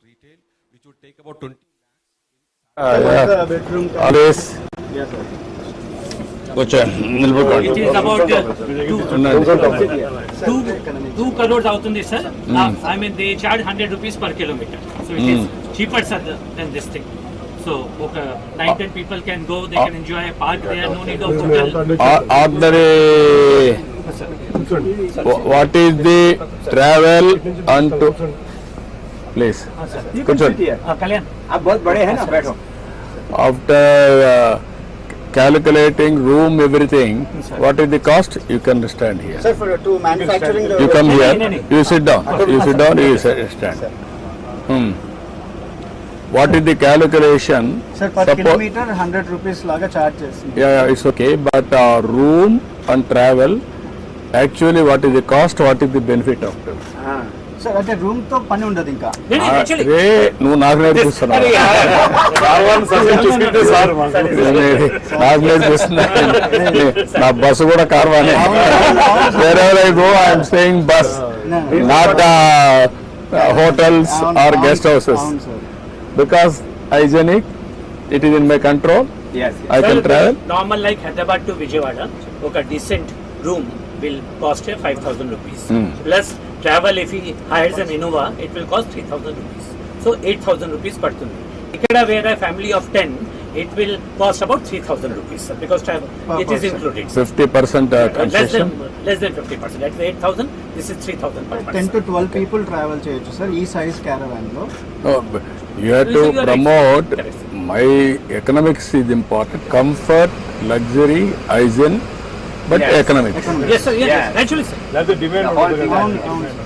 retail, which would take about 20. Bedroom. Always. Yes, sir. It is about 2 crores outundi, sir. I mean, they charge 100 rupees per kilometer. So it is cheaper, sir, than this thing. So 9-10 people can go, they can enjoy a park there, no need of hotel. What is the travel and to place? Kalyan. आप बहुत बड़े हैं ना, बैठो. After calculating room, everything, what is the cost? You can stand here. Sir, for to manufacturing the. You come here, no. you sit down, you stand. What is the calculation? Sir, per kilometer 100 rupees laga charges. Yeah, it's okay, but room and travel, actually what is the cost, what is the benefit of it? Sir, at a room to pani undadu inka. నువ్వు నాకు నేర్పిస్తున్నావు నాకు నేర్పిస్తున్నా నా bus కూడా కార్వానే wherever I go I am staying bus, not hotels or guest houses, because hygienic, it is in my control. Yes. I can travel. Normal like Hyderabad to Vijayawada, okay, decent room will cost 5,000 rupees. Plus travel, if he hires an Innova, it will cost 3,000 rupees. So 8,000 rupees partundi. Ikkada where a family of 10, it will cost about 3,000 rupees, sir, because travel, it is included. 50% concession. Less than 50%. That's 8,000. This is 3,000 per person. 10 to 12 people travel cheyochu, sir. E size caravan lo. No, but you have to promote. My economics is important. Comfort, luxury, hygiene, but economics. Yes, sir. Yes, naturally, sir. That's the demand.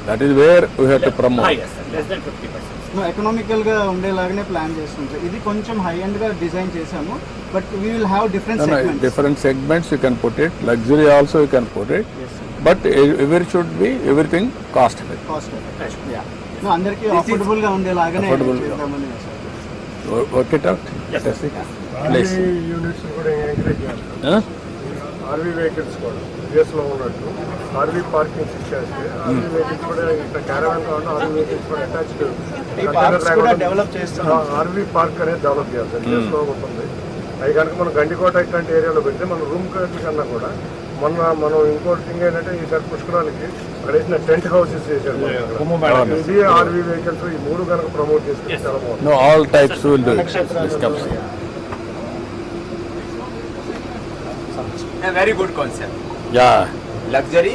That is where we have to promote. Yes, sir. Less than 50%. No, economical గా ఉండేలాగానే plan చేస్తాం sir. ఇది కొంచెం high end గా design చేసాము, but we will have different segments. Different segments you can put it. Luxury also you can put it. Yes, sir. But everything cost effective. Cost effective. Yeah. No, అందరికీ affordable గా ఉండేలాగానే చేద్దామని sir. Work it out. Yes, Let's see. Please. Units కూడా encourage చేయాలి. RV vehicles కూడా US లో ఉన్నట్టు RV parking ఇచ్చేస్తే RV vehicles కూడా ఇక్కడ క్యారవాన్ కాకుండా ఆర్వీ వెహికల్స్ కూడా అటాచ్డ్ డెవలప్ చేస్తున్నాం. ఆర్వీ పార్క్ అనేది డెవలప్ చేయాలి సార్. యూఎస్ లో ఉంటుంది. అవి కనుక మనం గండికోట ఇట్లాంటి ఏరియాలో పెడితే మన రూమ్ కన్నా కూడా మనం ఇంకోటి థింగ్ ఏంటంటే ఈసారి పుష్కరాలకి అక్కడ వేసిన టెంట్ హౌసెస్ చేశారు. ఇది ఆర్వీ వెహికల్స్ ఈ మూడు కనుక ప్రమోట్ చేస్తే చాలా బాగుంది. No, all types will do it. This comes here. A very good concept. Yeah. Luxury,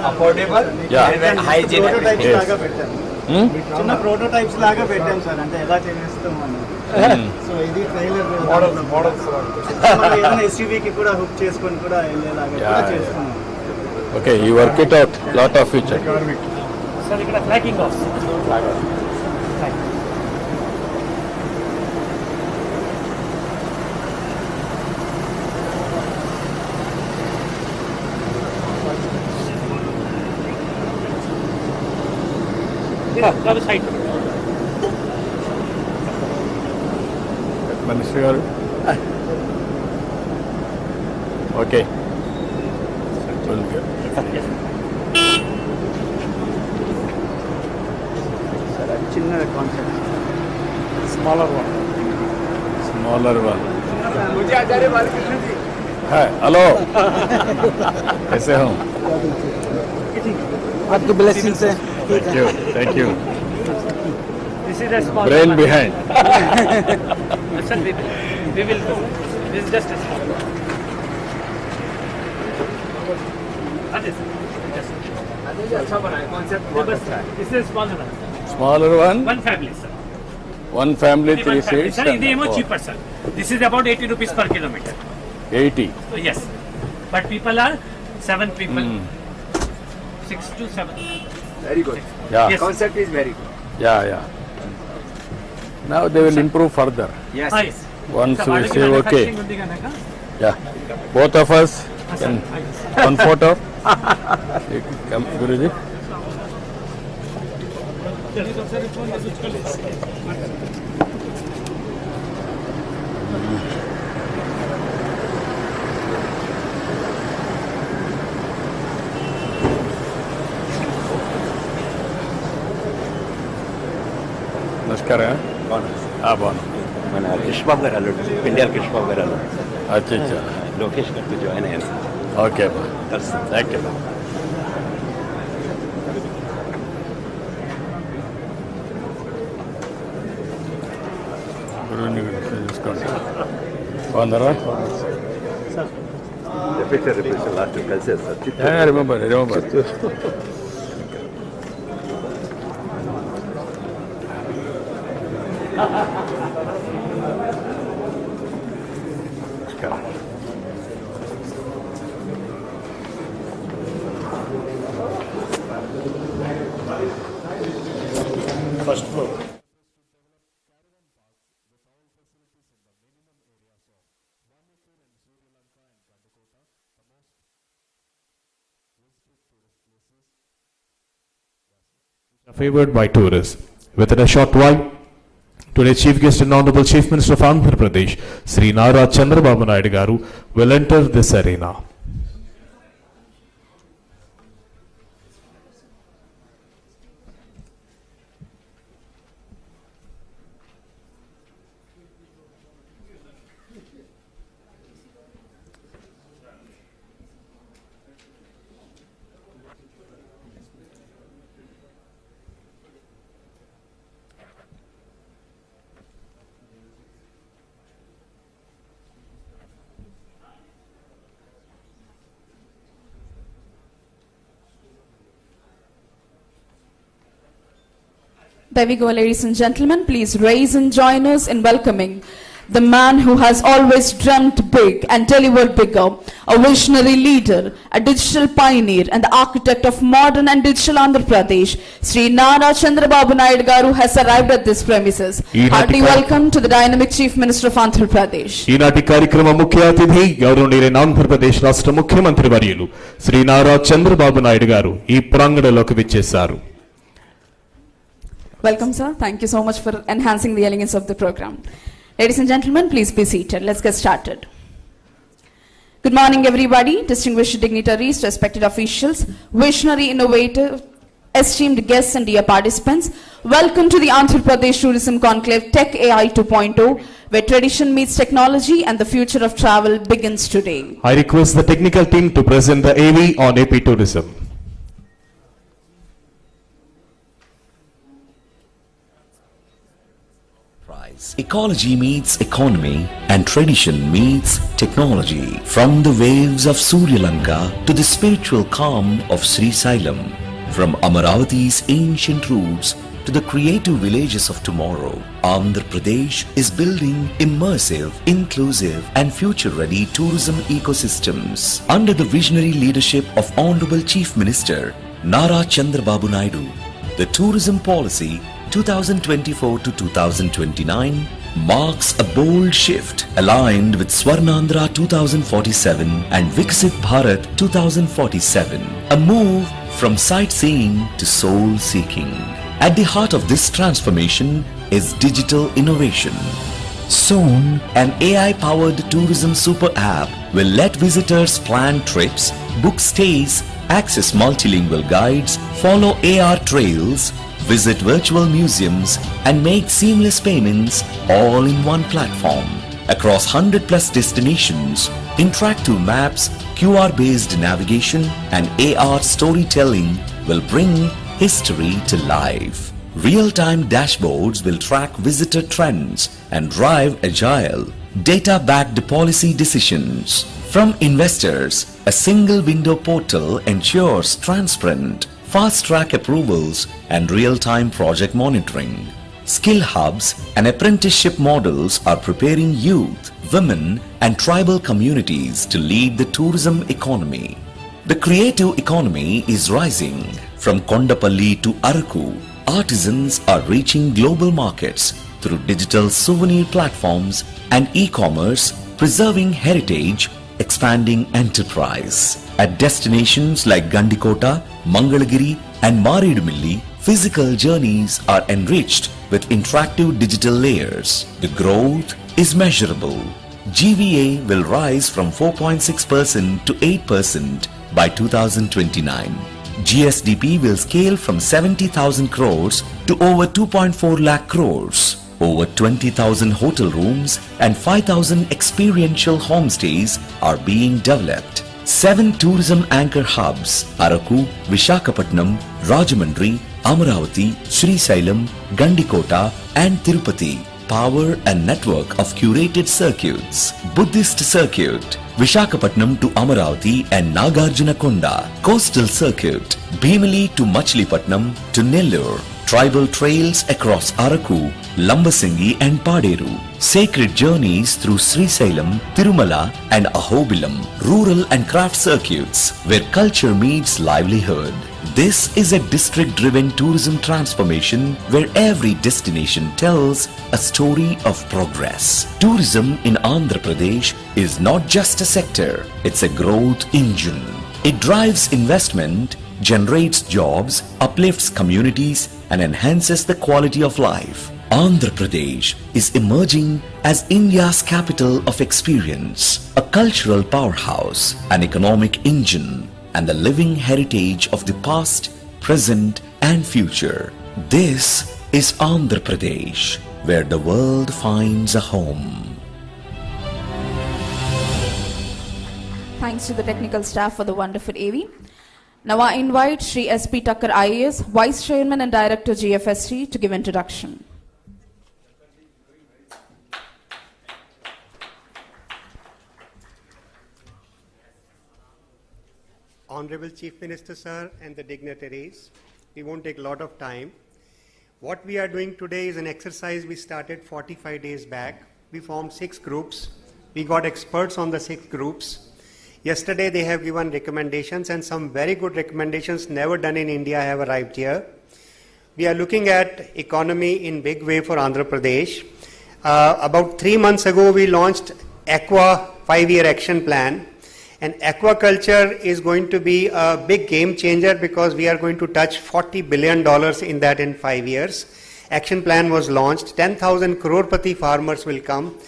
affordable, Yeah. and hygienic. Yes. చిన్న ప్రోటోటైప్స్ లాగా పెట్టాం సార్, అంటే ఎలా చేస్తాం అని. సో ఇది ట్రైలర్ మోడల్స్ ఏదైనా ఎస్యూవీకి కూడా హుక్ చేసుకొని కూడా వెళ్ళేలాగా కూడా చేస్తున్నాం. Okay, you work it out. Lot of future. Sir, ikkada flagging off. That was height. Ministerial. Okay. Will get. Yes. Sir అది చిన్న concept. Smaller one. Smaller one. मुझे आचार्य बालकृष्ण जी. Hi. Hello. कैसे हो? आपकी ब्लेसिंग से. Thank you. Thank you. This is a small Brain one. behind. Sir, we will go. This is just a small one. अच्छा बना है concept. This is a smaller one. Smaller one. One family, sir. One family, Only 3 one family. seats. Sir, and this is four. cheaper, sir. This is about 80 rupees per kilometer. 80. So, yes. But people are 7 people. 6 to 7. Very good. Yeah. Yes. Concept is very good. Yeah. Now they will improve further. Yes. Yes. Once Sir, we వాళ్ళకి say okay. manufacturing ఉంది కనుక. Yeah. Both of us. Sir, Can one photo. You come, Guruji. Next నమస్కారం బాగున్నా మన కృష్ణబాబు గారు అల్లుడు పెండియాల కృష్ణబాబు గారు అల్లుడు అచ్చా లోకేష్ గారితో జాయిన్ అయ్యాను ఓకే అమ్మా థ్యాంక్ యూ గురువుని చూసుకోండి బాగున్నారా రిపీటర్ లాస్ట్ కలిసేది sir remember first floor Favored by tourists. Within a short while, today's chief guest and Honorable Chief Minister of Andhra Pradesh, Sri Nara Chandrababu Naidu Garu, will enter this arena. There we go, ladies and gentlemen. Please raise and join us in welcoming the man who has always dreamt big and delivered bigger, a visionary leader, a digital pioneer, and the architect of modern and digital Andhra Pradesh. Sri Nara Chandrababu Naidu Garu has arrived at this premises. Hearty welcome to the dynamic Chief Minister of Andhra Pradesh. ఈనాటి కార్యక్రమ ముఖ్య అతిథి గౌరవనీయులైన ఆంధ్రప్రదేశ్ రాష్ట్ర ముఖ్యమంత్రి వర్యులు శ్రీ నారా చంద్రబాబు నాయుడు గారు ఈ ప్రాంగణంలోకి విచ్చేశారు. Welcome, sir. Thank you so much for enhancing the elegance of the program. Ladies and gentlemen, please be seated. Let's get started. Good morning, everybody. Distinguished dignitaries, respected officials, visionary innovative, esteemed guests and dear participants. Welcome to the Andhra Pradesh Tourism Conclave Tech AI 2.0, where tradition meets technology and the future of travel begins today. I request the technical team to present the AV on AP Tourism. Ecology meets economy and tradition meets technology. From the waves of Surya Lanka to the spiritual calm of Sri Sailam, from Amaravati's ancient roots to the creative villages of tomorrow, Andhra Pradesh is building immersive, inclusive and future-ready tourism ecosystems. Under the visionary leadership of Honorable Chief Minister Nara Chandrababu Naidu, the tourism policy 2024 to 2029 marks a bold shift aligned with Swarnandhra 2047 and Viksit Bharat 2047, a move from sightseeing to soul-seeking. At the heart of this transformation is digital innovation. Soon, an AI-powered tourism super app will let visitors plan trips, book stays, access multilingual guides, follow AR trails, visit virtual museums and make seamless payments all in one platform. Across 100+ destinations, interactive maps, QR-based navigation and AR storytelling will bring history to life. Real-time dashboards will track visitor trends and drive agile, data-backed policy decisions. From investors, a single window portal ensures transparent, fast-track approvals and real-time project monitoring. Skill hubs and apprenticeship models are preparing youth, women and tribal communities to lead the tourism economy. The creative economy is rising. From Kondapalli to Araku, artisans are reaching global markets through digital souvenir platforms and e-commerce, preserving heritage, expanding enterprise. At destinations like Gandikota, Mangalagiri and Maridumilli, physical journeys are enriched with interactive digital layers. The growth is measurable. GVA will rise from 4.6% to 8% by 2029. GSDP will scale from 70,000 crores to over 2.4 lakh crores. Over 20,000 hotel rooms and 5,000 experiential homestays are being developed. 7 tourism anchor hubs, Araku, Vishakhapatnam, Rajahmundry, Amaravati, Srisailam, Gandikota and Tirupati power a network of curated circuits. Buddhist Circuit, Vishakhapatnam to Amaravati and Nagarjunakonda. Coastal Circuit, Bhimali to Machilipatnam to Nellore. Tribal trails across Araku, Lambasingi and Paderu. Sacred journeys through Srisailam, Tirumala and Ahobilam. Rural and craft circuits where culture meets livelihood. This is a district-driven tourism transformation where every destination tells a story of progress. Tourism in Andhra Pradesh is not just a sector, it's a growth engine. It drives investment, generates jobs, uplifts communities and enhances the quality of life. Andhra Pradesh is emerging as India's capital of experience, a cultural powerhouse, an economic engine, and the living heritage of the past, present and future. This is Andhra Pradesh, where the world finds a home. Thanks to the technical staff for the wonderful AV. Now I invite Shri S.P. Thakkar IAS, Vice Chairman and Director GFST to give introduction. Honorable Chief Minister, sir, and the dignitaries, we won't take a lot of time. What we are doing today is an exercise we started 45 days back. We formed 6 groups. We got experts on the 6 groups. Yesterday they have given recommendations, and some very good recommendations never done in India have arrived here. We are looking at economy in big way for Andhra Pradesh. About 3 months ago we launched Aqua 5-year action plan. And aquaculture is going to be a big game changer because we are going to touch $40 billion in that in 5 years. Action plan was launched. 10,000 Tirupati farmers will come.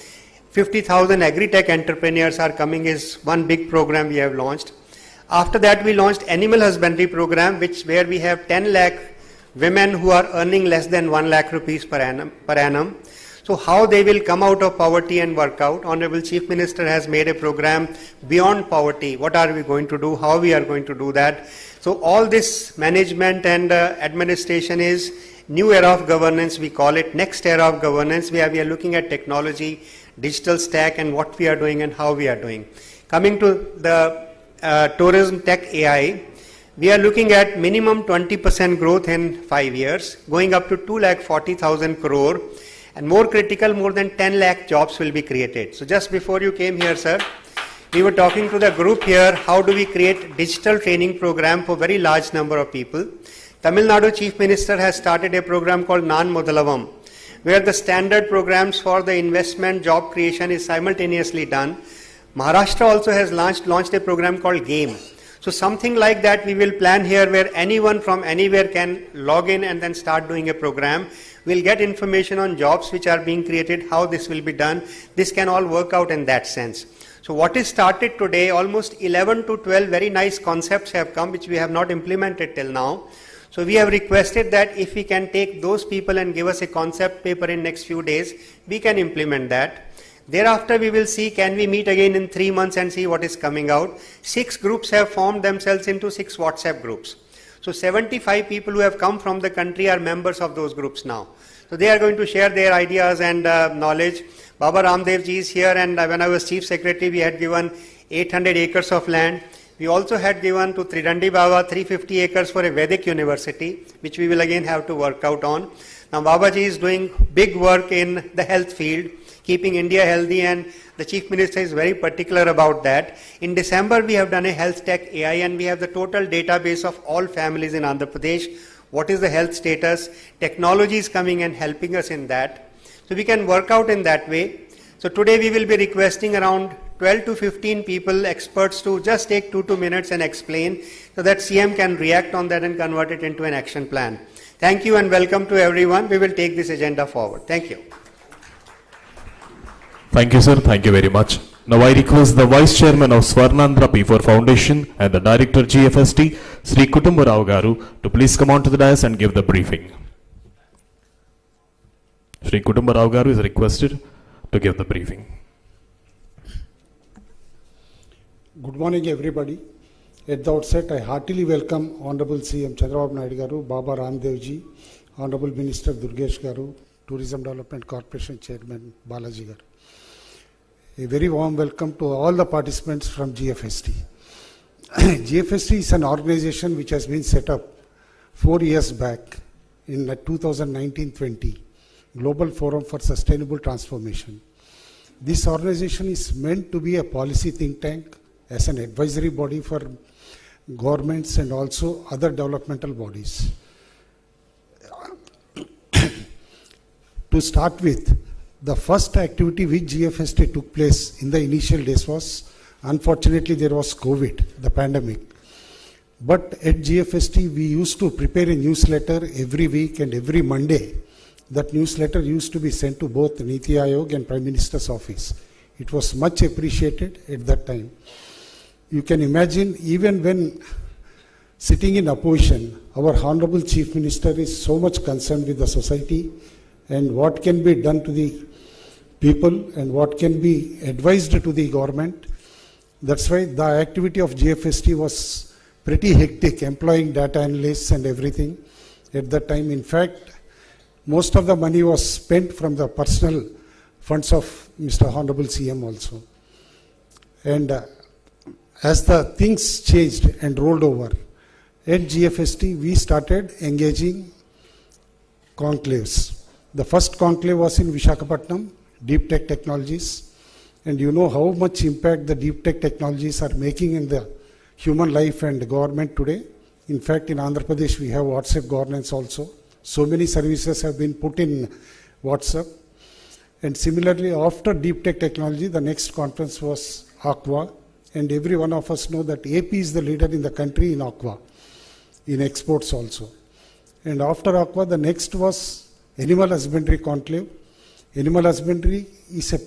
50,000 agri-tech entrepreneurs are coming is one big program we have launched. After that we launched animal husbandry program where we have 10 lakh women who are earning less than 1 lakh rupees per annum. So how they will come out of poverty and work out. Honorable Chief Minister has made a program beyond poverty. What are we going to do? How we are going to do that? So all this management and administration is new era of governance. We call it next era of governance where we are looking at technology, digital stack and what we are doing and how we are doing. Coming to the tourism tech AI, we are looking at minimum 20% growth in 5 years, going up to 2,40,000 crore. And more critical, more than 10 lakh jobs will be created. So just before you came here, sir, we were talking to the group here, how do we create digital training program for very large number of people. Tamil Nadu Chief Minister has started a program called Nan Mudalavam, where the standard programs for the investment job creation is simultaneously done. Maharashtra also has launched a program called GAME. So something like that we will plan here where anyone from anywhere can log in and then start doing a program. We'll get information on jobs which are being created, how this will be done. This can all work out in that sense. So what is started today, almost 11 to 12 very nice concepts have come which we have not implemented till now. So we have requested that if we can take those people and give us a concept paper in next few days, we can implement that. Thereafter we will see, can we meet again in 3 months and see what is coming out. 6 groups have formed themselves into 6 WhatsApp groups. So 75 people who have come from the country are members of those groups now. So they are going to share their ideas and knowledge. Baba Ramdev ji is here, and when I was Chief Secretary we had given 800 acres of land. We also had given to Tridandi Baba 350 acres for a Vedic university, which we will again have to work out on. Now Babaji is doing big work in the health field, keeping India healthy, and the Chief Minister is very particular about that. In December we have done a health tech AI, and we have the total database of all families in Andhra Pradesh. What is the health status? Technology is coming and helping us in that. So we can work out in that way. So today we will be requesting around 12 to 15 people, experts, to just take 2 minutes and explain so that CM can react on that and convert it into an action plan. Thank you and welcome to everyone. We will take this agenda forward. Thank you. Thank you, sir. Thank you very much. Now I request the Vice Chairman of Swarnandhra P4 Foundation and the Director GFST, Sri Kutumbarao Garu, to please come on to the dais and give the briefing. Sri Kutumbarao Garu is requested to give the briefing. Good morning, everybody. At the outset, I heartily welcome Honorable CM Chandrababu Naidu Garu, Baba Ramdev ji, Honorable Minister Durgesh Garu, Tourism Development Corporation Chairman Balaji Garu. A very warm welcome to all the participants from GFST. GFST is an organization which has been set up 4 years back in 2019-20, Global Forum for Sustainable Transformation. This organization is meant to be a policy think tank as an advisory body for governments and also other developmental bodies. To start with, the first activity which GFST took place in the initial days was, unfortunately, there was COVID, the pandemic. But at GFST, we used to prepare a newsletter every week and every Monday. That newsletter used to be sent to both Niti Aayog and Prime Minister's office. It was much appreciated at that time. You can imagine, even when sitting in opposition, our Honorable Chief Minister is so much concerned with the society and what can be done to the people and what can be advised to the government. That's why the activity of GFST was pretty hectic, employing data analysts and everything at that time. In fact, most of the money was spent from the personal funds of Mr. Honorable CM also. And as the things changed and rolled over, at GFST we started engaging conclaves. The first conclave was in Visakhapatnam, Deep Tech Technologies, and you know how much impact the deep tech technologies are making in the human life and government today. In fact, in Andhra Pradesh we have WhatsApp governance also. So many services have been put in WhatsApp. And similarly, after deep tech technology, the next conference was Aqua. And every one of us know that AP is the leader in the country in Aqua, in exports also. And after Aqua, the next was Animal Husbandry Conclave. Animal husbandry is a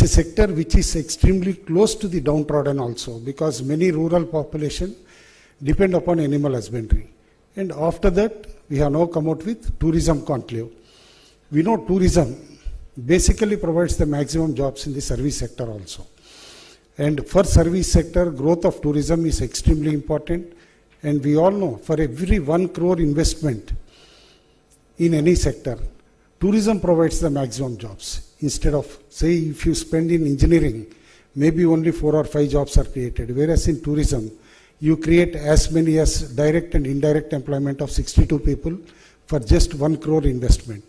sector which is extremely close to the downtrodden also, because many rural population depend upon animal husbandry. And after that, we have now come out with Tourism Conclave. We know tourism basically provides the maximum jobs in the service sector also. And for service sector, growth of tourism is extremely important. And we all know, for every 1 crore investment in any sector, tourism provides the maximum jobs. Instead of, say, if you spend in engineering, maybe only 4 or 5 jobs are created. Whereas in tourism, you create as many as direct and indirect employment of 62 people for just 1 crore investment.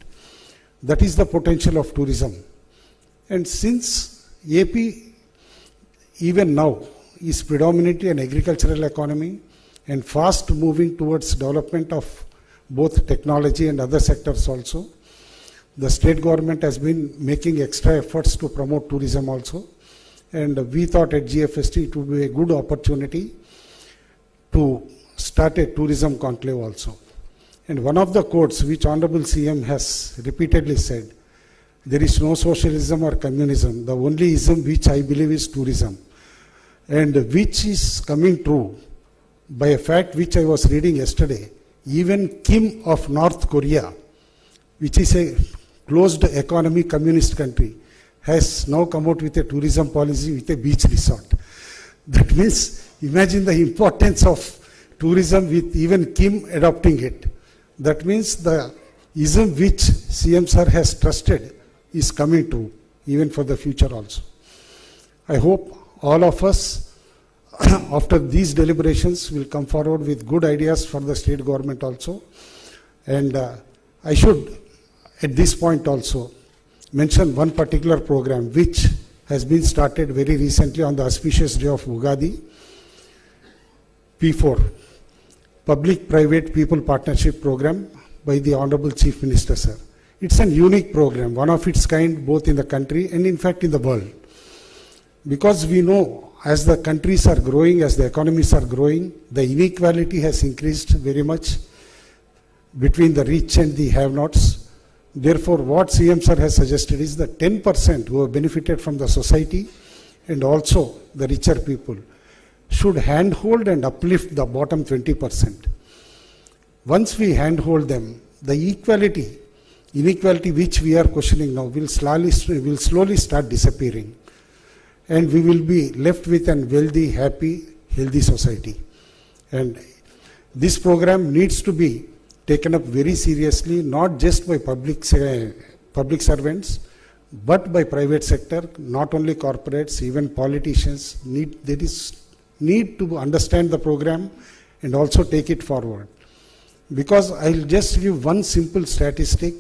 That is the potential of tourism. And since AP, even now, is predominantly an agricultural economy and fast moving towards development of both technology and other sectors also, the state government has been making extra efforts to promote tourism also. And we thought at GFST it would be a good opportunity to start a tourism conclave also. And one of the quotes which Honorable CM has repeatedly said, there is no socialism or communism. The only ism which I believe is tourism. And which is coming true by a fact which I was reading yesterday. Even Kim of North Korea, which is a closed economy communist country, has now come out with a tourism policy with a beach resort. That means, imagine the importance of tourism with even Kim adopting it. That means the ism which CM sir has trusted is coming true, even for the future also. I hope all of us, after these deliberations, will come forward with good ideas for the state government also. And I should, at this point also, mention one particular program which has been started very recently on the auspicious day of Ugadi, P4, Public-Private People Partnership Program by the Honorable Chief Minister, sir. It's a unique program, one of its kind both in the country and in fact in the world. Because we know as the countries are growing, as the economies are growing, the inequality has increased very much between the rich and the have-nots. Therefore, what CM sir has suggested is that 10% who have benefited from the society and also the richer people should handhold and uplift the bottom 20%. Once we handhold them, the inequality which we are questioning now will slowly start disappearing, and we will be left with a wealthy, happy, healthy society. And this program needs to be taken up very seriously, not just by public servants, but by private sector, not only corporates, even politicians need to understand the program and also take it forward. Because I'll just give one simple statistic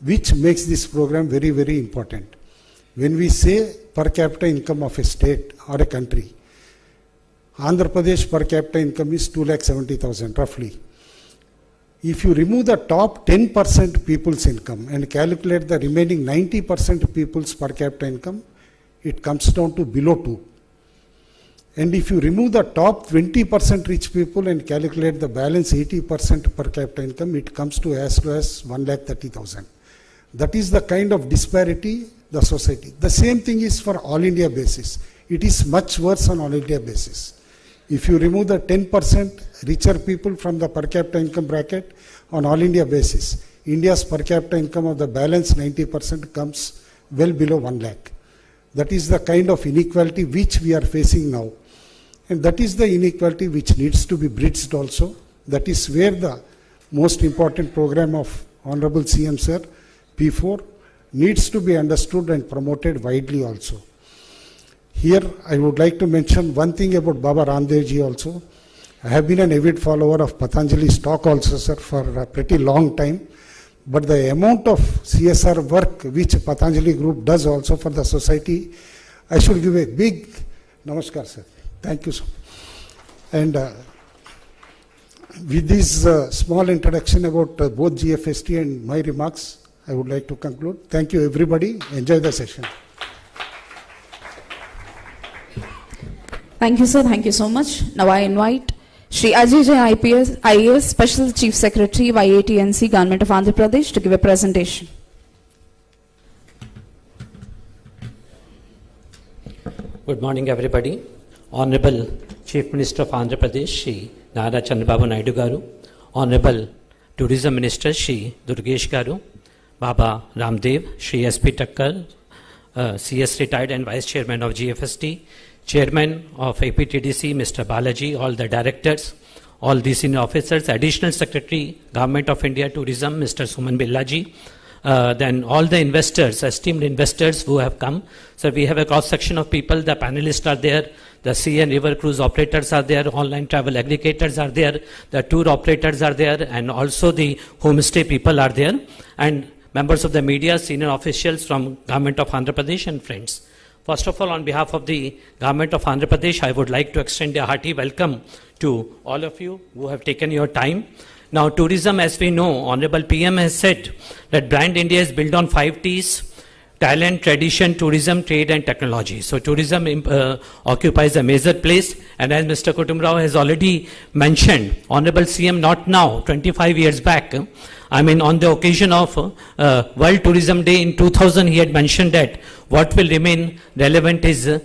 which makes this program very, very important. When we say per capita income of a state or a country, Andhra Pradesh per capita income is 2,70,000 roughly. If you remove the top 10% people's income and calculate the remaining 90% people's per capita income, it comes down to below 2. And if you remove the top 20% rich people and calculate the balance 80% per capita income, it comes to as low as 1,30,000. That is the kind of disparity the society. The same thing is for all India basis. It is much worse on all India basis. If you remove the 10% richer people from the per capita income bracket on all India basis, India's per capita income of the balance 90% comes well below 1 lakh. That is the kind of inequality which we are facing now. And that is the inequality which needs to be bridged also. That is where the most important program of Honorable CM Sir, P4, needs to be understood and promoted widely also. Here I would like to mention one thing about Baba Ramdev ji also. I have been an avid follower of Patanjali's talk also, sir, for a pretty long time. But the amount of CSR work which Patanjali group does also for the society, I should give a big namaskar, sir. Thank you, sir. And with this small introduction about both GFST and my remarks, I would like to conclude. Thank you, everybody. Enjoy the session. Thank you, sir. Thank you so much. Now I invite Shri Ajay Jay IAS, Special Chief Secretary, YATNC, Government of Andhra Pradesh, to give a presentation. Good morning, everybody. Honorable Chief Minister of Andhra Pradesh, Shri Nara Chandrababu Naidu Garu, Honorable Tourism Minister, Shri Durgesh Garu, Baba Ramdev, Shri SP Takkar, CS retired and Vice Chairman of GFST, Chairman of APTDC, Mr. Balaji, all the directors, all the senior officers, Additional Secretary, Government of India Tourism, Mr. Suman Billaji, then all the investors, esteemed investors who have come. So we have a cross-section of people, the panelists are there, the sea and river cruise operators are there, online travel aggregators are there, the tour operators are there, and also the homestay people are there, and members of the media, senior officials from Government of Andhra Pradesh, and friends. First of all, on behalf of the Government of Andhra Pradesh, I would like to extend a hearty welcome to all of you who have taken your time. Now, tourism, as we know, Honorable PM has said that Brand India is built on 5 T's: talent, tradition, tourism, trade, and technology. So tourism occupies a major place, and as Mr. Kutumrao has already mentioned, Honorable CM, not now, 25 years back, I mean, on the occasion of World Tourism Day in 2000, he had mentioned that what will remain relevant is the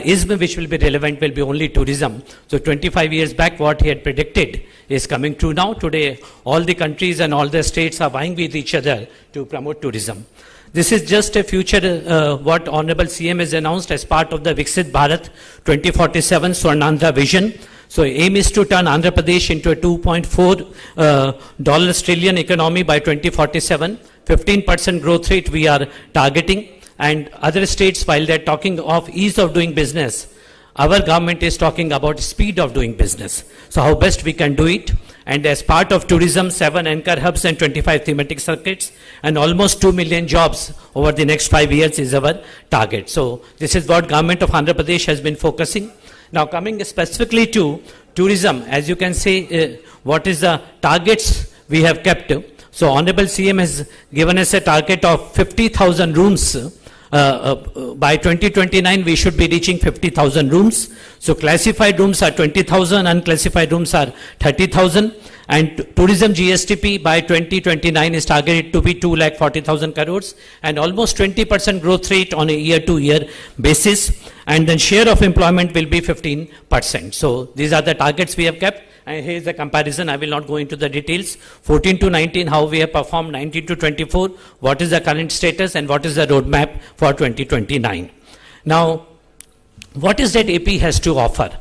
ism which will be relevant will be only tourism. So 25 years back, what he had predicted is coming true now. Today, all the countries and all the states are vying with each other to promote tourism. This is just a future, what Honorable CM has announced as part of the Viksit Bharat 2047 Swarnandhra vision. So aim is to turn Andhra Pradesh into a $2.4 trillion economy by 2047. 15% growth rate we are targeting. And other states, while they're talking of ease of doing business, our government is talking about speed of doing business. So how best we can do it. And as part of tourism, 7 anchor hubs and 25 thematic circuits, and almost 2 million jobs over the next 5 years is our target. So this is what Government of Andhra Pradesh has been focusing. Now coming specifically to tourism, as you can say, what is the targets we have kept. So Honorable CM has given us a target of 50,000 rooms. By 2029, we should be reaching 50,000 rooms. So classified rooms are 20,000, unclassified rooms are 30,000. And tourism GSTP by 2029 is targeted to be 2,40,000 crores and almost 20% growth rate on a year-to-year basis. And then share of employment will be 15%. So these are the targets we have kept. And here's the comparison. I will not go into the details. 14 to 19, how we have performed. 19 to 24, what is the current status and what is the roadmap for 2029. Now, what is that AP has to offer?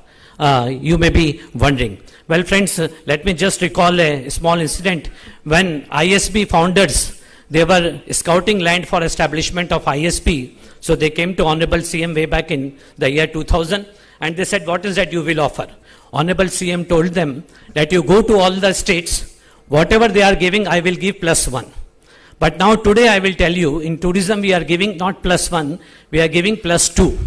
You may be wondering. Well, friends, let me just recall a small incident. When ISB founders, they were scouting land for establishment of ISB. So they came to Honorable CM way back in the year 2000 and they said, what is that you will offer? Honorable CM told them that you go to all the states, whatever they are giving, I will give +1. But now today I will tell you, in tourism we are giving not +1, we are giving +2.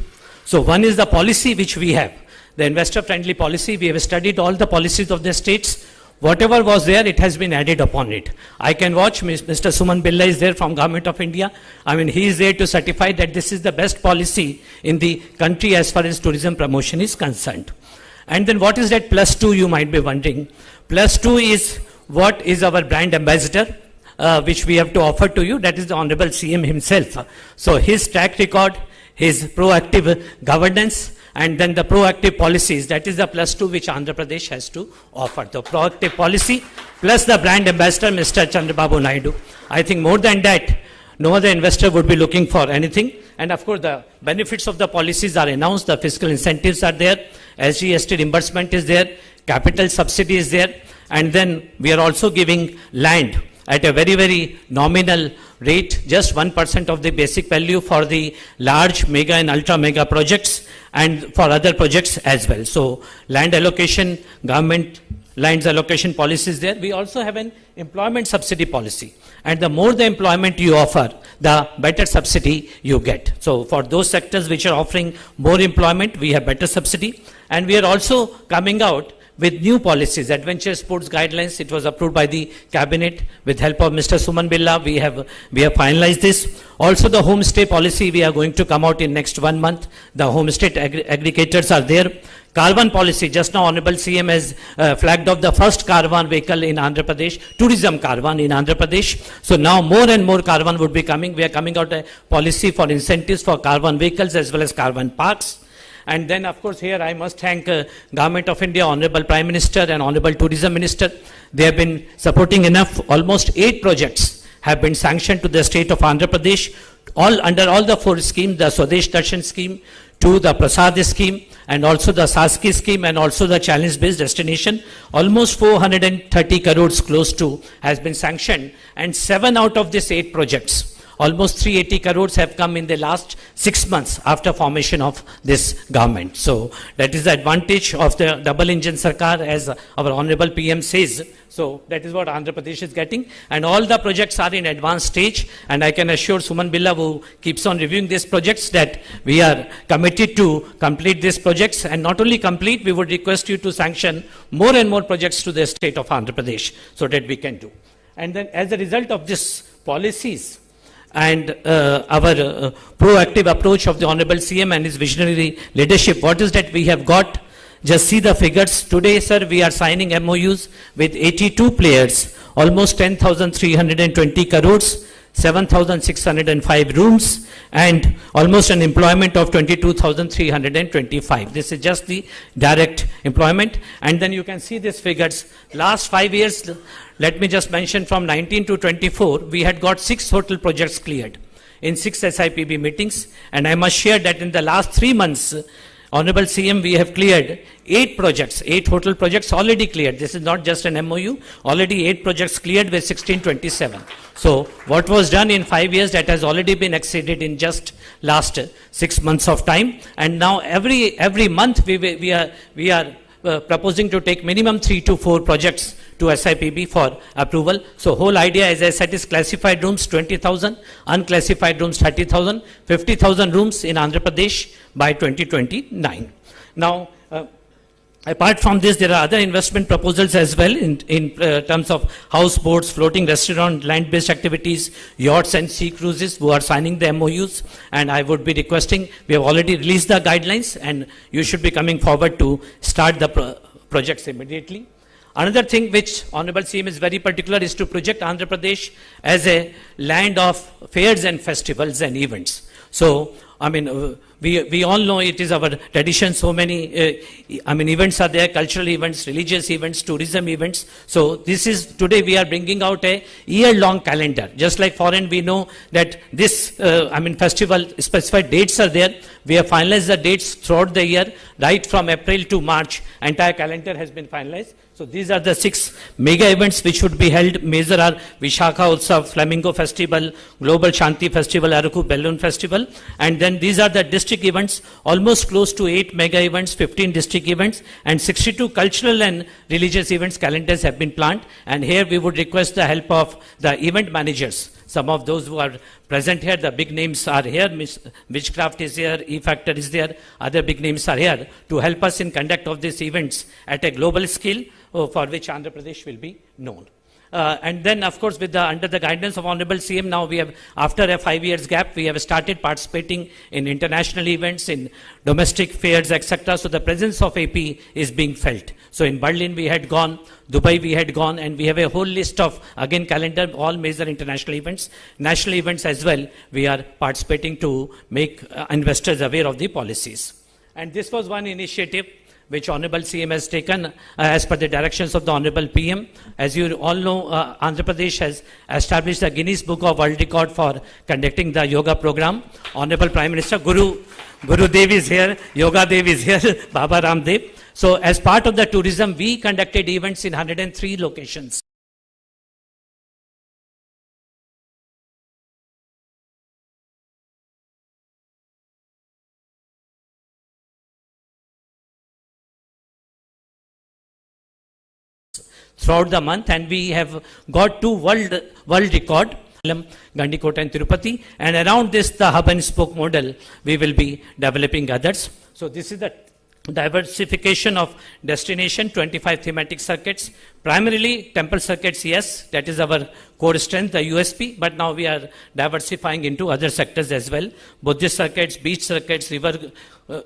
So one is the policy which we have, the investor-friendly policy. We have studied all the policies of the states. Whatever was there, it has been added upon it. I can watch, Mr. Suman Billa is there from Government of India. I mean, he is there to certify that this is the best policy in the country as far as tourism promotion is concerned. And then what is that +2, you might be wondering. +2 is what is our brand ambassador, which we have to offer to you. That is the Honorable CM himself. So his track record, his proactive governance, and then the proactive policies, that is the +2 which Andhra Pradesh has to offer. The proactive policy plus the brand ambassador, Mr. Chandrababu Naidu. I think more than that, no other investor would be looking for anything. And of course, the benefits of the policies are announced, the fiscal incentives are there, SGST reimbursement is there, capital subsidy is there, and then we are also giving land at a very, very nominal rate, just 1% of the basic value for the large mega and ultra mega projects and for other projects as well. So land allocation, government lands allocation policy is there. We also have an employment subsidy policy. And the more the employment you offer, the better subsidy you get. So for those sectors which are offering more employment, we have better subsidy. And we are also coming out with new policies, adventure sports guidelines. It was approved by the cabinet with help of Mr. Suman Billa. We have finalized this. Also the homestay policy, we are going to come out in next 1 month. The homestay aggregators are there. Caravan policy, just now Honorable CM has flagged off the first caravan vehicle in Andhra Pradesh, tourism caravan in Andhra Pradesh. So now more and more caravan would be coming. We are coming out a policy for incentives for caravan vehicles as well as caravan parks. And then, of course, here I must thank Government of India, Honorable Prime Minister and Honorable Tourism Minister. They have been supporting enough. Almost 8 projects have been sanctioned to the state of Andhra Pradesh, all under all the 4 schemes, the Swadesh Darshan scheme, to the Prasad scheme, and also the Saski scheme, and also the challenge-based destination. Almost 430 crores close to has been sanctioned, and 7 out of these 8 projects, almost 380 crores have come in the last 6 months after formation of this government. So that is the advantage of the double engine Sarkar, as our Honorable PM says. So that is what Andhra Pradesh is getting. And all the projects are in advanced stage. And I can assure Suman Billa, who keeps on reviewing these projects, that we are committed to complete these projects. And not only complete, we would request you to sanction more and more projects to the state of Andhra Pradesh so that we can do. And then as a result of these policies, and our proactive approach of the Honorable CM and his visionary leadership, what is that we have got? Just see the figures. Today, sir, we are signing MOUs with 82 players, almost 10,320 crores, 7,605 rooms, and almost an employment of 22,325. This is just the direct employment. And then you can see these figures. Last 5 years, let me just mention from 19 to 24, we had got 6 hotel projects cleared in 6 SIPB meetings. And I must share that in the last 3 months, Honorable CM, we have cleared 8 projects, 8 hotel projects already cleared. This is not just an MOU, already 8 projects cleared with 1627. So what was done in 5 years, that has already been exceeded in just last 6 months of time. And now every month we are proposing to take minimum 3 to 4 projects to SIPB for approval. So whole idea, as I said, is classified rooms 20,000, unclassified rooms 30,000, 50,000 rooms in Andhra Pradesh by 2029. Now, apart from this, there are other investment proposals as well in terms of houseboats, floating restaurant, land-based activities, yachts and sea cruises, who are signing the MOUs. And I would be requesting, we have already released the guidelines and you should be coming forward to start the projects immediately. Another thing which Honorable CM is very particular is to project Andhra Pradesh as a land of fairs and festivals and events. So, I mean, we all know it is our tradition. So many, events are there, cultural events, religious events, tourism events. So this is, today we are bringing out a year-long calendar. Just like foreign, we know that this, festival specified dates are there. We have finalized the dates throughout the year, right from April to March. Entire calendar has been finalized. So these are the 6 mega events which should be held. Major are Vishakha Utsav, Flamingo Festival, Global Shanti Festival, Araku Balloon Festival. And then these are the district events, almost close to 8 mega events, 15 district events, and 62 cultural and religious events calendars have been planned. And here we would request the help of the event managers. Some of those who are present here, the big names are here. Witchcraft is here, E-Factor is there, other big names are here to help us in conduct of these events at a global scale for which Andhra Pradesh will be known. And then, of course, under the guidance of Honorable CM, now we have, after a 5 years gap, we have started participating in international events, in domestic fairs, etc. So the presence of AP is being felt. So in Berlin we had gone, Dubai we had gone, and we have a whole list of, again, calendar, all major international events, national events as well. We are participating to make investors aware of the policies. And this was one initiative which Honorable CM has taken as per the directions of the Honorable PM. As you all know, Andhra Pradesh has established the Guinness Book of World Record for conducting the yoga program. Honorable Prime Minister Guru Dev is here, Yoga Dev is here, Baba Ramdev. So as part of the tourism, we conducted events in 103 locations. Throughout the month, and we have got 2 world record, Gandikota and Tirupati, and around this, the hub and spoke model, we will be developing others. So this is the diversification of destination, 25 thematic circuits, primarily temple circuits, yes, that is our core strength, the USP, but now we are diversifying into other sectors as well. Buddhist circuits, beach circuits, river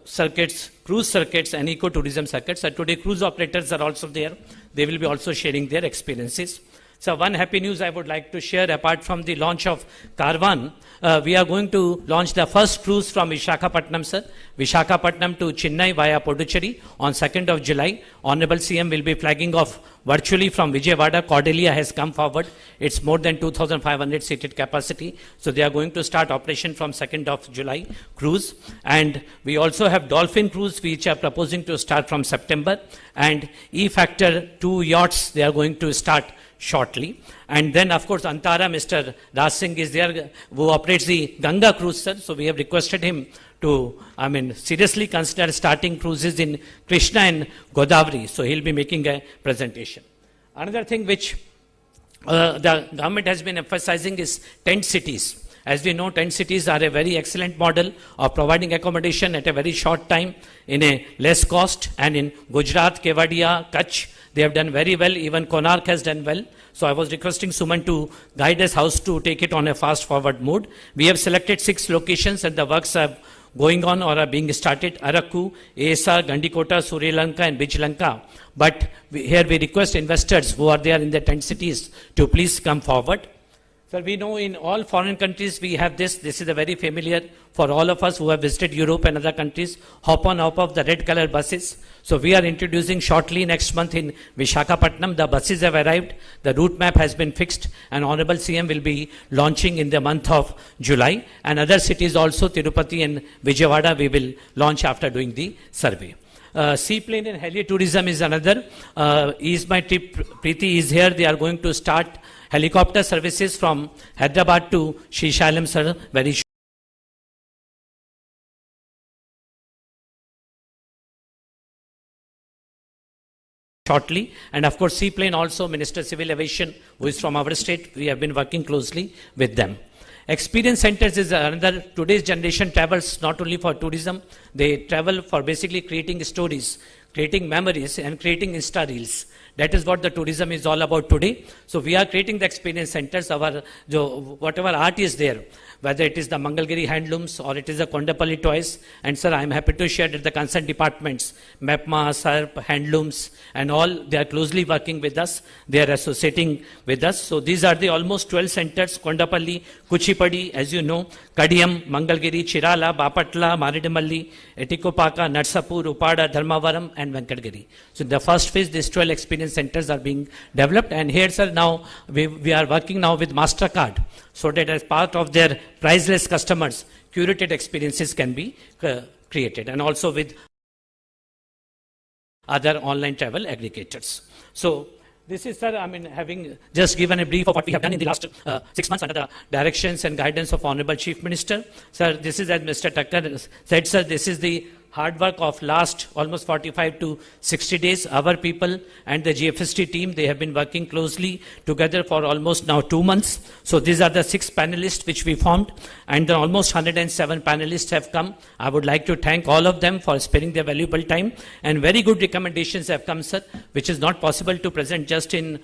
circuits, cruise circuits, and ecotourism circuits. And today cruise operators are also there. They will be also sharing their experiences. So one happy news I would like to share, apart from the launch of Caravan, we are going to launch the first cruise from Visakhapatnam, sir. Visakhapatnam to Chennai via Puducherry on 2nd of July. Honorable CM will be flagging off virtually from Vijayawada. Cordelia has come forward. It's more than 2,500 seated capacity. So they are going to start operation from 2nd of July cruise. And we also have Dolphin cruise, which are proposing to start from September. And E-Factor 2 yachts, they are going to start shortly. And then, of course, Antara, Mr. Raj Singh is there, who operates the Ganga cruise, sir. So we have requested him to, seriously consider starting cruises in Krishna and Godavari. So he'll be making a presentation. Another thing which the government has been emphasizing is tent cities. As we know, tent cities are a very excellent model of providing accommodation at a very short time in a less cost. And in Gujarat, Kevadia, Kutch, they have done very well. Even Konark has done well. So I was requesting Suman to guide us how to take it on a fast forward mode. We have selected 6 locations and the works are going on or are being started. Araku, ASR, Gandikota, Sri Lanka and Bij Lanka. But here we request investors who are there in the tent cities to please come forward. Sir, we know in all foreign countries we have this. This is a very familiar for all of us who have visited Europe and other countries. Hop on, hop off the red color buses. So we are introducing shortly next month in Visakhapatnam. The buses have arrived. The route map has been fixed. And Honorable CM will be launching in the month of July. And other cities also, Tirupati and Vijayawada, we will launch after doing the survey. Seaplane and heli tourism is another. Is my trip, Preeti is here. They are going to start helicopter services from Hyderabad to Srisailam, sir, very shortly. And of course, seaplane also, Minister Civil Aviation, who is from our state, we have been working closely with them. Experience centers is another. Today's generation travels not only for tourism, they travel for basically creating stories, creating memories, and creating Insta reels. That is what the tourism is all about today. So we are creating the experience centers. Our whatever art is there, whether it is the Mangalgiri handlooms or it is the Kondapalli toys. And sir, I am happy to share that the concerned departments, MEPMA, SERP, handlooms, and all, they are closely working with us. They are associating with us. So these are the almost 12 centers: Kondapalli, Kuchipadi, as you know, Kadiyam, Mangalgiri, Chirala, Bapatla, Maridamalli, Etikopaka, Narsapur, Upada, Dharmavaram, and Venkatgiri. So the first phase, these 12 experience centers are being developed. And here, sir, now we are working now with MasterCard, so that as part of their priceless customers, curated experiences can be created, and also with other online travel aggregators. So this is, sir, I mean, having just given a brief of what we have done in the last 6 months under the directions and guidance of Honorable Chief Minister. Sir, this is, as Mr. Thakkar said, sir, this is the hard work of last almost 45 to 60 days. Our people and the GFST team, they have been working closely together for almost now 2 months. So these are the 6 panelists which we formed, and the almost 107 panelists have come. I would like to thank all of them for sparing their valuable time, and very good recommendations have come, sir, which is not possible to present just in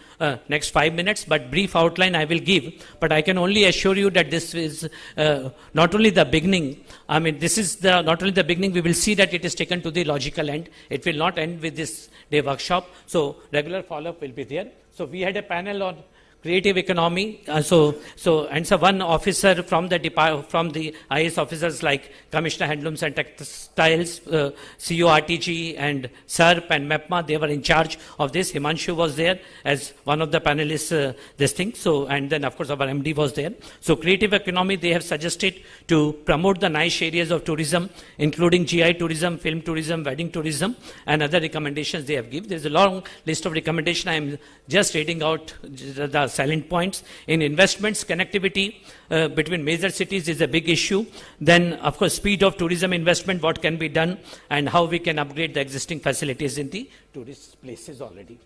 next 5 minutes, but brief outline I will give. But I can only assure you that this is not only the beginning. I mean, this is the not only the beginning, we will see that it is taken to the logical end. It will not end with this day workshop. So regular follow-up will be there. So we had a panel on creative economy. And so one officer from the IAS officers like Commissioner Handlooms and Textiles, CORTG and SERP and MEPMA, they were in charge of this. Himanshu was there as one of the panelists, this thing. So, and then of course our MD was there. So creative economy, they have suggested to promote the niche areas of tourism, including GI tourism, film tourism, wedding tourism, and other recommendations they have given. There's a long list of recommendations. I am just reading out the salient points. In investments, connectivity between major cities is a big issue. Then, of course, speed of tourism investment, what can be done, and how we can upgrade the existing facilities in the tourist places already.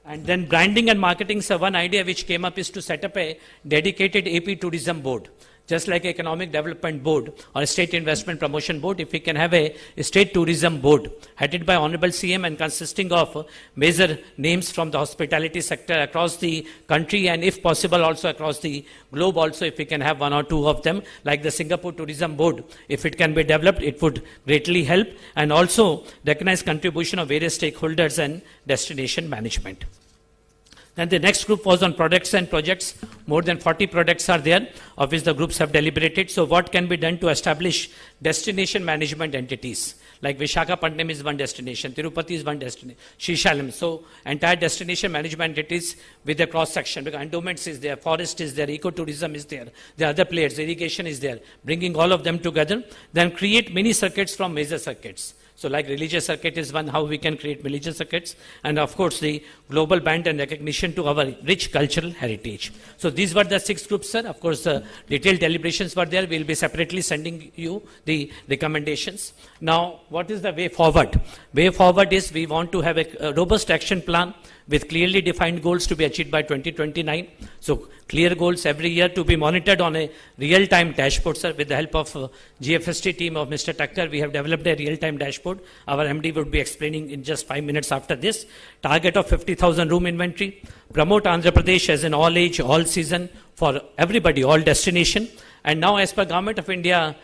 And then branding and marketing. So one idea which came up is to set up a dedicated AP tourism board. Just like Economic Development Board or State Investment Promotion Board, if we can have a state tourism board headed by Honorable CM and consisting of major names from the hospitality sector across the country, and if possible also across the globe also, if we can have 1 or 2 of them, like the Singapore Tourism Board, if it can be developed, it would greatly help, and also recognize contribution of various stakeholders and destination management. Then the next group was on products and projects. More than 40 products are there, of which the groups have deliberated. So what can be done to establish destination management entities? Like Visakhapatnam is one destination, Tirupati is one destination, Srisailam. So entire destination management entities with a cross section, because endowments is there, forest is there, ecotourism is there, the other players, irrigation is there, bringing all of them together. Then create mini circuits from major circuits. So like religious circuit is one, how we can create religious circuits, and of course the global band and recognition to our rich cultural heritage. So these were the 6 groups, sir. Of course, detailed deliberations were there. We'll be separately sending you the recommendations. Now, what is the way forward? Way forward is we want to have a robust action plan with clearly defined goals to be achieved by 2029. So clear goals every year to be monitored on a real-time dashboard, sir. With the help of GFST team of Mr. Thakkar, we have developed a real-time dashboard. Our MD would be explaining in just 5 minutes after this. Target of 50,000 room inventory. Promote Andhra Pradesh as an all-age, all-season for everybody, all destination. And now, as per Government of India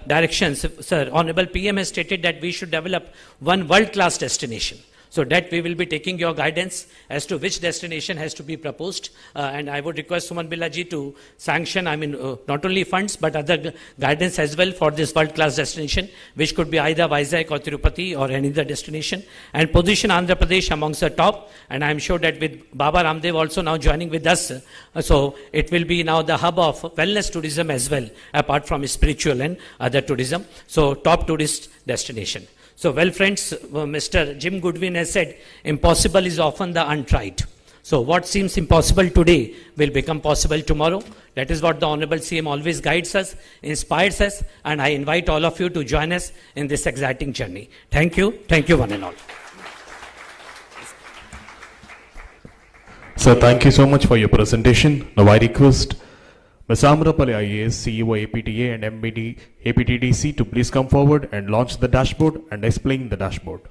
directions, sir, Honorable PM has stated that we should develop one world-class destination. So that we will be taking your guidance as to which destination has to be proposed. And I would request Suman Billaji to sanction, not only funds, but other guidance as well for this world-class destination, which could be either Vizag or Tirupati or any other destination. And position Andhra Pradesh amongst the top. And I'm sure that with Baba Ramdev also now joining with us, so it will be now the hub of wellness tourism as well, apart from spiritual and other tourism. So top tourist destination. So, well, friends, Mr. Jim Goodwin has said, impossible is often the untried. So, what seems impossible today will become possible tomorrow. That is what the Honorable CM always guides us, inspires us, and I invite all of you to join us in this exciting journey. Thank you one and all. Sir, thank you so much for your presentation. Now, I request Ms. Amrapalli IAS, CEO APTA and MBD APTDC to please come forward and launch the dashboard and explain the dashboard.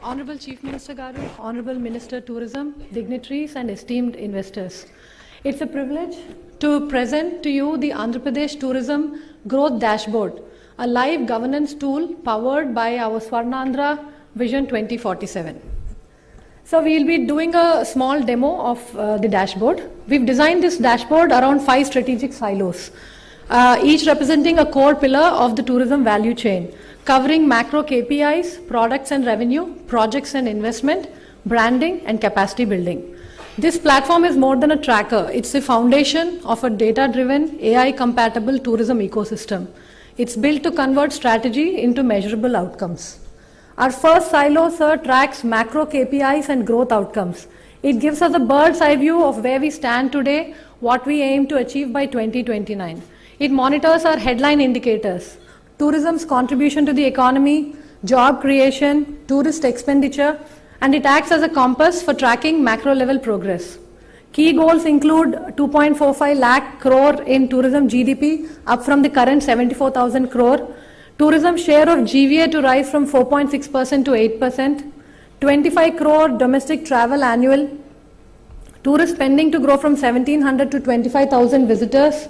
Honorable Chief Minister Garu, Honorable Minister Tourism, dignitaries and esteemed investors. It's a privilege to present to you the Andhra Pradesh Tourism Growth Dashboard, a live governance tool powered by our Swarnandhra Vision 2047. So we'll be doing a small demo of the dashboard. We've designed this dashboard around 5 strategic silos, each representing a core pillar of the tourism value chain, covering macro KPIs, products and revenue, projects and investment, branding and capacity building. This platform is more than a tracker. It's the foundation of a data-driven, AI-compatible tourism ecosystem. It's built to convert strategy into measurable outcomes. Our first silo, sir, tracks macro KPIs and growth outcomes. It gives us a bird's eye view of where we stand today, what we aim to achieve by 2029. It monitors our headline indicators: tourism's contribution to the economy, job creation, tourist expenditure, and it acts as a compass for tracking macro level progress. Key goals include 2.45 lakh crore in tourism GDP, up from the current 74,000 crore, tourism share of GVA to rise from 4.6% to 8%, 25 crore domestic travel annual, tourist spending to grow from 1,700 to 25,000 visitors,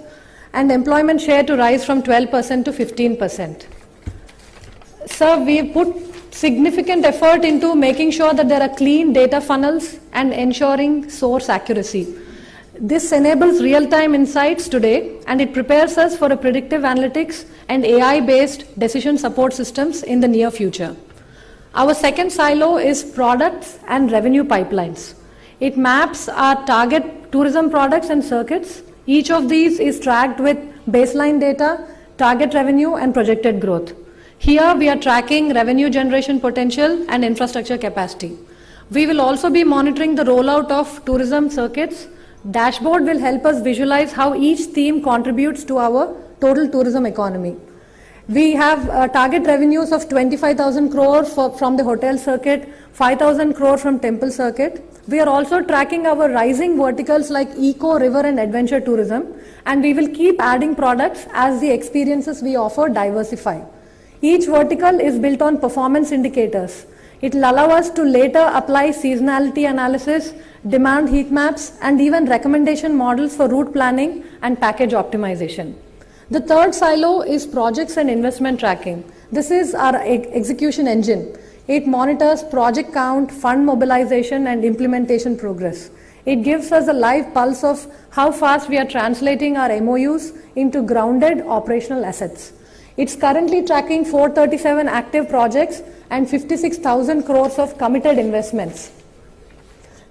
and employment share to rise from 12% to 15%. Sir, we have put significant effort into making sure that there are clean data funnels and ensuring source accuracy. This enables real-time insights today, and it prepares us for a predictive analytics and AI-based decision support systems in the near future. Our second silo is products and revenue pipelines. It maps our target tourism products and circuits. Each of these is tracked with baseline data, target revenue, and projected growth. Here we are tracking revenue generation potential and infrastructure capacity. We will also be monitoring the rollout of tourism circuits. Dashboard will help us visualize how each theme contributes to our total tourism economy. We have target revenues of 25,000 crore from the hotel circuit, 5,000 crore from temple circuit. We are also tracking our rising verticals like eco, river and adventure tourism, and we will keep adding products as the experiences we offer diversify. Each vertical is built on performance indicators. It will allow us to later apply seasonality analysis, demand heat maps, and even recommendation models for route planning and package optimization. The third silo is projects and investment tracking. This is our execution engine. It monitors project count, fund mobilization, and implementation progress. It gives us a live pulse of how fast we are translating our MOUs into grounded operational assets. It's currently tracking 437 active projects and 56,000 crores of committed investments.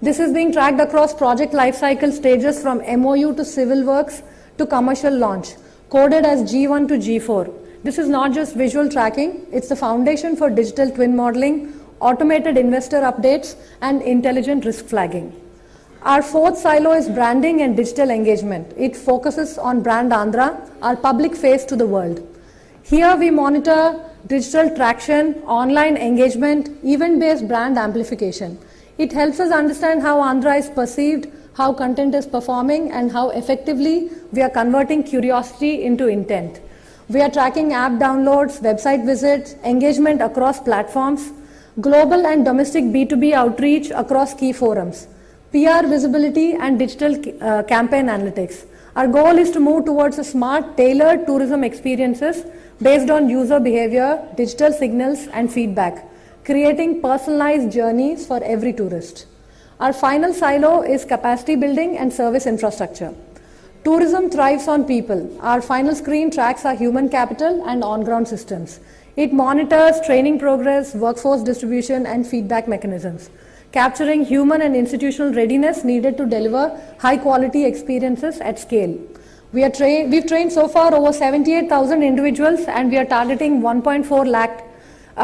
This is being tracked across project lifecycle stages from MOU to civil works to commercial launch, coded as G1 to G4. This is not just visual tracking, it's the foundation for digital twin modeling, automated investor updates, and intelligent risk flagging. Our fourth silo is branding and digital engagement. It focuses on Brand Andhra, our public face to the world. Here we monitor digital traction, online engagement, event-based brand amplification. It helps us understand how Andhra is perceived, how content is performing, and how effectively we are converting curiosity into intent. We are tracking app downloads, website visits, engagement across platforms, global and domestic B2B outreach across key forums, PR visibility, and digital campaign analytics. Our goal is to move towards a smart, tailored tourism experiences based on user behavior, digital signals, and feedback, creating personalized journeys for every tourist. Our final silo is capacity building and service infrastructure. Tourism thrives on people. Our final screen tracks our human capital and on-ground systems. It monitors training progress, workforce distribution, and feedback mechanisms, capturing human and institutional readiness needed to deliver high-quality experiences at scale. We've trained so far over 78,000 individuals, and we are targeting 1.4 lakh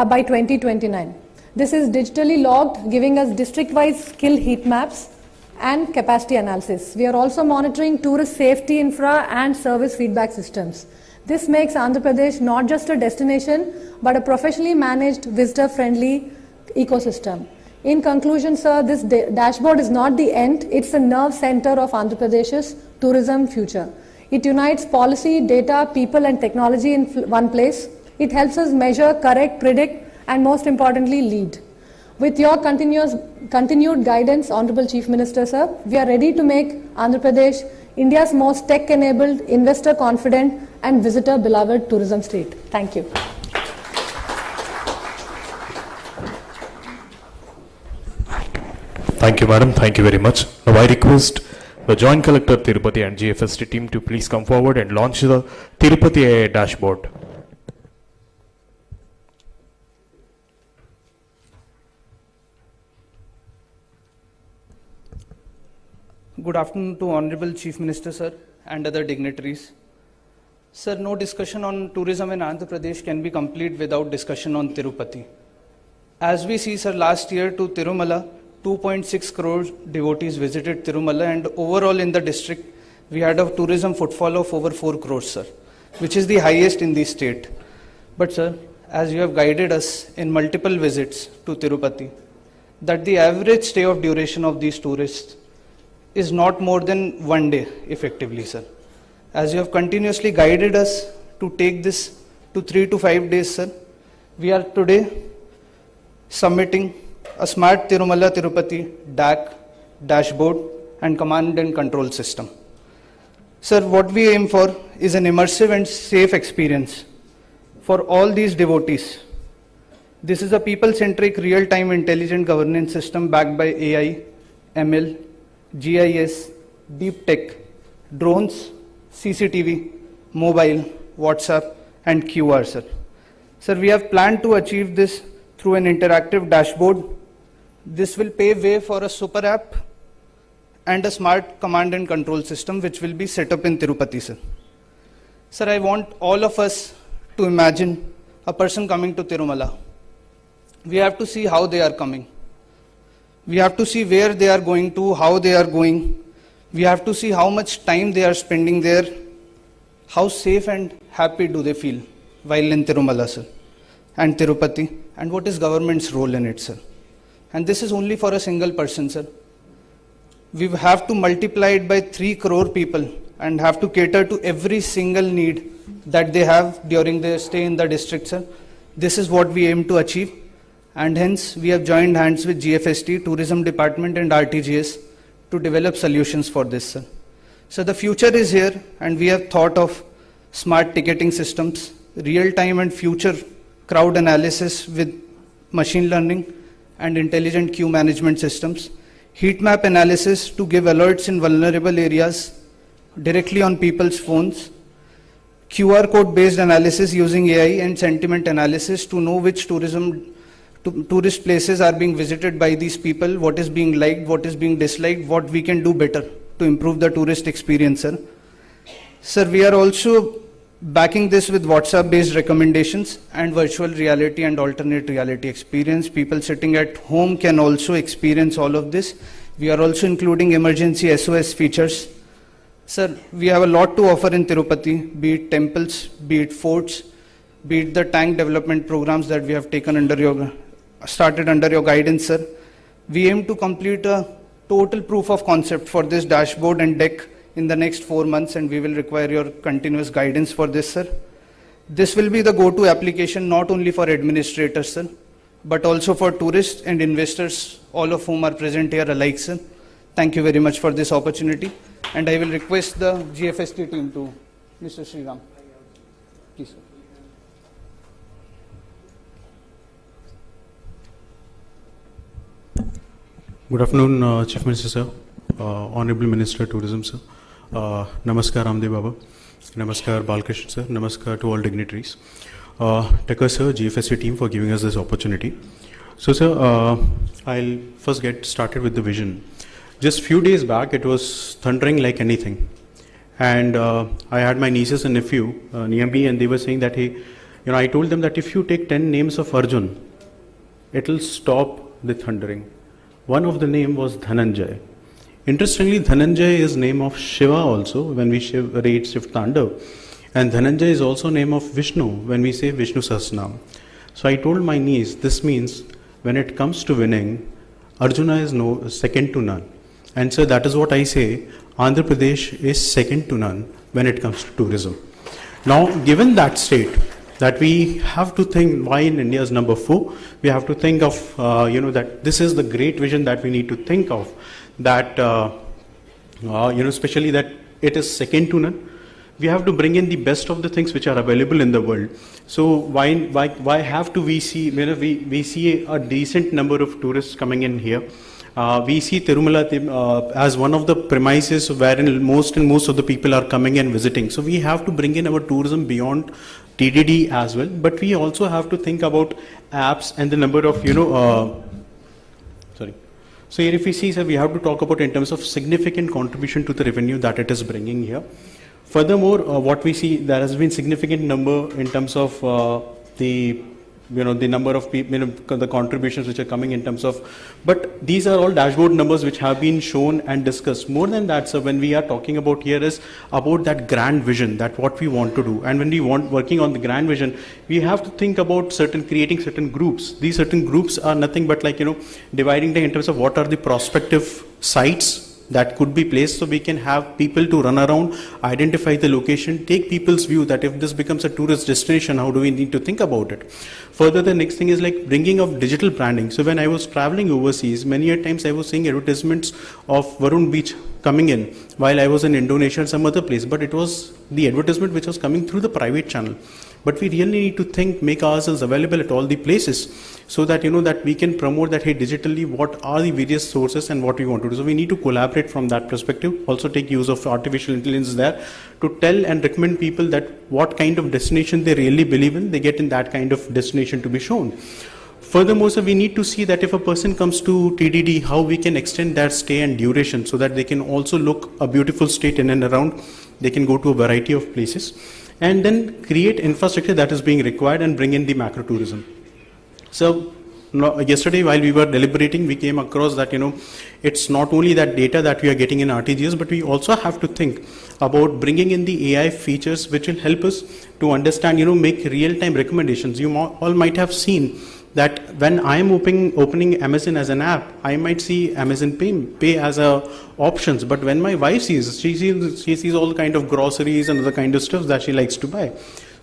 by 2029. This is digitally logged, giving us district-wise skill heat maps and capacity analysis. We are also monitoring tourist safety infra and service feedback systems. This makes Andhra Pradesh not just a destination, but a professionally managed, visitor-friendly ecosystem. In conclusion, sir, this dashboard is not the end, it's the nerve center of Andhra Pradesh's tourism future. It unites policy, data, people, and technology in one place. It helps us measure, correct, predict, and most importantly, lead. With your continued guidance, Honorable Chief Minister, sir, we are ready to make Andhra Pradesh India's most tech-enabled, investor-confident and visitor-beloved tourism state. Thank you. Thank you, madam. Thank you very much. Now I request the Joint Collector Tirupati and GFST team to please come forward and launch the Tirupati AI dashboard. Good afternoon to Honorable Chief Minister, sir, and other dignitaries. Sir, no discussion on tourism in Andhra Pradesh can be complete without discussion on Tirupati. As we see, sir, last year to Tirumala, 2.6 crore devotees visited Tirumala, and overall in the district, we had a tourism footfall of over 4 crores, sir, which is the highest in the state. But, sir, as you have guided us in multiple visits to Tirupati, that the average stay of duration of these tourists is not more than 1 day, effectively, sir. As you have continuously guided us to take this to 3 to 5 days, sir, we are today submitting a smart Tirumala Tirupati DAC, dashboard and command and control system. Sir, what we aim for is an immersive and safe experience for all these devotees. This is a people-centric, real-time intelligent governance system backed by AI, ML, GIS, deep tech, drones, CCTV, mobile, WhatsApp and QR, sir. Sir, we have planned to achieve this through an interactive dashboard. This will pave way for a super app and a smart command and control system which will be set up in Tirupati, sir. Sir, I want all of us to imagine a person coming to Tirumala. We have to see how they are coming. We have to see where they are going to, how they are going. We have to see how much time they are spending there. How safe and happy do they feel while in Tirumala, sir, and Tirupati, and what is government's role in it, sir. And this is only for a single person, sir. We have to multiply it by 3 crore people and have to cater to every single need that they have during their stay in the district, sir. This is what we aim to achieve. And hence, we have joined hands with GFST, Tourism Department and RTGS to develop solutions for this, sir. So the future is here, and we have thought of smart ticketing systems, real-time and future crowd analysis with machine learning and intelligent queue management systems, heat map analysis to give alerts in vulnerable areas directly on people's phones, QR code-based analysis using AI and sentiment analysis to know which tourist places are being visited by these people, what is being liked, what is being disliked, what we can do better to improve the tourist experience, sir. Sir, we are also backing this with WhatsApp-based recommendations and virtual reality and alternate reality experience. People sitting at home can also experience all of this. We are also including emergency SOS features. Sir, we have a lot to offer in Tirupati, be it temples, be it forts, be it the tank development programs that we have started under your guidance, sir. We aim to complete a total proof of concept for this dashboard and deck in the next 4 months, and we will require your continuous guidance for this, sir. This will be the go-to application not only for administrators, sir, but also for tourists and investors, all of whom are present here alike, sir. Thank you very much for this opportunity, and I will request the GFST team to Mr. Sriram. Please, sir. Good afternoon, Chief Minister, sir, Honorable Minister of Tourism, sir. Namaskar, Ramdev Baba. Namaskar, Balkrishna, sir. Namaskar to all dignitaries. Thank you, sir, GFST team for giving us this opportunity. So, sir, I'll first get started with the vision. Just few days back, it was thundering like anything. And I had my nieces and nephew near me, and they were saying that, hey, I told them that if you take 10 names of Arjun, it'll stop the thundering. One of the name was Dhananjay. Interestingly, Dhananjay is name of Shiva also when we read Shiv Tandav. And Dhananjay is also name of Vishnu when we say Vishnu Sahasranam. So I told my niece, this means when it comes to winning, Arjuna is second to none. And so that is what I say, Andhra Pradesh is second to none when it comes to tourism. Now, given that state, that we have to think why in India's number 4. We have to think of, that this is the great vision that we need to think of, that, especially that it is second to none. We have to bring in the best of the things which are available in the world. So why have to we see, we see a decent number of tourists coming in here. We see Tirumala as one of the premises wherein most of the people are coming and visiting. So we have to bring in our tourism beyond TDD as well, but we also have to think about apps and the number of, So here if we see, sir, we have to talk about in terms of significant contribution to the revenue that it is bringing here. Furthermore, what we see, there has been significant number in terms of the number of people, the contributions which are coming in terms of, but these are all dashboard numbers which have been shown and discussed. More than that, sir, when we are talking about here is about that grand vision, that what we want to do. And when we want working on the grand vision, we have to think about creating certain groups. These certain groups are nothing but like, dividing them in terms of what are the prospective sites that could be placed, so we can have people to run around, identify the location, take people's view that if this becomes a tourist destination, how do we need to think about it. Further, the next thing is like bringing of digital branding. So when I was traveling overseas, many a times I was seeing advertisements of Varun Beach coming in while I was in Indonesia and some other place, but it was the advertisement which was coming through the private channel. But we really need to make ourselves available at all the places, so that that we can promote that, hey, digitally what are the various sources and what we want to do. So we need to collaborate from that perspective, also take use of artificial intelligence there to tell and recommend people that what kind of destination they really believe in, they get in that kind of destination to be shown. Furthermore, so we need to see that if a person comes to TDD, how we can extend their stay and duration so that they can also look a beautiful state in and around. They can go to a variety of places and then create infrastructure that is being required and bring in the macro tourism. So yesterday while we were deliberating, we came across that, it's not only that data that we are getting in RTGS, but we also have to think about bringing in the AI features which will help us to understand, make real-time recommendations. You all might have seen that when I am opening Amazon as an app, I might see Amazon Pay as a options. But when my wife sees, she sees all kind of groceries and other kind of stuff that she likes to buy.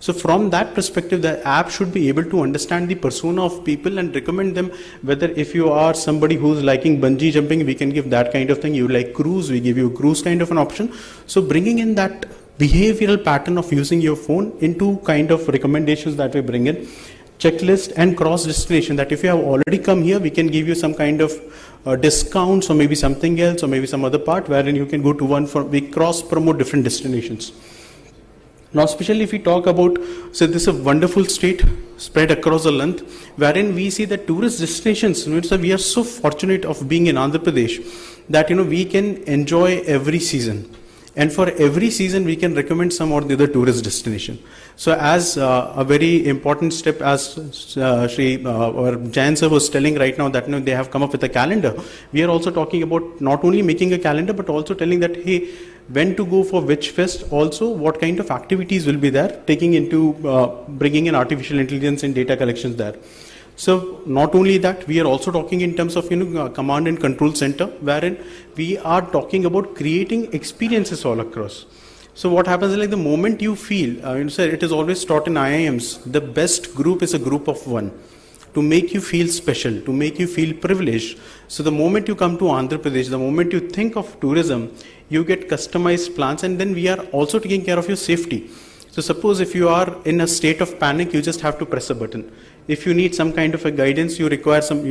So from that perspective, the app should be able to understand the persona of people and recommend them, whether if you are somebody who's liking bungee jumping, we can give that kind of thing. You like cruise, we give you a cruise kind of an option. So bringing in that behavioral pattern of using your phone into kind of recommendations that we bring in. Checklist and cross destination, that if you have already come here, we can give you some kind of discounts or maybe something else or maybe some other part wherein you can go to we cross promote different destinations. Now, especially if we talk about, so this is a wonderful state spread across the length, wherein we see that tourist destinations, so we are so fortunate of being in Andhra Pradesh that, we can enjoy every season. And for every season, we can recommend some or the other tourist destination. So as a very important step, as or Jayan sir was telling right now that they have come up with a calendar. We are also talking about not only making a calendar, but also telling that, hey, when to go for which fest, also what kind of activities will be there, taking into bringing in artificial intelligence and data collections there. So not only that, we are also talking in terms of command and control center, wherein we are talking about creating experiences all across. So what happens is, like, the moment you feel, sir, it is always taught in IIMs, the best group is a group of one, to make you feel special, to make you feel privileged. So the moment you come to Andhra Pradesh, the moment you think of tourism, you get customized plans, and then we are also taking care of your safety. So suppose if you are in a state of panic, you just have to press a button. If you need some kind of a guidance, you require some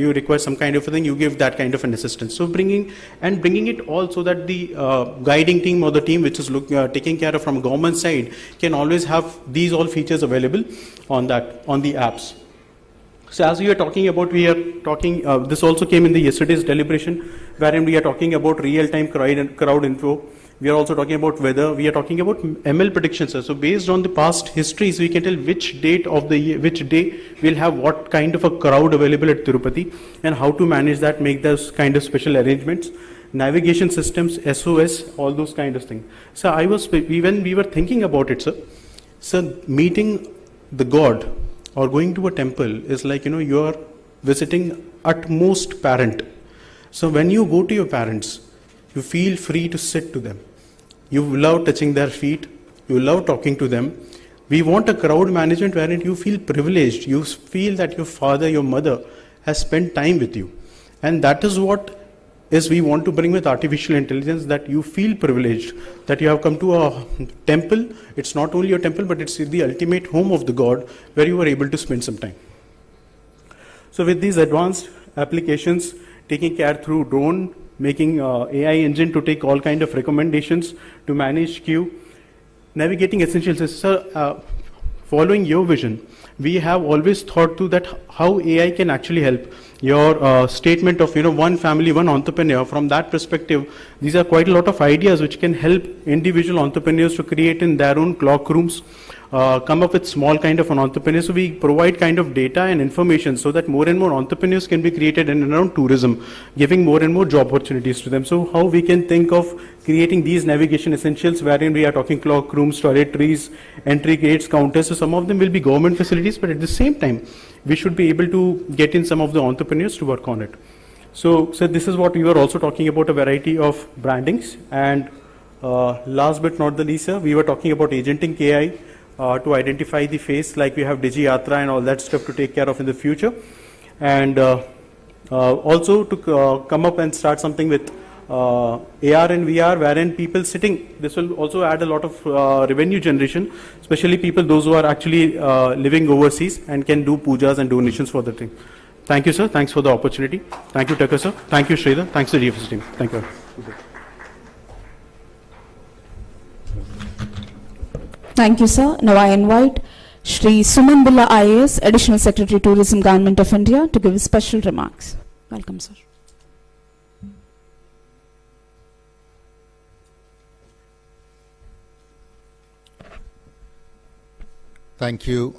kind of a thing, you give that kind of an assistance. So bringing it all so that the guiding team or the team which is taking care of from government side can always have these all features available on the apps. So as we are talking about, this also came in the yesterday's deliberation, wherein we are talking about real-time crowd info. We are also talking about weather. We are talking about ML predictions. So based on the past histories, we can tell which date of the year, which day we'll have what kind of a crowd available at Tirupati, and how to manage that, make those kind of special arrangements. Navigation systems, SOS, all those kind of things. So when we were thinking about it, sir, meeting the God or going to a temple is like, you are visiting utmost parent. So when you go to your parents, you feel free to sit to them. You love touching their feet. You love talking to them. We want a crowd management wherein you feel privileged, you feel that your father, your mother has spent time with you. And that is what is we want to bring with artificial intelligence, that you feel privileged, that you have come to a temple. It's not only a temple, but it's the ultimate home of the God where you are able to spend some time. So with these advanced applications, taking care through drone, making AI engine to take all kind of recommendations to manage queue, navigating essentials. Sir, following your vision, we have always thought to that how AI can actually help. Your statement of one family, one entrepreneur, from that perspective, these are quite a lot of ideas which can help individual entrepreneurs to create in their own clock rooms, come up with small kind of an entrepreneur. So we provide kind of data and information so that more and more entrepreneurs can be created in and around tourism, giving more and more job opportunities to them. So how we can think of creating these navigation essentials wherein we are talking clock rooms, toiletries, entry gates, counters. So some of them will be government facilities, but at the same time, we should be able to get in some of the entrepreneurs to work on it. So this is what we were also talking about, a variety of brandings. And last but not the least, sir, we were talking about agenting AI to identify the face, like we have Digi Yatra and all that stuff to take care of in the future. And also to come up and start something with AR and VR, wherein people sitting, this will also add a lot of revenue generation, especially people, those who are actually living overseas and can do pujas and donations for the thing. Thank you, sir. Thanks for the opportunity. Thank you, Tucker, sir. Thank you, Sridhar. Thanks to the GFST team. Thank you. Thank you, sir. Now I invite Shri Suman Billa IAS, Additional Secretary Tourism, Government of India, to give special remarks. Welcome, sir. Thank you.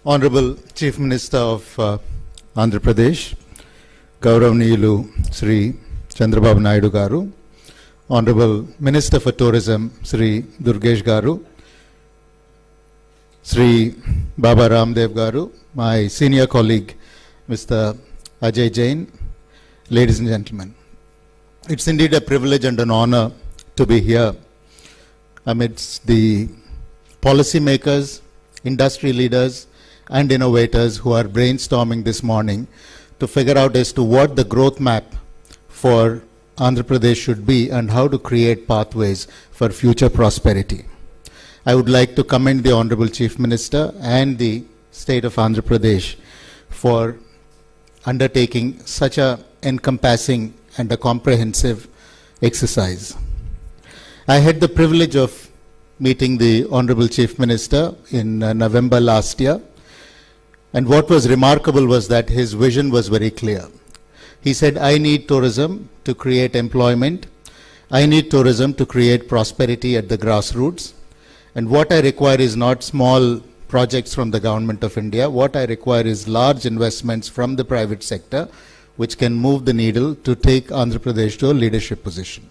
Honorable Chief Minister of Andhra Pradesh, Gauravniyulu Sri Chandrababu Naidu Garu, Honorable Minister for Tourism Sri Durgesh Garu, Sri Baba Ramdev Garu, my senior colleague Mr. Ajay Jain, ladies and gentlemen. It's indeed a privilege and an honor to be here amidst the policymakers, industry leaders, and innovators who are brainstorming this morning to figure out as to what the growth map for Andhra Pradesh should be and how to create pathways for future prosperity. I would like to commend the Honorable Chief Minister and the State of Andhra Pradesh for undertaking such a encompassing and a comprehensive exercise. I had the privilege of meeting the Honorable Chief Minister in November last year, and what was remarkable was that his vision was very clear. He said, I need tourism to create employment, I need tourism to create prosperity at the grassroots, and what I require is not small projects from the Government of India, what I require is large investments from the private sector which can move the needle to take Andhra Pradesh to a leadership position.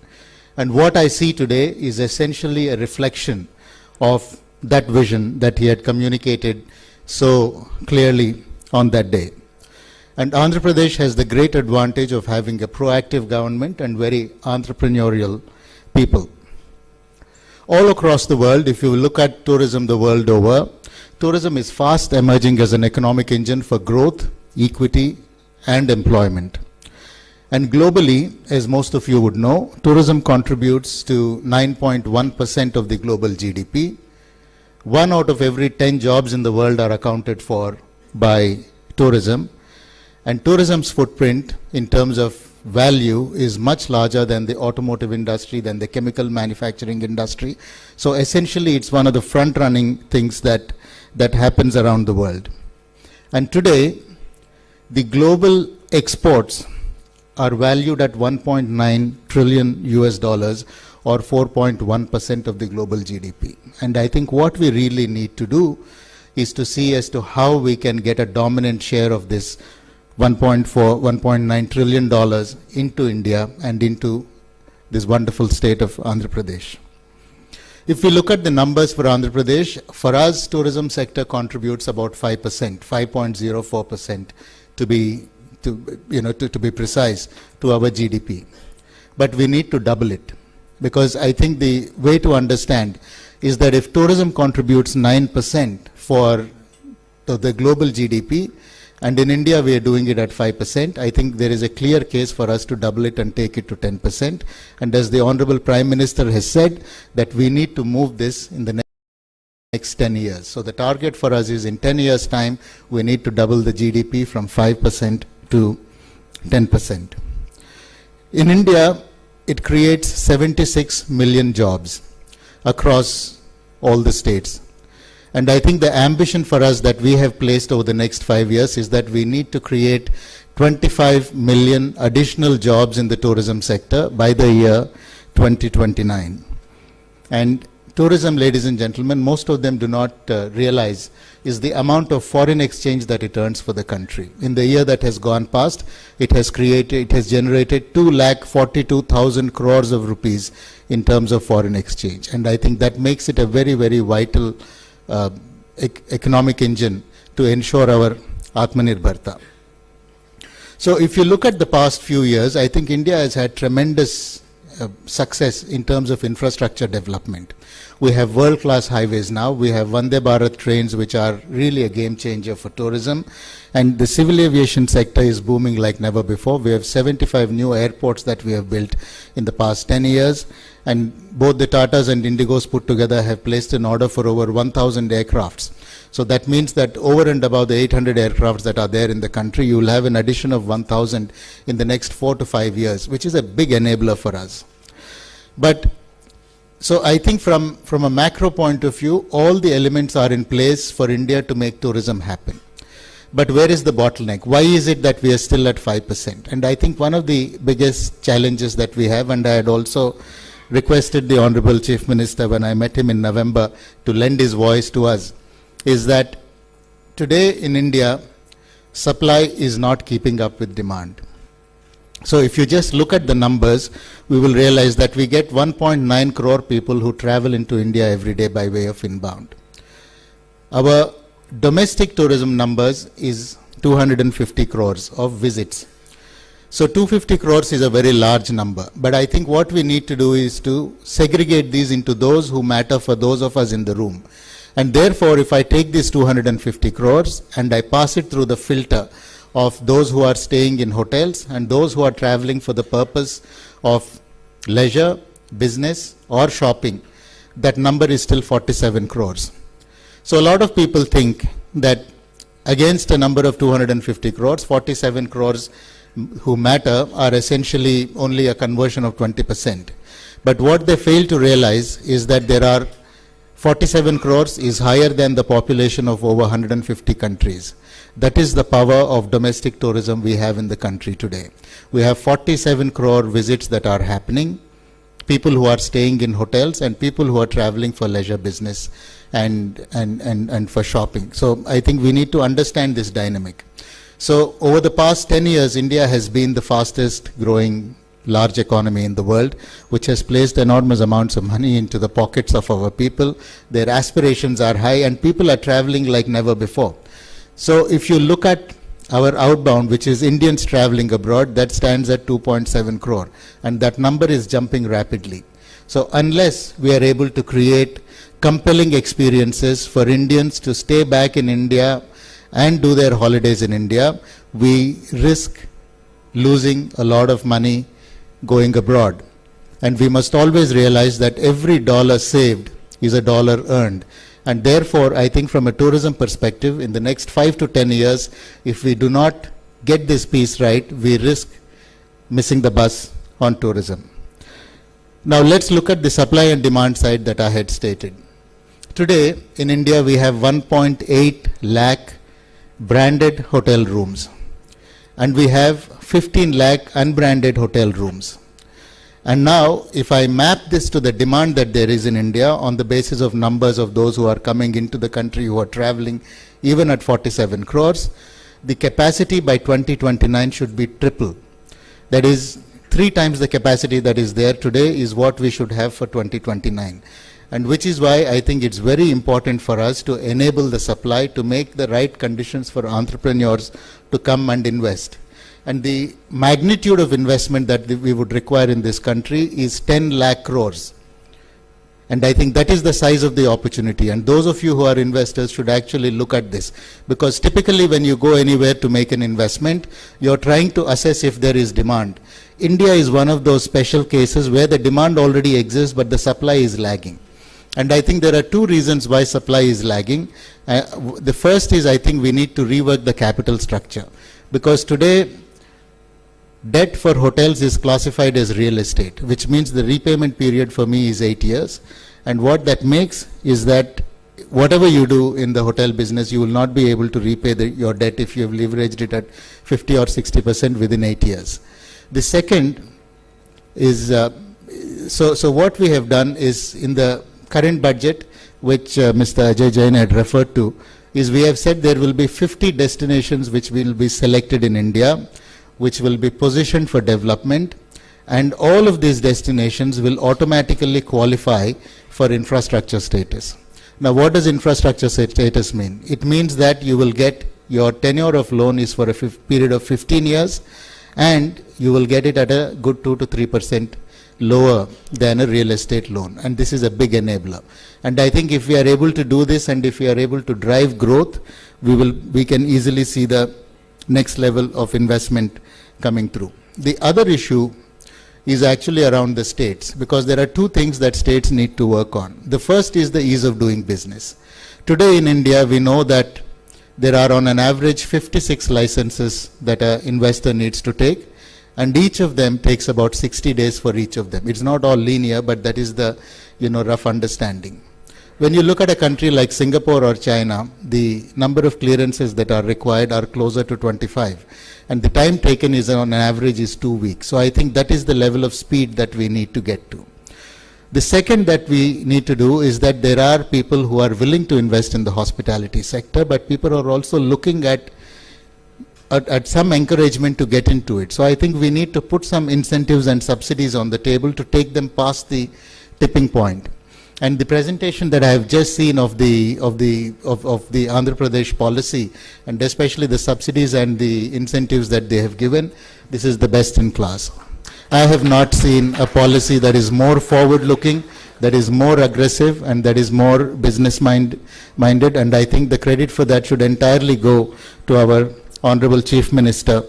And what I see today is essentially a reflection of that vision that he had communicated so clearly on that day. And Andhra Pradesh has the great advantage of having a proactive government and very entrepreneurial people. All across the world, if you look at tourism the world over, tourism is fast emerging as an economic engine for growth, equity, and employment. And globally, as most of you would know, tourism contributes to 9.1% of the global GDP. 1 out of every 10 jobs in the world are accounted for by tourism. And tourism's footprint in terms of value is much larger than the automotive industry, than the chemical manufacturing industry. So essentially, it's one of the front-running things that happens around the world. And today, the global exports are valued at 1.9 trillion US dollars, or 4.1% of the global GDP. And I think what we really need to do is to see as to how we can get a dominant share of this 1.9 trillion dollars into India and into this wonderful state of Andhra Pradesh. If we look at the numbers for Andhra Pradesh, for us, tourism sector contributes about 5%, 5.04% to be precise, to our GDP. But we need to double it. because I think the way to understand is that if tourism contributes 9% for the global GDP, and in India we are doing it at 5%, I think there is a clear case for us to double it and take it to 10%. And as the Honorable Prime Minister has said, that we need to move this in the next 10 years. So the target for us is in 10 years' time, we need to double the GDP from 5% to 10%. In India, it creates 76 million jobs across all the states. And I think the ambition for us that we have placed over the next 5 years is that we need to create 25 million additional jobs in the tourism sector by the year 2029. And tourism, ladies and gentlemen, most of them do not realize is the amount of foreign exchange that it earns for the country. In the year that has gone past, it has generated 2,42,000 crores of rupees in terms of foreign exchange. And I think that makes it a very, very vital economic engine to ensure our Atmanirbharta. So if you look at the past few years, I think India has had tremendous success in terms of infrastructure development. We have world-class highways now. We have Vande Bharat trains, which are really a game changer for tourism. And the civil aviation sector is booming like never before. We have 75 new airports that we have built in the past 10 years. And both the Tatas and Indigos put together have placed an order for over 1,000 aircrafts. So that means that over and above the 800 aircrafts that are there in the country, you will have an addition of 1,000 in the next 4 to 5 years, which is a big enabler for us. But so I think from a macro point of view, all the elements are in place for India to make tourism happen. But where is the bottleneck? Why is it that we are still at 5%? And I think one of the biggest challenges that we have, and I had also requested the Honorable Chief Minister when I met him in November to lend his voice to us, is that today in India, supply is not keeping up with demand. So if you just look at the numbers, we will realize that we get 1.9 crore people who travel into India every day by way of inbound. Our domestic tourism numbers is 250 crores of visits. So 250 crores is a very large number. But I think what we need to do is to segregate these into those who matter for those of us in the room. And therefore, if I take these 250 crores and I pass it through the filter of those who are staying in hotels and those who are traveling for the purpose of leisure, business or shopping, that number is still 47 crores. So a lot of people think that against a number of 250 crores, 47 crores who matter are essentially only a conversion of 20%. But what they fail to realize is that there are 47 crores is higher than the population of over 150 countries. That is the power of domestic tourism we have in the country today. We have 47 crore visits that are happening, people who are staying in hotels and people who are traveling for leisure, business and for shopping. So I think we need to understand this dynamic. So over the past 10 years, India has been the fastest growing large economy in the world, which has placed enormous amounts of money into the pockets of our people. Their aspirations are high and people are traveling like never before. So if you look at our outbound, which is Indians traveling abroad, that stands at 2.7 crore. And that number is jumping rapidly. So unless we are able to create compelling experiences for Indians to stay back in India and do their holidays in India, we risk losing a lot of money going abroad. And we must always realize that every dollar saved is a dollar earned. And therefore, I think from a tourism perspective, in the next 5 to 10 years, if we do not get this piece right, we risk missing the bus on tourism. Now let's look at the supply and demand side that I had stated. Today, in India, we have 1.8 lakh branded hotel rooms. And we have 15 lakh unbranded hotel rooms. And now, if I map this to the demand that there is in India on the basis of numbers of those who are coming into the country, who are traveling, even at 47 crores, the capacity by 2029 should be triple. That is, 3 times the capacity that is there today is what we should have for 2029. And which is why I think it's very important for us to enable the supply to make the right conditions for entrepreneurs to come and invest. And the magnitude of investment that we would require in this country is 10 lakh crores. And I think that is the size of the opportunity. And those of you who are investors should actually look at this. Because typically when you go anywhere to make an investment, you're trying to assess if there is demand. India is one of those special cases where the demand already exists, but the supply is lagging. And I think there are two reasons why supply is lagging. The first is I think we need to rework the capital structure. Because today, debt for hotels is classified as real estate, which means the repayment period for me is 8 years. And what that makes is that whatever you do in the hotel business, you will not be able to repay your debt if you have leveraged it at 50 or 60% within 8 years. The second is, so what we have done is in the current budget, which Mr. Ajay Jain had referred to, is we have said there will be 50 destinations which will be selected in India, which will be positioned for development, and all of these destinations will automatically qualify for infrastructure status. Now, what does infrastructure status mean? It means that you will get your tenure of loan is for a period of 15 years, and you will get it at a good 2 to 3% lower than a real estate loan. And this is a big enabler. And I think if we are able to do this, and if we are able to drive growth, we can easily see the next level of investment coming through. The other issue is actually around the states, because there are two things that states need to work on. The first is the ease of doing business. Today in India, we know that there are on an average 56 licenses that an investor needs to take, and each of them takes about 60 days for each of them. It's not all linear, but that is the rough understanding. When you look at a country like Singapore or China, the number of clearances that are required are closer to 25. And the time taken is on an average is 2 weeks. So I think that is the level of speed that we need to get to. The second that we need to do is that there are people who are willing to invest in the hospitality sector, but people are also looking at some encouragement to get into it. So I think we need to put some incentives and subsidies on the table to take them past the tipping point. And the presentation that I have just seen of the Andhra Pradesh policy, and especially the subsidies and the incentives that they have given, this is the best in class. I have not seen a policy that is more forward-looking, that is more aggressive, and that is more business-minded. And I think the credit for that should entirely go to our Honorable Chief Minister,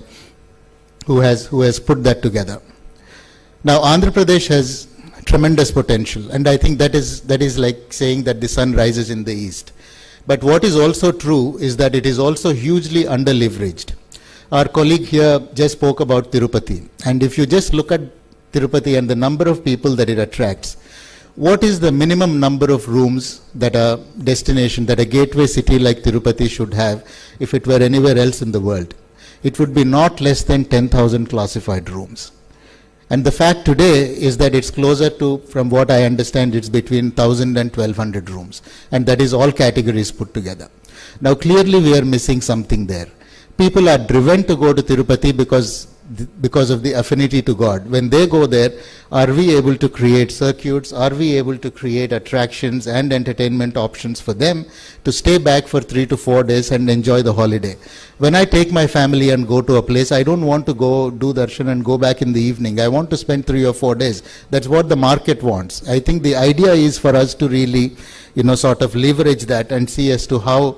who has put that together. Now, Andhra Pradesh has tremendous potential, and I think that is like saying that the sun rises in the east. But what is also true is that it is also hugely under-leveraged. Our colleague here just spoke about Tirupati, and if you just look at Tirupati and the number of people that it attracts, what is the minimum number of rooms that a destination, that a gateway city like Tirupati should have if it were anywhere else in the world? It would be not less than 10,000 classified rooms. And the fact today is that it's closer to, from what I understand, it's between 1,000 and 1,200 rooms. And that is all categories put together. Now, clearly we are missing something there. People are driven to go to Tirupati because of the affinity to God. When they go there, are we able to create circuits? Are we able to create attractions and entertainment options for them to stay back for 3 to 4 days and enjoy the holiday? When I take my family and go to a place, I don't want to go do darshan and go back in the evening. I want to spend 3 or 4 days. That's what the market wants. I think the idea is for us to really, sort of leverage that and see as to how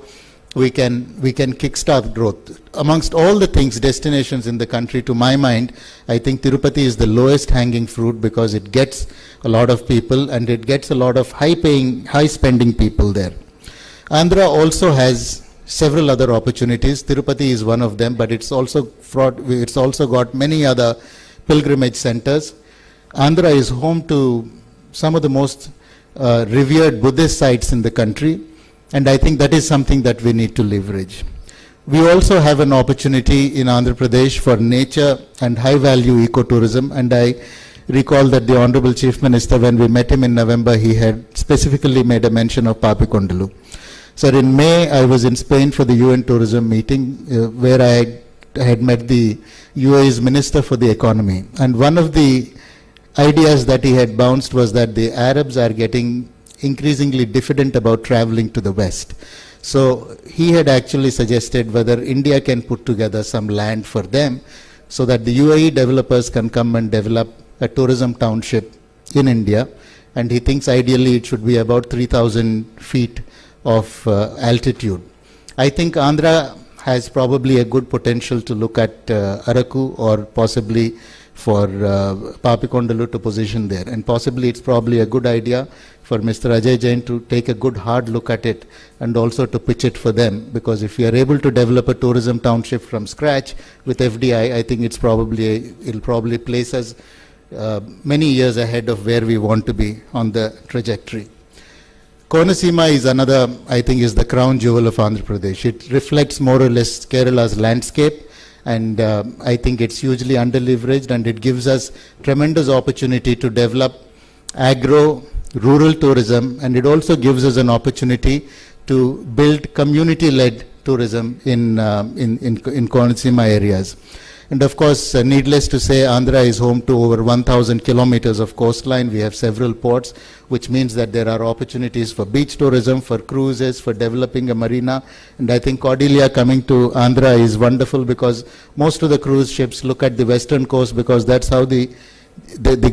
we can kickstart growth. Amongst all the things, destinations in the country, to my mind, I think Tirupati is the lowest hanging fruit because it gets a lot of people and it gets a lot of high spending people there. Andhra also has several other opportunities. Tirupati is one of them, but it's also got many other pilgrimage centers. Andhra is home to some of the most revered Buddhist sites in the country. And I think that is something that we need to leverage. We also have an opportunity in Andhra Pradesh for nature and high-value ecotourism. And I recall that the Honorable Chief Minister, when we met him in November, he had specifically made a mention of Papikondalu. Sir, in May, I was in Spain for the UN tourism meeting, where I had met the UAE's Minister for the Economy. And one of the ideas that he had bounced was that the Arabs are getting increasingly diffident about traveling to the West. So he had actually suggested whether India can put together some land for them so that the UAE developers can come and develop a tourism township in India. And he thinks ideally it should be about 3,000 feet of altitude. I think Andhra has probably a good potential to look at Araku, or possibly for Papikondalu to position there. And possibly it's probably a good idea for Mr. Ajay Jain to take a good hard look at it and also to pitch it for them, because if we are able to develop a tourism township from scratch with FDI, I think it's probably it'll probably place us many years ahead of where we want to be on the trajectory. Konasima is another, I think, is the crown jewel of Andhra Pradesh. It reflects more or less Kerala's landscape, and I think it's hugely underleveraged, and it gives us tremendous opportunity to develop agro, rural tourism, and it also gives us an opportunity to build community-led tourism in Konasima areas. And of course, needless to say, Andhra is home to over 1,000 kilometers of coastline. We have several ports, which means that there are opportunities for beach tourism, for cruises, for developing a marina. And I think Cordelia coming to Andhra is wonderful, because most of the cruise ships look at the western coast, because that's how the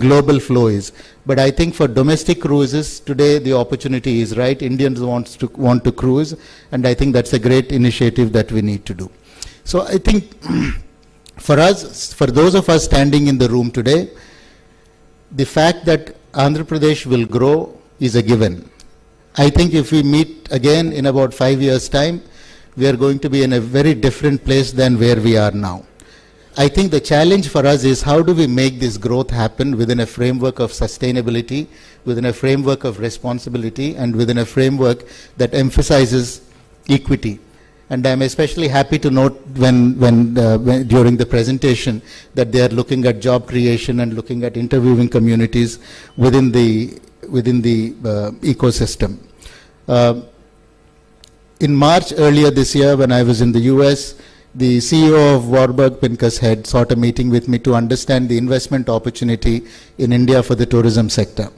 global flow is. But I think for domestic cruises, today the opportunity is right. Indians want to cruise, and I think that's a great initiative that we need to do. So I think for us, for those of us standing in the room today, the fact that Andhra Pradesh will grow is a given. I think if we meet again in about 5 years' time, we are going to be in a very different place than where we are now. I think the challenge for us is how do we make this growth happen within a framework of sustainability, within a framework of responsibility, and within a framework that emphasizes equity. And I'm especially happy to note when during the presentation that they are looking at job creation and looking at interviewing communities within the ecosystem. In March earlier this year, when I was in the US, the CEO of Warburg Pincus had sought a meeting with me to understand the investment opportunity in India for the tourism sector.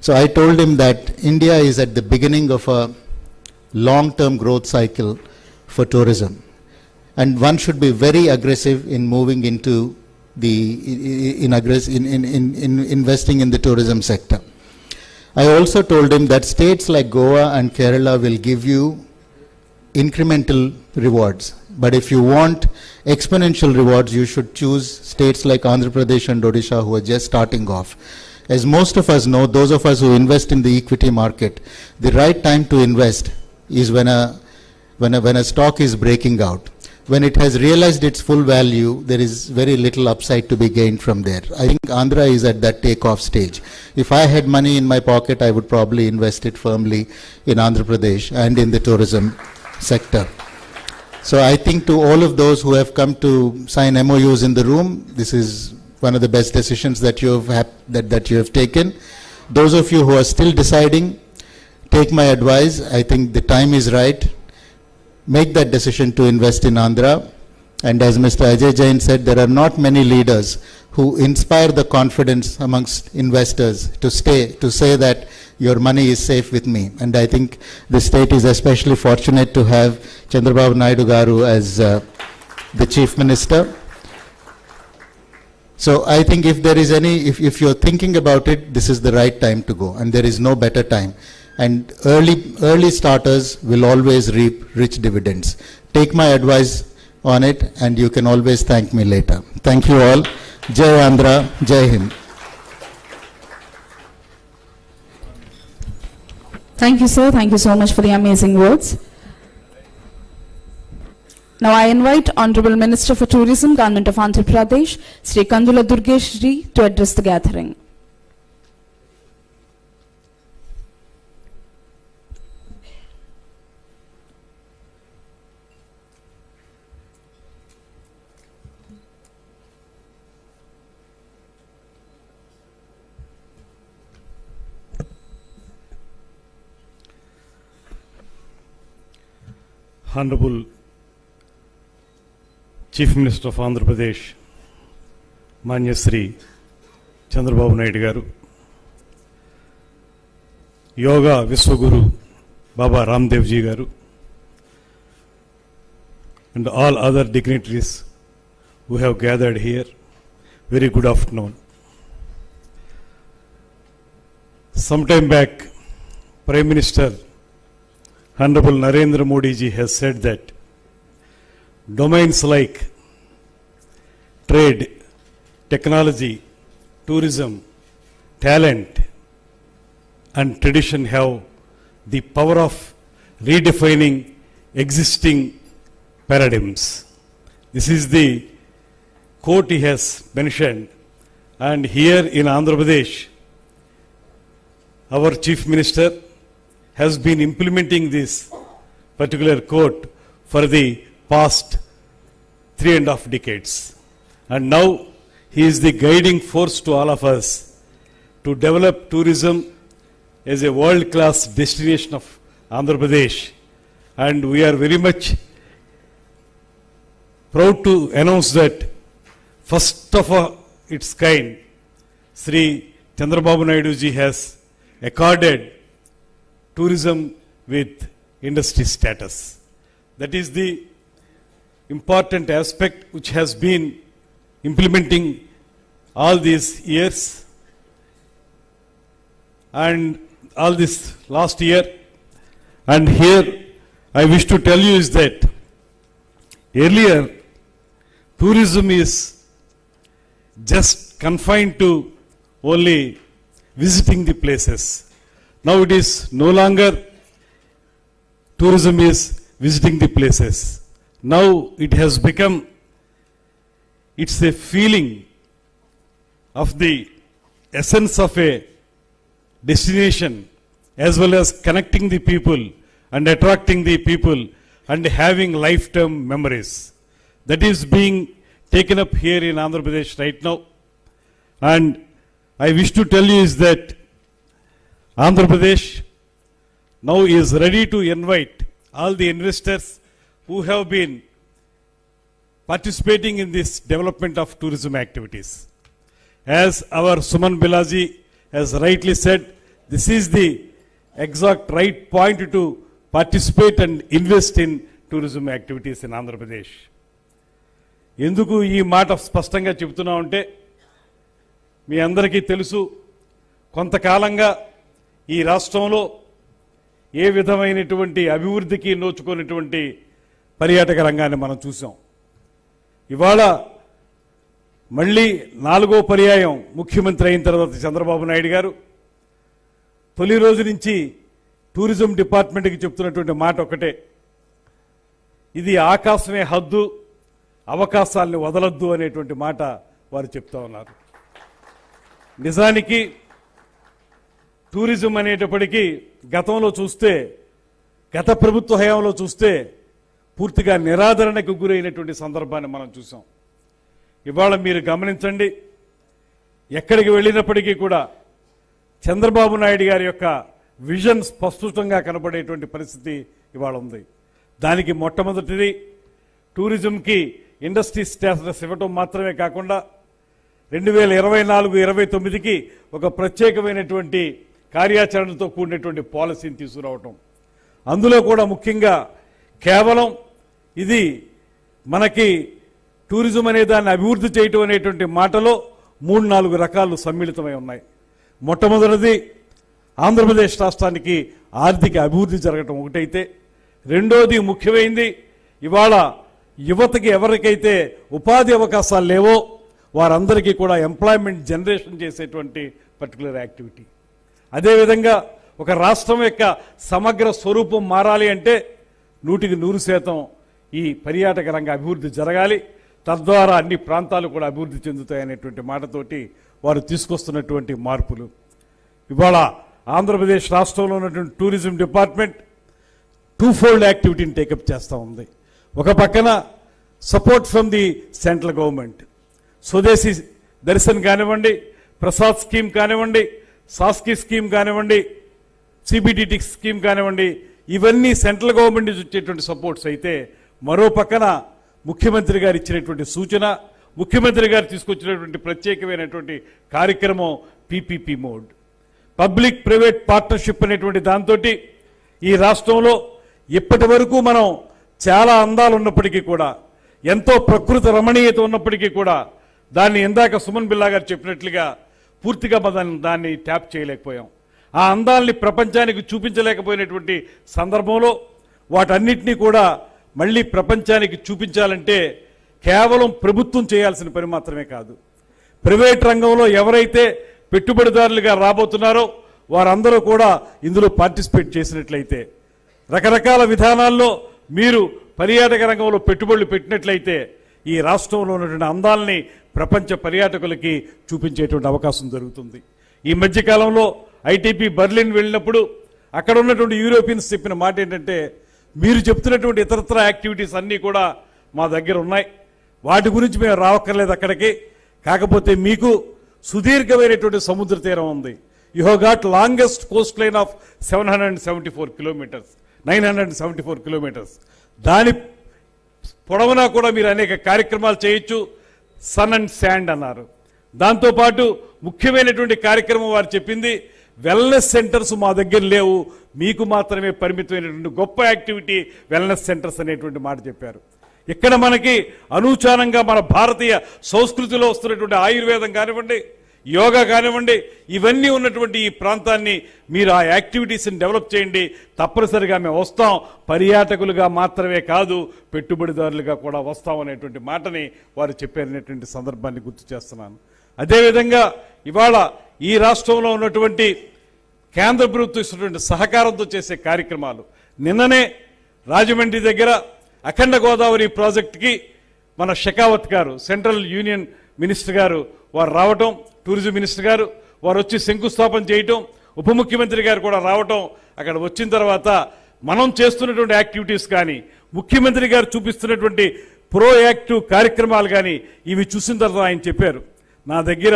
So I told him that India is at the beginning of a long-term growth cycle for tourism, and one should be very aggressive in moving into investing in the tourism sector. I also told him that states like Goa and Kerala will give you incremental rewards, but if you want exponential rewards, you should choose states like Andhra Pradesh and Odisha, who are just starting off. As most of us know, those of us who invest in the equity market, the right time to invest is when a stock is breaking out. When it has realized its full value, there is very little upside to be gained from there. I think Andhra is at that takeoff stage. If I had money in my pocket, I would probably invest it firmly in Andhra Pradesh and in the tourism sector. So I think to all of those who have come to sign MOUs in the room, this is one of the best decisions that you have taken. Those of you who are still deciding, take my advice. I think the time is right. Make that decision to invest in Andhra. And as Mr. Ajay Jain said, there are not many leaders who inspire the confidence amongst investors to say that your money is safe with me. And I think the state is especially fortunate to have Chandrababu Naidu Garu as the Chief Minister. So I think if there is if you're thinking about it, this is the right time to go, and there is no better time. And early starters will always reap rich dividends. Take my advice on it, and you can always thank me later. Thank you all. Jai Andhra, Jai Hind. Thank you, sir. Thank you so much for the amazing words. Now I invite Honorable Minister for Tourism, Government of Andhra Pradesh, Sri Kandula Durgesh Ji, to address the gathering. Honorable Chief Minister of Andhra Pradesh, Manya Sri Chandrababu Naidu Garu, Yoga Vishwaguru Baba Ramdev Ji Garu, and all other dignitaries who have gathered here, very good afternoon. Sometime back, Prime Minister Honorable Narendra Modi ji has said that domains like trade, technology, tourism, talent and tradition have the power of redefining existing paradigms. This is the quote he has mentioned, and here in Andhra Pradesh, our Chief Minister has been implementing this particular quote for the past 3.5 decades. And now he is the guiding force to all of us to develop tourism as a world-class destination of Andhra Pradesh. And we are very much proud to announce that first of its kind, Sri Chandrababu Naidu ji has accorded tourism with industry status. That is the important aspect which has been implementing all these years and all this last year. And here I wish to tell you is that earlier tourism is just confined to only visiting the places. Now it is no longer tourism is visiting the places. Now it has become, it's a feeling of the essence of a destination as well as connecting the people and attracting the people and having lifetime memories. That is being taken up here in Andhra Pradesh right now. And I wish to tell you is that Andhra Pradesh now is ready to invite all the investors who have been participating in this development of tourism activities. As our Suman Bilaji has rightly said, this is the exact right point to participate and invest in tourism activities in Andhra Pradesh. ఎందుకు ఈ మాట స్పష్టంగా చెబుతున్నామంటే మీ అందరికీ తెలుసు, కొంతకాలంగా ఈ రాష్ట్రంలో ఏ విధమైనటువంటి అభివృద్ధికి నోచుకునేటువంటి పర్యాటక రంగాన్ని మనం చూసాం. ఇవాళ మళ్ళీ 4వ పర్యాయం ముఖ్యమంత్రి అయిన తర్వాత చంద్రబాబు నాయుడు గారు తొలి రోజు నుంచి టూరిజం డిపార్ట్మెంట్కి చెప్తున్నటువంటి మాట ఒకటే, ఇది ఆకాశమే హద్దు, అవకాశాలను వదలొద్దు అనేటువంటి మాట వారు చెప్తా ఉన్నారు. నిజానికి టూరిజం అనేటప్పటికీ గతంలో చూస్తే, గత ప్రభుత్వ హయాంలో చూస్తే పూర్తిగా నిరాదరణకు గురైనటువంటి సందర్భాన్ని మనం చూసాం. ఇవాళ మీరు గమనించండి, ఎక్కడికి వెళ్ళినప్పటికీ కూడా చంద్రబాబు నాయుడు గారి యొక్క విజన్ స్పష్టంగా కనపడేటువంటి పరిస్థితి ఇవాళ ఉంది. దానికి మొట్టమొదటిది టూరిజంకి ఇండస్ట్రీ స్టేటస్ ఇవ్వటం మాత్రమే కాకుండా 2024-29కి ఒక ప్రత్యేకమైనటువంటి కార్యాచరణతో కూడినటువంటి పాలసీని తీసుకురావటం. అందులో కూడా ముఖ్యంగా కేవలం ఇది మనకి టూరిజం అనే దాన్ని అభివృద్ధి చేయటం అనేటువంటి మాటలో 3-4 రకాలు సమ్మిళితమై ఉన్నాయి. మొట్టమొదటిది ఆంధ్రప్రదేశ్ రాష్ట్రానికి ఆర్థిక అభివృద్ధి జరగటం ఒకటైతే, రెండోది ముఖ్యమైనది ఇవాళ యువతకి ఎవరికైతే ఉపాధి అవకాశాలు లేవో వారందరికీ కూడా ఎంప్లాయ్మెంట్ జనరేషన్ చేసేటువంటి పర్టికులర్ యాక్టివిటీ. అదేవిధంగా ఒక రాష్ట్రం యొక్క సమగ్ర స్వరూపం మారాలి అంటే 100% ఈ పర్యాటక రంగ అభివృద్ధి జరగాలి. తద్వారా అన్ని ప్రాంతాలు కూడా అభివృద్ధి చెందుతాయనేటువంటి మాటతోటి వారు తీసుకొస్తున్నటువంటి మార్పులు. ఇవాళ ఆంధ్రప్రదేశ్ రాష్ట్రంలో ఉన్నటువంటి టూరిజం డిపార్ట్మెంట్ 2-fold యాక్టివిటీని టేకప్ చేస్తూ ఉంది. ఒక పక్కన support from the central government, స్వదేశీ దర్శన్ కానివ్వండి, ప్రసాద్ స్కీమ్ కానివ్వండి, సాస్కీ స్కీమ్ కానివ్వండి, సిబిడిటి స్కీమ్ కానివ్వండి, ఇవన్నీ సెంట్రల్ గవర్నమెంట్ నుంచి వచ్చేటువంటి సపోర్ట్స్ అయితే, మరో పక్కన ముఖ్యమంత్రి గారు ఇచ్చినటువంటి సూచన, ముఖ్యమంత్రి గారు తీసుకొచ్చినటువంటి ప్రత్యేకమైనటువంటి కార్యక్రమం PPP mode, public private partnership అనేటువంటి దాంతో ఈ రాష్ట్రంలో ఇప్పటి వరకు మనం చాలా అందాలు ఉన్నప్పటికీ కూడా ఎంతో ప్రకృతి రమణీయత ఉన్నప్పటికీ కూడా దాన్ని ఇందాక సుమన్ బిల్లా గారు చెప్పినట్లుగా పూర్తిగా దాన్ని ట్యాప్ చేయలేకపోయాం. ఆ అందాల్ని ప్రపంచానికి చూపించలేకపోయినటువంటి సందర్భంలో వాటన్నిటినీ కూడా మళ్ళీ ప్రపంచానికి చూపించాలంటే కేవలం ప్రభుత్వం చేయాల్సిన పని మాత్రమే కాదు, ప్రైవేట్ రంగంలో ఎవరైతే పెట్టుబడిదారులుగా రాబోతున్నారో వారందరూ కూడా ఇందులో పార్టిసిపేట్ చేసినట్లయితే, రకరకాల విధానాల్లో మీరు పర్యాటక రంగంలో పెట్టుబడులు పెట్టినట్లయితే ఈ రాష్ట్రంలో ఉన్నటువంటి అందాలని ప్రపంచ పర్యాటకులకి చూపించేటువంటి అవకాశం జరుగుతుంది. ఈ మధ్యకాలంలో ఐటీపీ బర్లిన్ వెళ్ళినప్పుడు అక్కడ ఉన్నటువంటి యూరోపియన్స్ చెప్పిన మాట ఏంటంటే, మీరు చెప్తున్నటువంటి ఇతరత్ర యాక్టివిటీస్ అన్నీ కూడా మా దగ్గర ఉన్నాయి, వాటి గురించి మేము రావక్కర్లేదు అక్కడికి, కాకపోతే మీకు సుదీర్ఘమైనటువంటి సముద్ర తీరం ఉంది. You have got longest Coast line of 774 kilometres, 974 kilometres. దాని పొడవునా కూడా మీరు అనేక కార్యక్రమాలు చేయొచ్చు. సన్ అండ్ శాండ్ అన్నారు. దాంతోపాటు ముఖ్యమైనటువంటి కార్యక్రమం వారు చెప్పింది, వెల్నెస్ సెంటర్స్ మా దగ్గర లేవు, మీకు మాత్రమే పరిమితమైనటువంటి గొప్ప యాక్టివిటీ వెల్నెస్ సెంటర్స్ అనేటువంటి మాట చెప్పారు. ఇక్కడ మనకి అనూచానంగా మన భారతీయ సంస్కృతిలో వస్తున్నటువంటి ఆయుర్వేదం కానివ్వండి, యోగా కానివ్వండి, ఇవన్నీ ఉన్నటువంటి ఈ ప్రాంతాన్ని మీరు ఆ యాక్టివిటీస్ని డెవలప్ చేయండి, తప్పనిసరిగా మేము వస్తాం, పర్యాటకులుగా మాత్రమే కాదు పెట్టుబడిదారులుగా కూడా వస్తాం అనేటువంటి మాటని వారు చెప్పారనేటువంటి సందర్భాన్ని గుర్తు చేస్తున్నాను. అదేవిధంగా ఇవాళ ఈ రాష్ట్రంలో ఉన్నటువంటి కేంద్ర ప్రభుత్వం ఇస్తున్నటువంటి సహకారంతో చేసే కార్యక్రమాలు, నిన్ననే రాజమండ్రి దగ్గర అఖండ గోదావరి ప్రాజెక్టుకి మన షెకావత్ గారు, సెంట్రల్ యూనియన్ మినిస్టర్ గారు వారు రావటం, టూరిజం మినిస్టర్ గారు వారు వచ్చి శంకుస్థాపన చేయటం, ఉప ముఖ్యమంత్రి గారు కూడా రావటం, అక్కడ వచ్చిన తర్వాత మనం చేస్తున్నటువంటి యాక్టివిటీస్ కానీ, ముఖ్యమంత్రి గారు చూపిస్తున్నటువంటి ప్రోయాక్టివ్ కార్యక్రమాలు కానీ ఇవి చూసిన తర్వాత ఆయన చెప్పారు, నా దగ్గర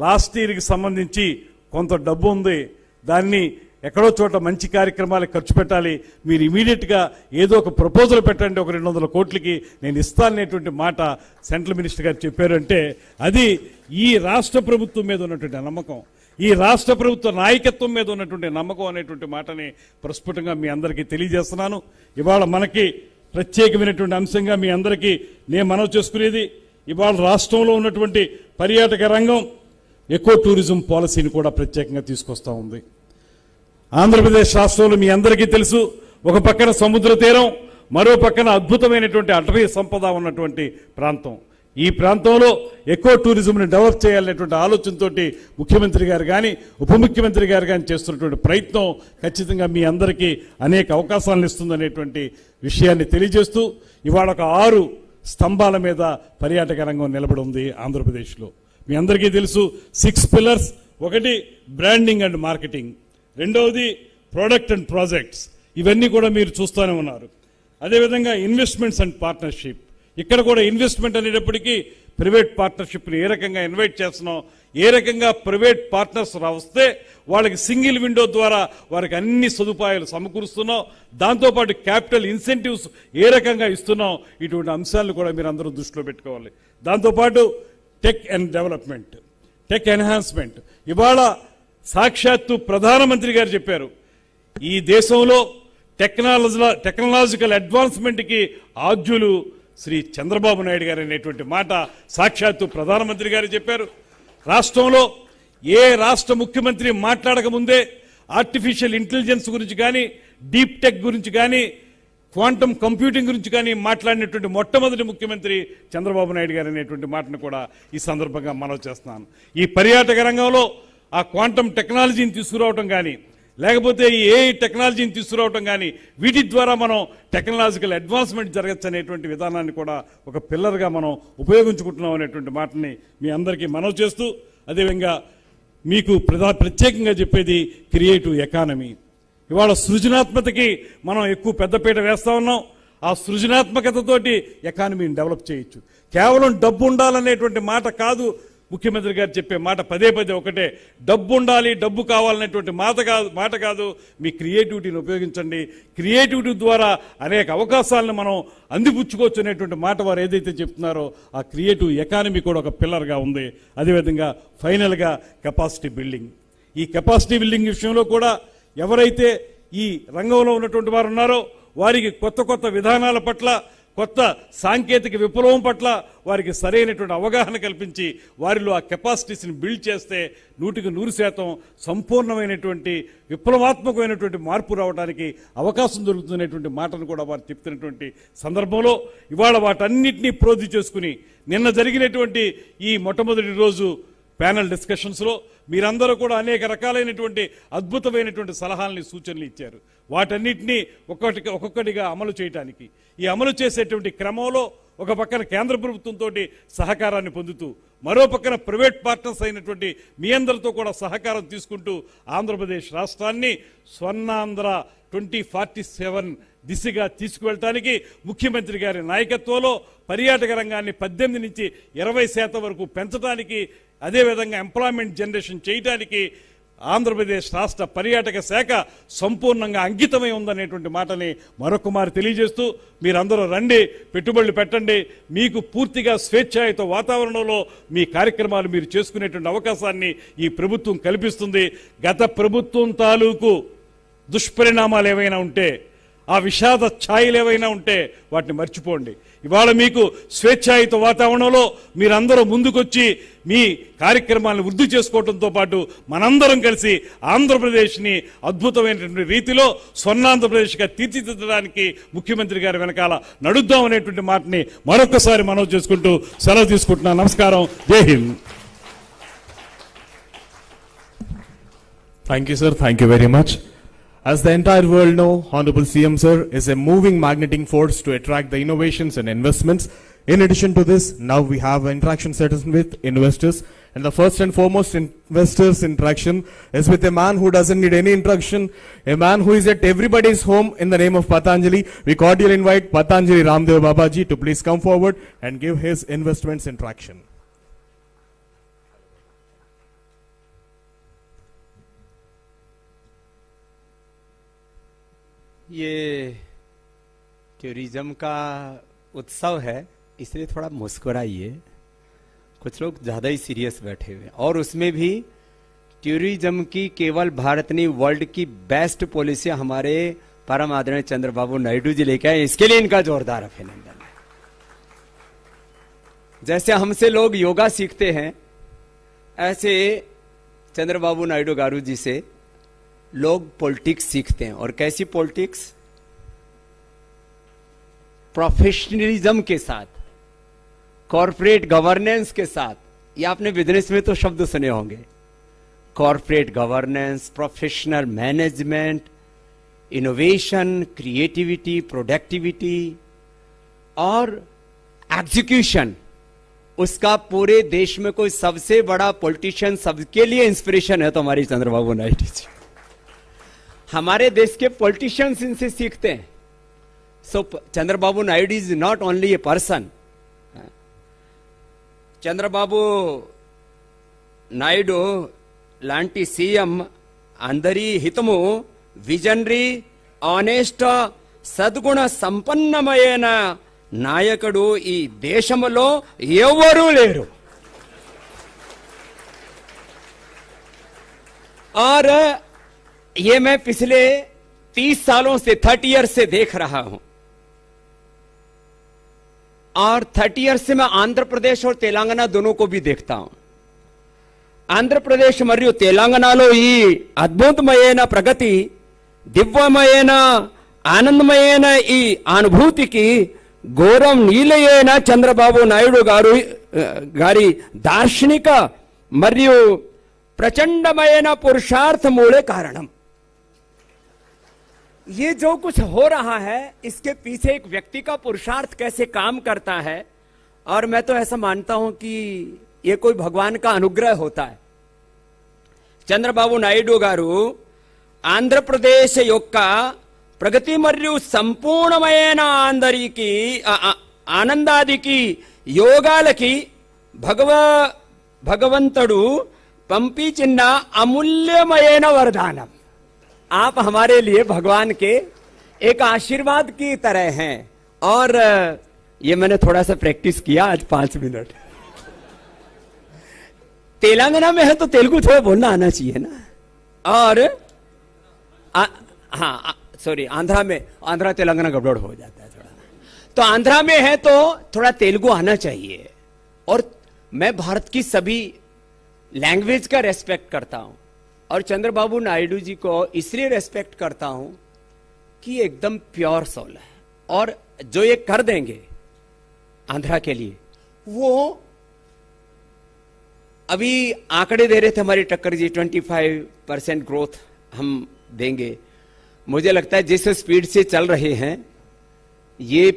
లాస్ట్ ఇయర్కి సంబంధించి కొంత డబ్బు ఉంది, దాన్ని ఎక్కడో చోట మంచి కార్యక్రమాలకు ఖర్చు పెట్టాలి, మీరు ఇమీడియట్గా ఏదో ఒక ప్రపోజల్ పెట్టండి, ఒక 200 కోట్లకి నేను ఇస్తాననేటువంటి మాట సెంట్రల్ మినిస్టర్ గారు చెప్పారు. అంటే అది ఈ రాష్ట్ర ప్రభుత్వం మీద ఉన్నటువంటి నమ్మకం, ఈ రాష్ట్ర ప్రభుత్వ నాయకత్వం మీద ఉన్నటువంటి నమ్మకం అనేటువంటి మాటని ప్రస్ఫుటంగా మీ అందరికీ తెలియజేస్తున్నాను. ఇవాళ మనకి ప్రత్యేకమైనటువంటి అంశంగా మీ అందరికీ నేను మనవి చేసుకునేది, ఇవాళ రాష్ట్రంలో ఉన్నటువంటి పర్యాటక రంగం ఎకో టూరిజం పాలసీని కూడా ప్రత్యేకంగా తీసుకొస్తా ఉంది. ఆంధ్రప్రదేశ్ రాష్ట్రంలో మీ అందరికీ తెలుసు, ఒక పక్కన సముద్ర తీరం, మరో పక్కన అద్భుతమైనటువంటి అటవీ సంపద ఉన్నటువంటి ప్రాంతం. ఈ ప్రాంతంలో ఎకో టూరిజంని డెవలప్ చేయాలనేటువంటి ఆలోచనతో ముఖ్యమంత్రి గారు కానీ ఉప ముఖ్యమంత్రి గారు కానీ చేస్తున్నటువంటి ప్రయత్నం ఖచ్చితంగా మీ అందరికీ అనేక అవకాశాలను ఇస్తుందనేటువంటి విషయాన్ని తెలియజేస్తూ, ఇవాళ ఒక 6 స్తంభాల మీద పర్యాటక రంగం నిలబడి ఉంది ఆంధ్రప్రదేశ్లో. మీ అందరికీ తెలుసు 6 పిల్లర్స్. ఒకటి బ్రాండింగ్ అండ్ మార్కెటింగ్, రెండవది ప్రోడక్ట్ అండ్ ప్రాజెక్ట్స్, ఇవన్నీ కూడా మీరు చూస్తూనే ఉన్నారు. అదేవిధంగా ఇన్వెస్ట్మెంట్స్ అండ్ పార్ట్నర్షిప్, ఇక్కడ కూడా ఇన్వెస్ట్మెంట్ అనేటప్పటికీ ప్రైవేట్ పార్ట్నర్షిప్ని ఏ రకంగా ఇన్వైట్ చేస్తున్నాం, ఏ రకంగా ప్రైవేట్ పార్ట్నర్స్ వస్తే వాళ్ళకి సింగిల్ విండో ద్వారా వారికి అన్ని సదుపాయాలు సమకూరుస్తున్నాం, దాంతోపాటు క్యాపిటల్ ఇన్సెంటివ్స్ ఏ రకంగా ఇస్తున్నాం, ఇటువంటి అంశాలను కూడా మీరు అందరూ దృష్టిలో పెట్టుకోవాలి. దాంతోపాటు tech and development, tech enhancement. ఇవాళ సాక్షాత్తు ప్రధానమంత్రి గారు చెప్పారు, ఈ దేశంలో టెక్నాలజికల్ అడ్వాన్స్మెంట్కి ఆద్యులు శ్రీ చంద్రబాబు నాయుడు గారు అనేటువంటి మాట సాక్షాత్తు ప్రధానమంత్రి గారు చెప్పారు. రాష్ట్రంలో ఏ రాష్ట్ర ముఖ్యమంత్రి మాట్లాడక ముందే ఆర్టిఫిషియల్ ఇంటెలిజెన్స్ గురించి కానీ, డీప్ టెక్ గురించి కానీ, క్వాంటమ్ కంప్యూటింగ్ గురించి కానీ మాట్లాడినటువంటి మొట్టమొదటి ముఖ్యమంత్రి చంద్రబాబు నాయుడు గారు అనేటువంటి మాటను కూడా ఈ సందర్భంగా మనవి చేస్తున్నాను. ఈ పర్యాటక రంగంలో ఆ క్వాంటమ్ టెక్నాలజీని తీసుకురావటం కానీ, లేకపోతే ఈ ఏఐ టెక్నాలజీని తీసుకురావటం కానీ, వీటి ద్వారా మనం టెక్నాలజికల్ అడ్వాన్స్మెంట్ జరగచ్చు అనేటువంటి విధానాన్ని కూడా ఒక పిల్లర్గా మనం ఉపయోగించుకుంటున్నాం అనేటువంటి మాటని మీ అందరికీ మనవి చేస్తూ, అదేవిధంగా మీకు ప్రత్యేకంగా చెప్పేది క్రియేటివ్ ఎకానమీ. ఇవాళ సృజనాత్మకతకి మనం ఎక్కువ పెద్దపీట వేస్తా ఉన్నాం. ఆ సృజనాత్మకతతోటి ఎకానమీని డెవలప్ చేయొచ్చు. కేవలం డబ్బు ఉండాలనేటువంటి మాట కాదు ముఖ్యమంత్రి గారు చెప్పే మాట, పదే ఒకటే, డబ్బు ఉండాలి, డబ్బు కావాలనేటువంటి మాట కాదు, మీ క్రియేటివిటీని ఉపయోగించండి, క్రియేటివిటీ ద్వారా అనేక అవకాశాలను మనం అందిపుచ్చుకోవచ్చు అనేటువంటి మాట వారు ఏదైతే చెప్తున్నారో ఆ క్రియేటివ్ ఎకానమీ కూడా ఒక పిల్లర్గా ఉంది. అదేవిధంగా ఫైనల్గా కెపాసిటీ బిల్డింగ్. ఈ కెపాసిటీ బిల్డింగ్ విషయంలో కూడా ఎవరైతే ఈ రంగంలో ఉన్నటువంటి వారు ఉన్నారో వారికి కొత్త విధానాల పట్ల, కొత్త సాంకేతిక విప్లవం పట్ల వారికి సరైనటువంటి అవగాహన కల్పించి వారిలో ఆ కెపాసిటీస్ని బిల్డ్ చేస్తే 100% సంపూర్ణమైనటువంటి విప్లవాత్మకమైనటువంటి మార్పు రావడానికి అవకాశం దొరుకుతున్నటువంటి మాటను కూడా వారు చెప్తున్నటువంటి సందర్భంలో ఇవాళ వాటన్నిటినీ ప్రోధి చేసుకుని నిన్న జరిగినటువంటి ఈ మొట్టమొదటి రోజు ప్యానల్ డిస్కషన్స్లో మీరందరూ కూడా అనేక రకాలైనటువంటి అద్భుతమైనటువంటి సలహాలని సూచనలు ఇచ్చారు. వాటన్నిటినీ ఒక్కొక్కటిగా అమలు చేయడానికి ఈ అమలు చేసేటువంటి క్రమంలో ఒక పక్కన కేంద్ర ప్రభుత్వంతో సహకారాన్ని పొందుతూ మరో పక్కన ప్రైవేట్ పార్ట్నర్స్ అయినటువంటి మీ అందరితో కూడా సహకారం తీసుకుంటూ ఆంధ్రప్రదేశ్ రాష్ట్రాన్ని స్వర్ణాంధ్ర 2047 దిశగా తీసుకువెళ్ళటానికి ముఖ్యమంత్రి గారి నాయకత్వంలో పర్యాటక రంగాన్ని 18 నుంచి 20% వరకు పెంచడానికి, అదేవిధంగా ఎంప్లాయ్మెంట్ జనరేషన్ చేయడానికి ఆంధ్రప్రదేశ్ రాష్ట్ర పర్యాటక శాఖ సంపూర్ణంగా అంకితమై ఉందనేటువంటి మాటని మరొక మారు తెలియజేస్తూ మీరందరూ రండి, పెట్టుబడులు పెట్టండి, మీకు పూర్తిగా స్వేచ్ఛాయుత వాతావరణంలో మీ కార్యక్రమాలు మీరు చేసుకునేటువంటి అవకాశాన్ని ఈ ప్రభుత్వం కల్పిస్తుంది. గత ప్రభుత్వం తాలూకు దుష్పరిణామాలు ఏవైనా ఉంటే, ఆ విషాద ఛాయలు ఏవైనా ఉంటే వాటిని మర్చిపోండి. ఇవాళ మీకు స్వేచ్ఛాయుత వాతావరణంలో మీరందరూ ముందుకొచ్చి మీ కార్యక్రమాలను వృద్ధి చేసుకోవడంతో పాటు మనందరం కలిసి ఆంధ్రప్రదేశ్ని అద్భుతమైనటువంటి రీతిలో స్వర్ణాంధ్రప్రదేశ్గా తీర్చిదిద్దడానికి ముఖ్యమంత్రి గారి వెనకాల నడుద్దాం అనేటువంటి మాటని మరొకసారి మనవి చేసుకుంటూ సెలవు తీసుకుంటున్నాను. నమస్కారం. జై Hind. Thank you, sir. Thank you very much. As the entire world know, Honorable CM Sir is a moving magnetic force to attract the innovations and investments. In addition to this, now we have an interaction session with investors. And the first and foremost investors interaction is with a man who doesn't need any introduction, a man who is at everybody's home in the name of Patanjali. We cordially invite Patanjali Ramdev Babaji to please come forward and give his investments interaction. ये tourism का उत्सव है, इसलिए थोड़ा मुस्कुराइए. कुछ लोग ज़्यादा ही serious बैठे हुए, और उसमें भी टूरिज्म की केवल भारत नहीं, वर्ल्ड की बेस्ट पॉलिसी हमारे परम आदरणीय चंद्रबाबू नायडू जी लेके आए. इसके लिए इनका जोरदार अभिनंदन है. जैसे हमसे लोग योगा सीखते हैं, ऐसे चंद्रबाबू नायडू गारू जी से लोग पॉलिटिक्स सीखते हैं. और कैसी पॉलिटिक्स? प्रोफेशनलिज्म के साथ, कॉर्पोरेट गवर्नेंस के साथ. ये आपने बिजनेस में तो शब्द सुने होंगे, corporate governance, professional management, innovation, creativity, productivity और एग्जीक्यूशन. उसका पूरे देश में कोई सबसे बड़ा पॉलिटिशियन, सबके लिए इंस्पिरेशन है तो हमारी चंद्रबाबू नायडू जी. हमारे देश के पॉलिटिशियंस इनसे सीखते हैं. So Chandrababu Naidu is not only a person. Chandrababu Naidu लांटी सीएम अंदरी हितमु विजनरी ఆనెస్ట్ సద్గుణ సంపన్నమైన నాయకుడు ఈ దేశంలో ఎవరూ లేరు. और ये मैं पिछले 30 सालों से 30 ईयर से देख रहा हूं. और 30 ईयर से मैं आंध्र प्रदेश और तेलंगाना दोनों को भी देखता हूं. ఆంధ్ర ప్రదేశ్ మరియు తెలంగాణలో ఈ అద్భుతమైన ప్రగతి, దివ్యమైన ఆనందమైన ఈ అనుభూతికి గౌరవం నీలైన చంద్రబాబు నాయుడు గారి దార్శనిక మరియు ప్రచండమైన పురుషార్థమూలే కారణం. ये जो कुछ हो रहा है, इसके पीछे एक व्यक्ति का पुरुषार्थ कैसे काम करता है. और मैं तो ऐसा मानता हूं कि ये कोई भगवान का अनुग्रह होता है. చంద్రబాబు నాయుడు గారు ఆంధ్రప్రదేశ్ యొక్క ప్రగతి మరియు సంపూర్ణమైన అందరికి ఆనందానికి యోగాలకి భగవంతుడు పంపించిన అమూల్యమైన వరదానం. आप हमारे लिए भगवान के एक आशीर्वाद की तरह हैं. और ये मैंने थोड़ा सा प्रैक्टिस किया आज 5 मिनट. तेलंगाना में है तो तेलुगु थोड़ा बोलना आना चाहिए ना. और हाँ सॉरी, आंध्रा में, आंध्रा तेलंगाना गड़बड़ हो जाता है थोड़ा. तो आंध्रा में है तो थोड़ा तेलुगु आना चाहिए। और मैं भारत की सभी लैंग्वेज का रेस्पेक्ट करता हूं और चंद्रबाबू नायडू जी को इसलिए रेस्पेक्ट करता हूं कि एकदम प्योर सोल है और जो ये कर देंगे आंध्रा के लिए, वो अभी आंकड़े दे रहे थे हमारे टक्कर जी 25% ग्रोथ हम देंगे। मुझे लगता है जिस स्पीड से चल रहे हैं ये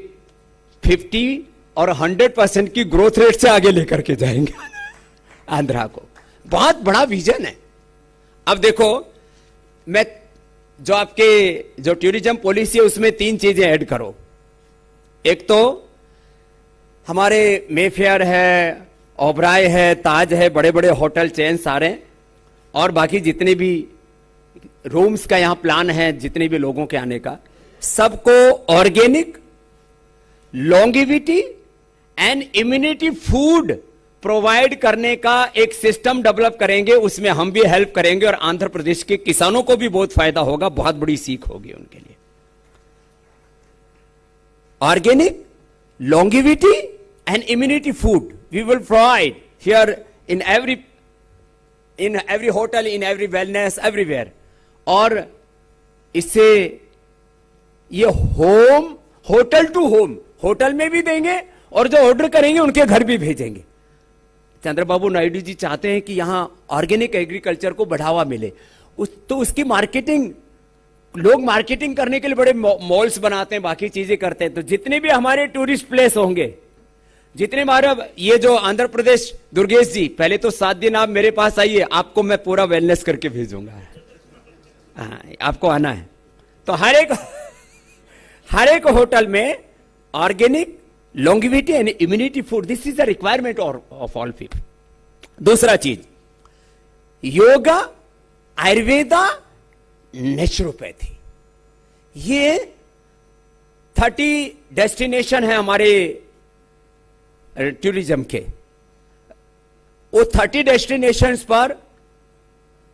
50 और 100% की ग्रोथ रेट से आगे लेकर के जाएंगे आंध्रा को। बहुत बड़ा विजन है। अब देखो, मैं जो आपके जो टूरिज्म पॉलिसी है उसमें 3 चीजें ऐड करो। एक तो हमारे मेफेयर है, ओबराय है, ताज है, बड़े बड़े होटल चेन सारे, और बाकी जितने भी रूम्स का यहां प्लान है, जितने भी लोगों के आने का, सबको organic, longevity and immunity food provide करने का एक सिस्टम डेवलप करेंगे। उसमें हम भी हेल्प करेंगे और आंध्र प्रदेश के किसानों को भी बहुत फायदा होगा, बहुत बड़ी सीख होगी उनके लिए। Organic, longevity and immunity food we will provide here in every hotel, in every wellness, everywhere. और इससे ये होटल टू होम, होटल में भी देंगे और जो ऑर्डर करेंगे उनके घर भी भेजेंगे। चंद्रबाबू नायडू जी चाहते हैं कि यहां ऑर्गेनिक एग्रीकल्चर को बढ़ावा मिले, तो उसकी मार्केटिंग, लोग मार्केटिंग करने के लिए बड़े मॉल्स बनाते हैं, बाकी चीजें करते हैं। तो जितने भी हमारे टूरिस्ट प्लेस होंगे, जितने हमारा ये जो आंध्र प्रदेश, दुर्गेश जी पहले तो 7 दिन आप मेरे पास आइए, आपको मैं पूरा वेलनेस करके भेजूंगा। आपको आना है तो हर एक होटल में organic, longevity and immunity food, this is the requirement of all people. दूसरा चीज, योगा, आयुर्वेदा, नेचुरोपैथी, ये 30 डेस्टिनेशन है हमारे टूरिज्म के। वो 30 डेस्टिनेशंस पर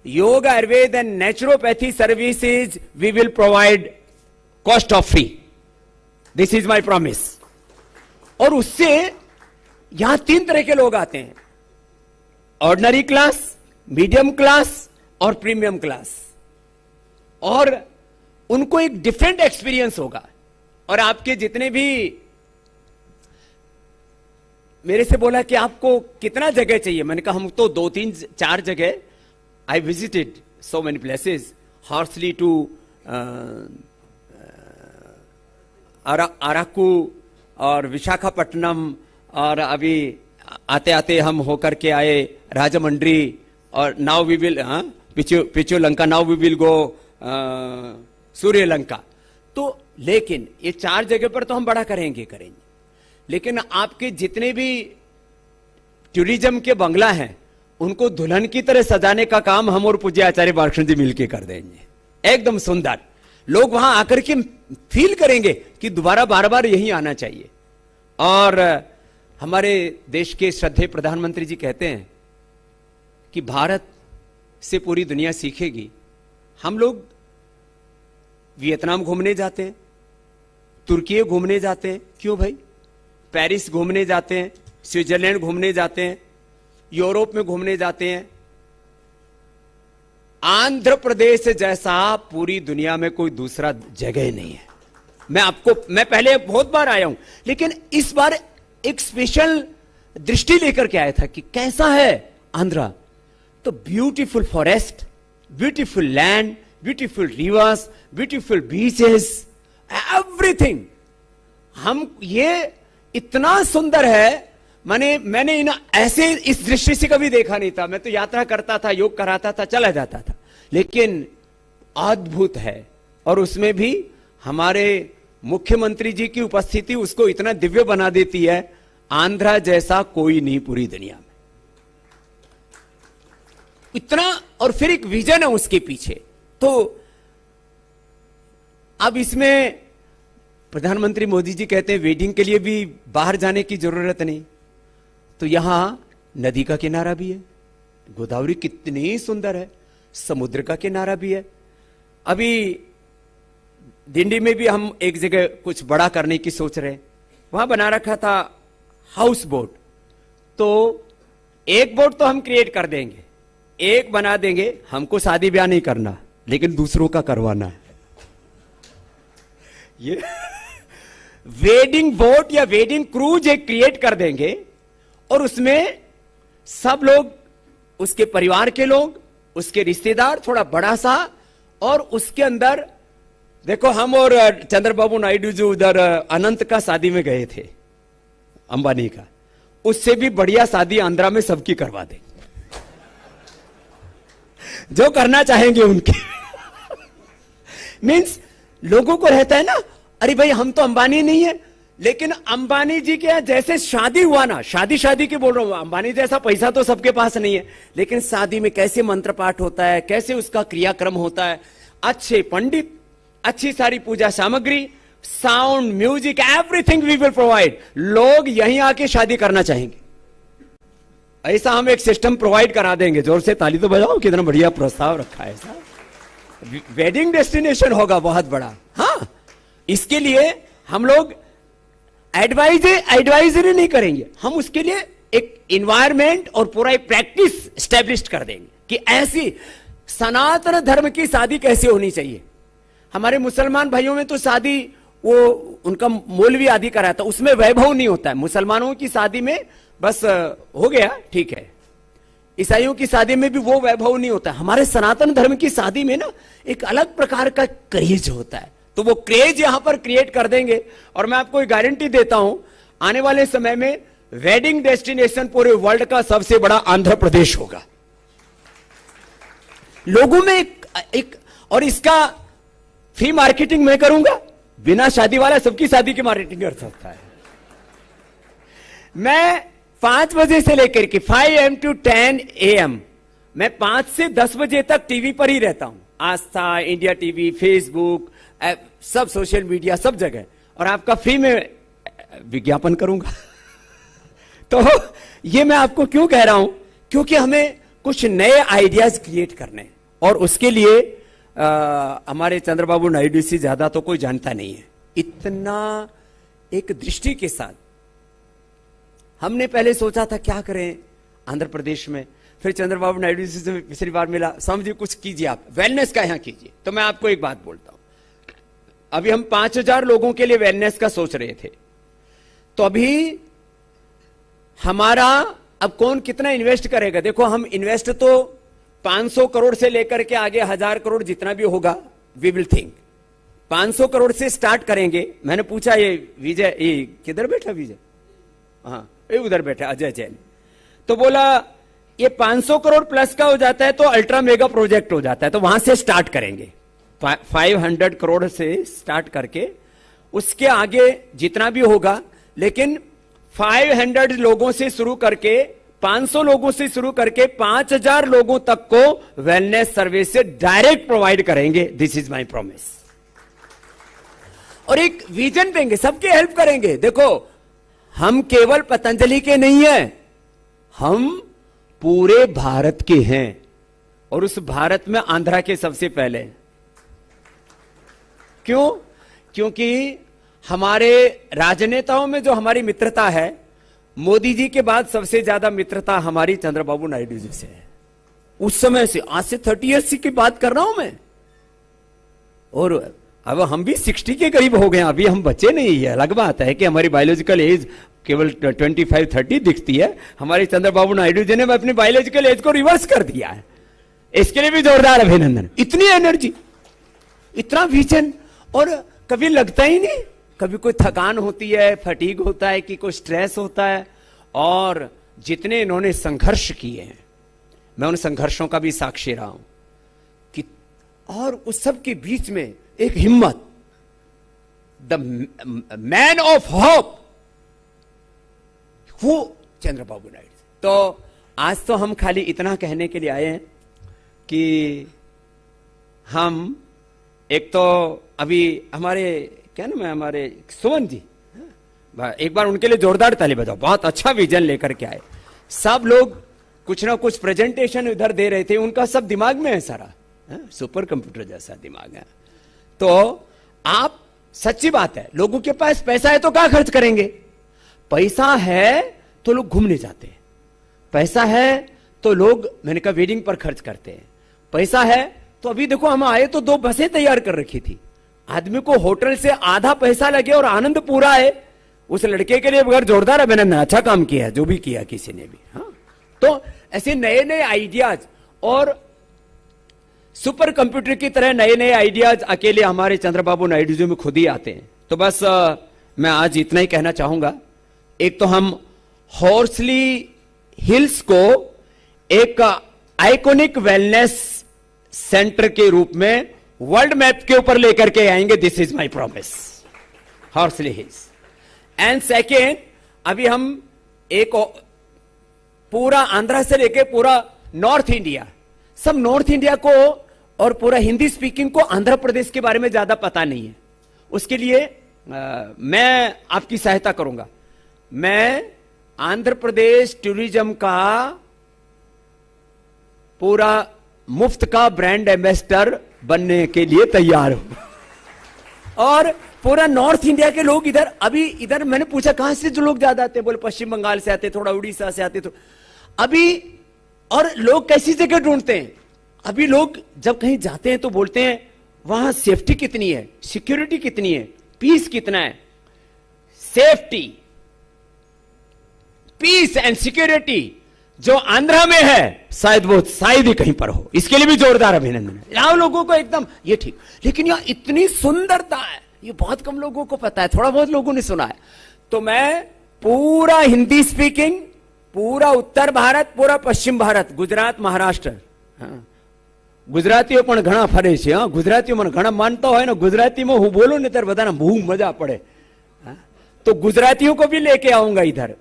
yoga, Ayurveda and naturopathy services we will provide cost of free. This is my promise. और उससे यहां 3 तरह के लोग आते हैं, ऑर्डिनरी क्लास, मीडियम क्लास और प्रीमियम क्लास, और उनको एक डिफरेंट एक्सपीरियंस होगा। और आपके जितने भी मेरे से बोला कि आपको कितना जगह चाहिए, मैंने कहा हम तो 2, 3, 4 जगह, I visited so many places, Horsley to Araku और विशाखापट्टनम, और अभी आते आते हम होकर के आए राजमंड्री, और now we will Pichuka Lanka, now we will go Surya Lanka. तो लेकिन ये 4 जगह पर तो हम बड़ा करेंगे, लेकिन आपके जितने भी टूरिज्म के बंगला हैं उनको दुल्हन की तरह सजाने का काम हम और पूज्य आचार्य बालकृष्ण जी मिलकर कर देंगे, एकदम सुंदर। लोग वहां आकर के फील करेंगे कि दोबारा बार बार यहीं आना चाहिए। और हमारे देश के श्रद्धेय प्रधानमंत्री जी कहते हैं कि भारत से पूरी दुनिया सीखेगी। हम लोग वियतनाम घूमने जाते हैं, तुर्की घूमने जाते हैं, क्यों भाई, पेरिस घूमने जाते हैं, स्विट्जरलैंड घूमने जाते हैं, यूरोप में घूमने जाते हैं। आंध्र प्रदेश जैसा पूरी दुनिया में कोई दूसरा जगह नहीं है। मैं पहले बहुत बार आया हूं, लेकिन इस बार एक स्पेशल दृष्टि लेकर के आया था कि कैसा है आंध्रा। तो beautiful forest, beautiful land, beautiful reverse, beautiful beaches, everything. हम ये इतना सुंदर है, मैंने ऐसे इस दृष्टि से कभी देखा नहीं था। मैं तो यात्रा करता था, योग कराता था, चला जाता था, लेकिन अद्भुत है। और उसमें भी हमारे मुख्यमंत्री जी की उपस्थिति उसको इतना दिव्य बना देती है, आंध्रा जैसा कोई नहीं पूरी दुनिया में, इतना। और फिर एक विजन है उसके पीछे। तो अब इसमें प्रधानमंत्री मोदी जी कहते हैं वेडिंग के लिए भी बाहर जाने की जरूरत नहीं, तो यहां नदी का किनारा भी है, गोदावरी कितनी सुंदर है, समुद्र का किनारा भी है। अभी दिंडी में भी हम एक जगह कुछ बड़ा करने की सोच रहे हैं, वहां बना रखा था हाउस बोट। तो एक बोट तो हम क्रिएट कर देंगे, एक बना देंगे, हमको शादी ब्याह नहीं करना लेकिन दूसरों का करवाना है। ये वेडिंग बोट या वेडिंग क्रूज एक क्रिएट कर देंगे और उसमें सब लोग, उसके परिवार के लोग, उसके रिश्तेदार, थोड़ा बड़ा सा, और उसके अंदर देखो हम और चंद्रबाबू नायडू जो उधर अनंत का शादी में गए थे अंबानी का, उससे भी बढ़िया शादी आंध्रा में सबकी करवा दें, जो करना चाहेंगे उनकी। मीन्स लोगों को रहता है ना, अरे भाई हम तो अंबानी नहीं है, लेकिन अंबानी जी के जैसे शादी हुआ ना, शादी के बोल रहा हूं, अंबानी जैसा पैसा तो सबके पास नहीं है, लेकिन शादी में कैसे मंत्र पाठ होता है, कैसे उसका क्रियाक्रम होता है, अच्छे पंडित, अच्छी सारी पूजा सामग्री, sound, music, everything we will provide. लोग यहीं आके शादी करना चाहेंगे, ऐसा हम एक सिस्टम प्रोवाइड करा देंगे। जोर से ताली तो बजाओ, कितना बढ़िया प्रस्ताव रखा है ऐसा। वेडिंग डेस्टिनेशन होगा बहुत बड़ा। हाँ, इसके लिए हम लोग एडवाइजरी नहीं करेंगे, हम उसके लिए एक इन्वायरमेंट और पूरा एक प्रैक्टिस स्टैब्लिश कर देंगे कि ऐसी सनातन धर्म की शादी कैसे होनी चाहिए। हमारे मुसलमान भाइयों में तो शादी वो उनका मौलवी आदि कराता है, उसमें वैभव नहीं होता है। मुसलमानों की शादी में बस हो गया, ठीक है। ईसाइयों की शादी में भी वो वैभव नहीं होता है। हमारे सनातन धर्म की शादी में ना एक अलग प्रकार का क्रेज होता है, तो वो क्रेज यहां पर क्रिएट कर देंगे। और मैं आपको एक गारंटी देता हूं, आने वाले समय में वेडिंग डेस्टिनेशन पूरे वर्ल्ड का सबसे बड़ा आंध्र प्रदेश होगा। लोगों में एक और इसका फ्री मार्केटिंग मैं करूंगा, बिना शादी वाला सबकी शादी की मार्केटिंग कर सकता है। मैं 5 बजे से लेकर के 5 AM to 10 AM मैं 5 से 10 बजे तक टीवी पर ही रहता हूं। आस्था, इंडिया टीवी, फेसबुक, सब सोशल मीडिया, सब जगह, और आपका फ्री में विज्ञापन करूंगा। तो ये मैं आपको क्यों कह रहा हूं, क्योंकि हमें कुछ नए आइडियाज क्रिएट करने, और उसके लिए हमारे चंद्रबाबू नायडू से ज्यादा तो कोई जानता नहीं है। इतना एक दृष्टि के साथ हमने पहले सोचा था क्या करें आंध्र प्रदेश में, फिर चंद्रबाबू नायडू जी से पिछली बार मिला, समझिए कुछ कीजिए आप, वेलनेस का यहां कीजिए। तो मैं आपको एक बात बोलता हूं, अभी हम 5000 लोगों के लिए वेलनेस का सोच रहे थे, तो अभी हमारा अब कौन कितना इन्वेस्ट करेगा। देखो हम इन्वेस्ट तो 500 करोड़ से लेकर के आगे 1000 करोड़ जितना भी होगा, वी विल थिंक 500 करोड़ से स्टार्ट करेंगे। मैंने पूछा ये विजय, ये किधर बैठा विजय, हाँ ये उधर बैठा अजय जैन, तो बोला ये 500 करोड़ प्लस का हो जाता है तो अल्ट्रा मेगा प्रोजेक्ट हो जाता है, तो वहां से स्टार्ट करेंगे। 500 करोड़ से स्टार्ट करके उसके आगे जितना भी होगा, लेकिन 500 लोगों से शुरू करके 500 लोगों से शुरू करके 5000 लोगों तक को वेलनेस सर्विस से डायरेक्ट प्रोवाइड करेंगे। This is my promise. और एक विजन देंगे, सबके हेल्प करेंगे। देखो हम केवल पतंजलि के नहीं हैं, हम पूरे भारत के हैं, और उस भारत में आंध्रा के सबसे पहले। क्यों? क्योंकि हमारे राजनेताओं में जो हमारी मित्रता है, मोदी जी के बाद सबसे ज्यादा मित्रता हमारी चंद्रबाबू नायडू जी से है। उस समय से, आज से 30 ईयर्स की बात कर रहा हूं मैं, और अब हम भी 60 के करीब हो गए, अभी हम बच्चे नहीं है। अलग बात है कि हमारी बायोलॉजिकल एज केवल 25-30 दिखती है, हमारे चंद्रबाबू नायडू जी ने अपनी बायोलॉजिकल एज को रिवर्स कर दिया है। इसके लिए भी जोरदार अभिनंदन। इतनी एनर्जी, इतना विजन, और कभी लगता ही नहीं, कभी कोई थकान होती है, फटीग होता है, कि कोई स्ट्रेस होता है। और जितने इन्होंने संघर्ष किए हैं, मैं उन संघर्षों का भी साक्षी रहा हूं कि, और उस सब के बीच में एक हिम्मत, द मैन ऑफ होप, वो चंद्रबाबू नायडू। तो आज तो हम खाली इतना कहने के लिए आए हैं कि हम एक तो अभी हमारे क्या नाम है, हमारे सुमन जी, एक बार उनके लिए जोरदार ताली बजाओ, बहुत अच्छा विजन लेकर के आए। सब लोग कुछ ना कुछ प्रेजेंटेशन इधर दे रहे थे, उनका सब दिमाग में है सारा, सुपर कंप्यूटर जैसा दिमाग है। तो आप, सच्ची बात है, लोगों के पास पैसा है तो क्या खर्च करेंगे, पैसा है तो लोग घूमने जाते हैं, पैसा है तो लोग, मैंने कहा, वेडिंग पर खर्च करते हैं, पैसा है तो अभी देखो हम आए तो 2 बसें तैयार कर रखी थी, आदमी को होटल से आधा पैसा लगे और आनंद पूरा है। उस लड़के के लिए बगैर जोरदार अभिनंदन, अच्छा काम किया जो भी किया किसी ने भी। हाँ, तो ऐसे नए नए आइडियाज और सुपर कंप्यूटर की तरह नए नए आइडियाज अकेले हमारे चंद्रबाबू नायडू जी में खुद ही आते हैं। तो बस मैं आज इतना ही कहना चाहूंगा। एक तो हम हॉर्सली हिल्स को एक आइकॉनिक वेलनेस सेंटर के रूप में वर्ल्ड मैप के ऊपर लेकर के आएंगे, this is my promise, Horsley Hills. And second, अभी हम एक पूरा आंध्रा से लेके पूरा नॉर्थ इंडिया, सब नॉर्थ इंडिया को और पूरा हिंदी स्पीकिंग को आंध्र प्रदेश के बारे में ज्यादा पता नहीं है, उसके लिए मैं आपकी सहायता करूंगा। मैं आंध्र प्रदेश टूरिज्म का पूरा मुफ्त का ब्रांड एम्बेसडर बनने के लिए तैयार हूं। और पूरा नॉर्थ इंडिया के लोग इधर, अभी इधर मैंने पूछा कहां से जो लोग ज्यादा आते हैं, बोले पश्चिम बंगाल से आते, थोड़ा उड़ीसा से आते, तो अभी और लोग कैसी जगह ढूंढते हैं। अभी लोग जब कहीं जाते हैं तो बोलते हैं वहां सेफ्टी कितनी है, सिक्योरिटी कितनी है, पीस कितना है। सेफ्टी, पीस एंड सिक्योरिटी जो आंध्रा में है शायद वो शायद ही कहीं पर हो, इसके लिए भी जोरदार अभिनंदन है। यहां लोगों को एकदम ये ठीक, लेकिन यहां इतनी सुंदरता है, ये बहुत कम लोगों को पता है, थोड़ा बहुत लोगों ने सुना है। तो मैं पूरा हिंदी स्पीकिंग, पूरा उत्तर भारत, पूरा पश्चिम भारत, गुजरात, महाराष्ट्र, हाँ, ગુજરાતીઓ પણ ઘણા ફરે છે, હા, ગુજરાતીઓ મને ઘણા માનતા હોય ને, ગુજરાતીમાં હું બોલું ને ત્યારે બધાને બહુ મજા પડે, हाँ, तो गुजरातियों को भी लेके आऊंगा इधर।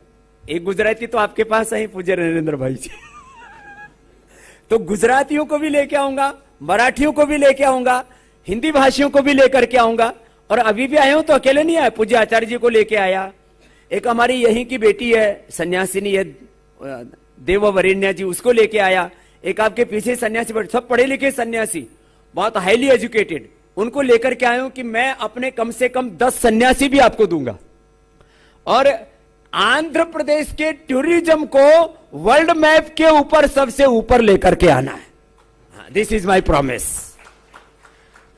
एक गुजराती तो आपके पास है पूज्य नरेंद्र भाई जी तो गुजरातियों को भी लेके आऊंगा, मराठियों को भी लेके आऊंगा, हिंदी भाषियों को भी लेकर के आऊंगा। और अभी भी आया हूं तो अकेले नहीं आया, पूज्य आचार्य जी को लेके आया, एक हमारी यहीं की बेटी है सन्यासिनी है देववरेण्या जी, उसको लेके आया, एक आपके पीछे सन्यासी, सब पढ़े लिखे सन्यासी, बहुत हाईली एजुकेटेड, उनको लेकर के आया हूं कि मैं अपने कम से कम 10 सन्यासी भी आपको दूंगा। और आंध्र प्रदेश के टूरिज्म को वर्ल्ड मैप के ऊपर सबसे ऊपर लेकर के आना है, दिस इज माय प्रॉमिस।